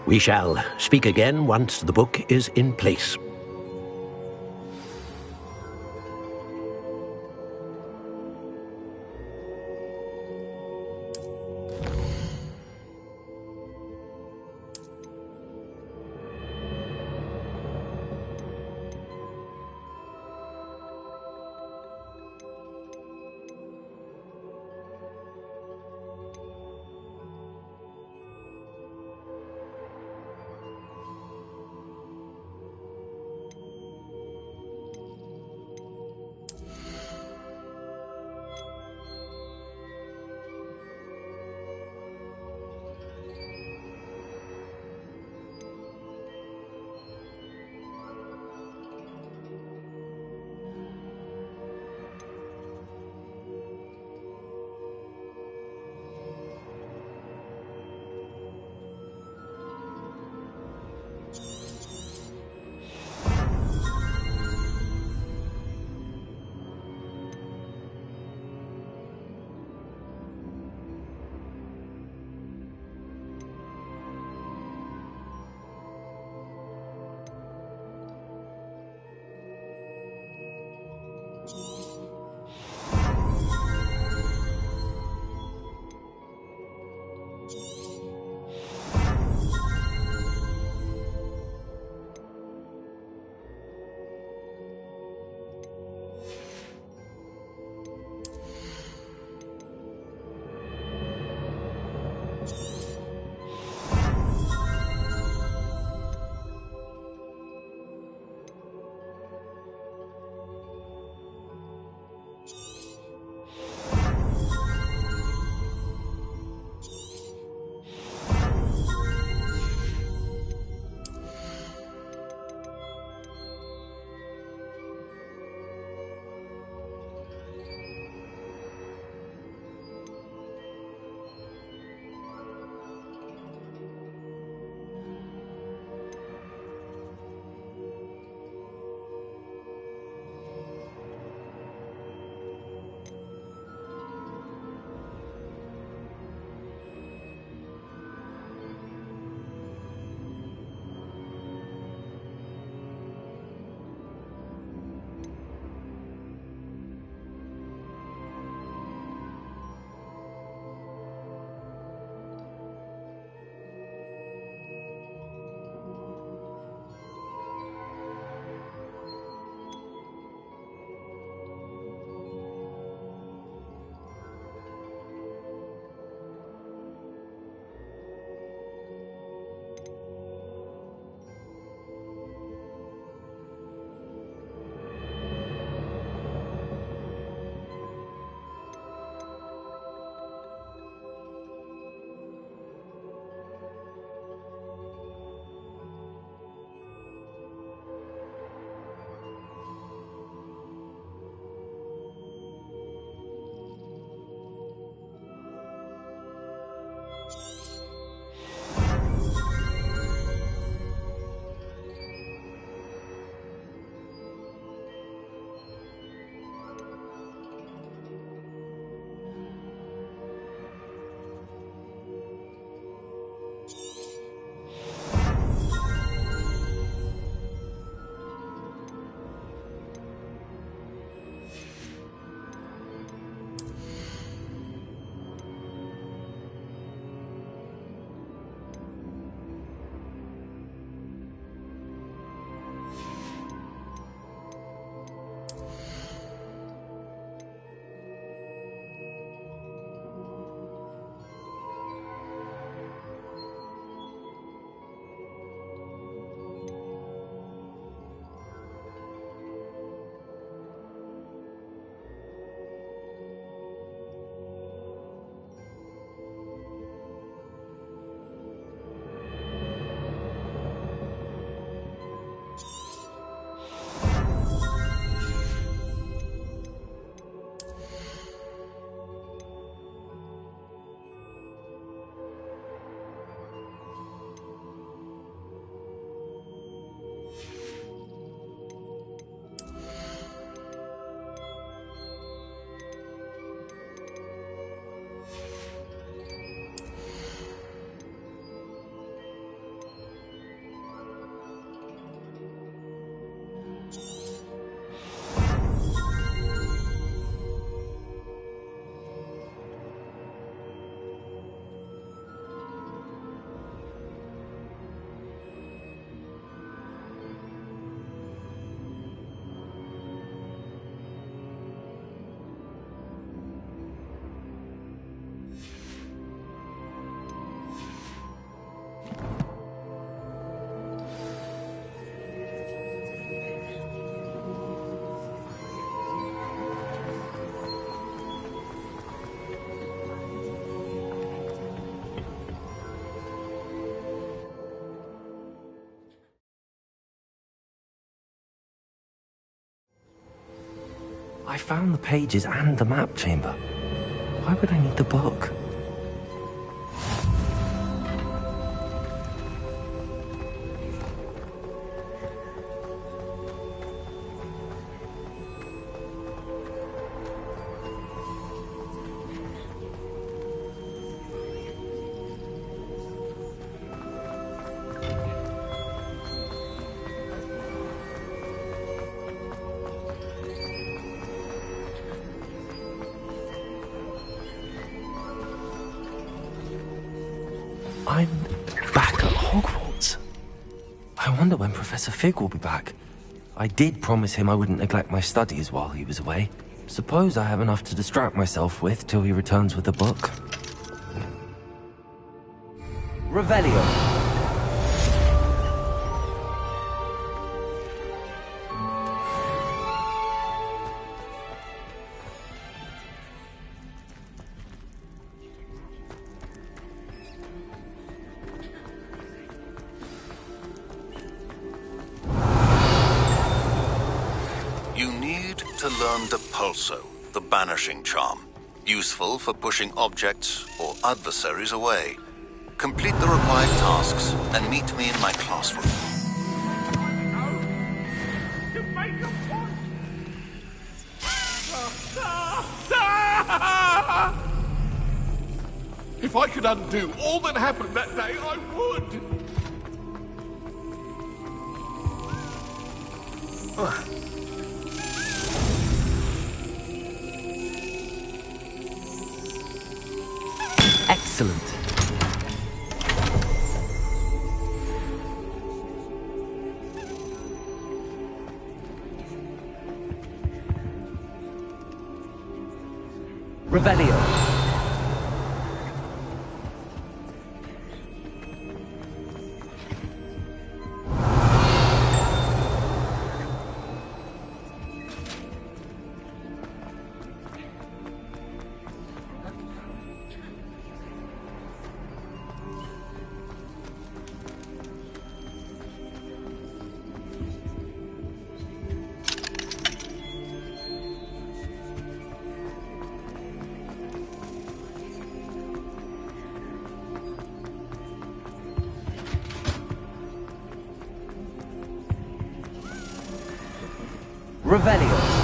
We shall speak again once the book is in place. I found the pages and the map chamber. Why would I need the book? I'm back at Hogwarts. I wonder when Professor Fig will be back. I did promise him I wouldn't neglect my studies while he was away. Suppose I have enough to distract myself with till he returns with the book. Revelio. To learn the Pulso, the banishing charm. Useful for pushing objects or adversaries away. Complete the required tasks and meet me in my classroom. If I could undo all that happened that day, I would! Excellent. Revelio. Revelio.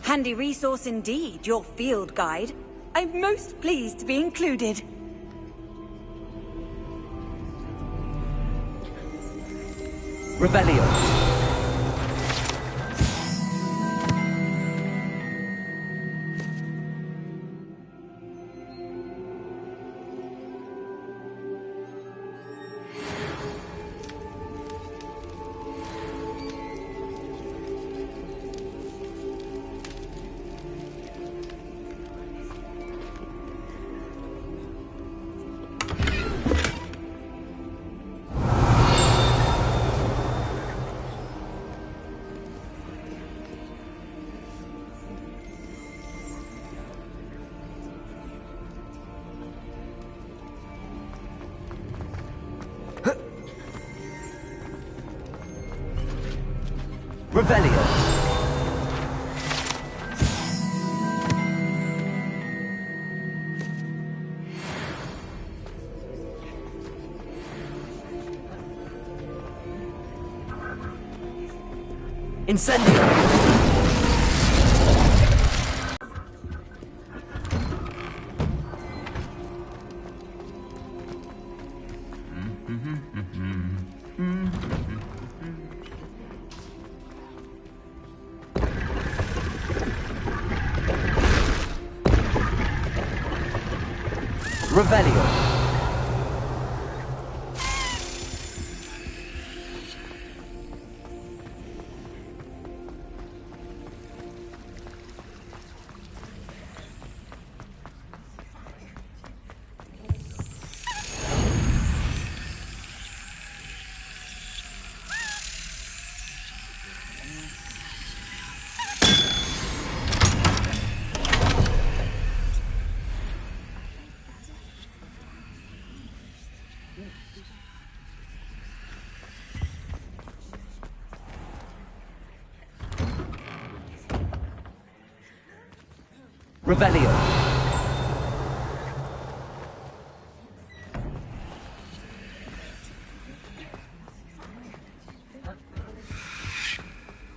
Handy resource indeed, your field guide. I'm most pleased to be included. Revelio. Revelio. Incendio. Revelio. Revelio.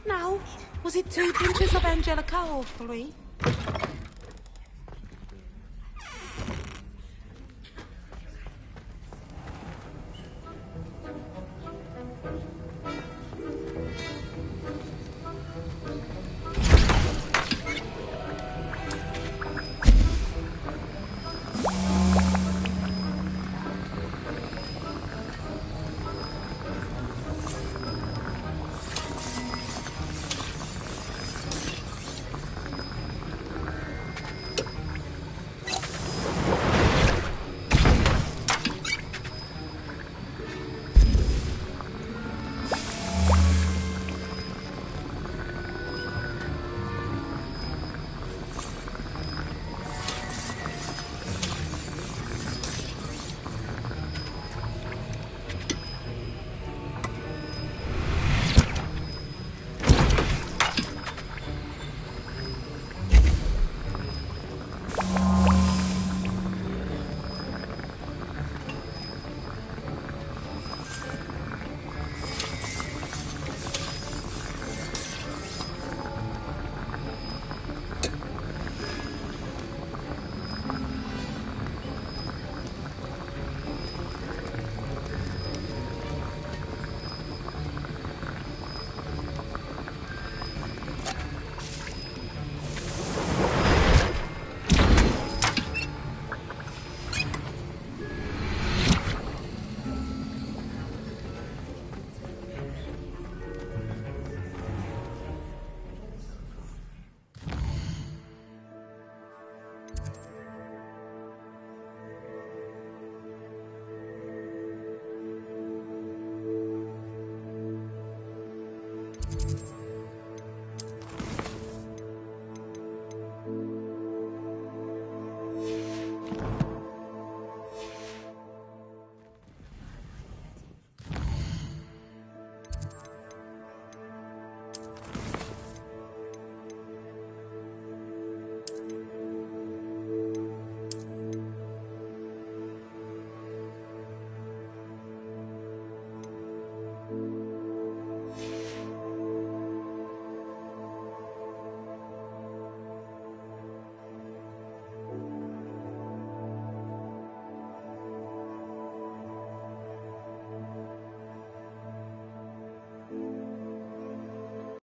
Now, was it 2 pinches of Angelica or 3?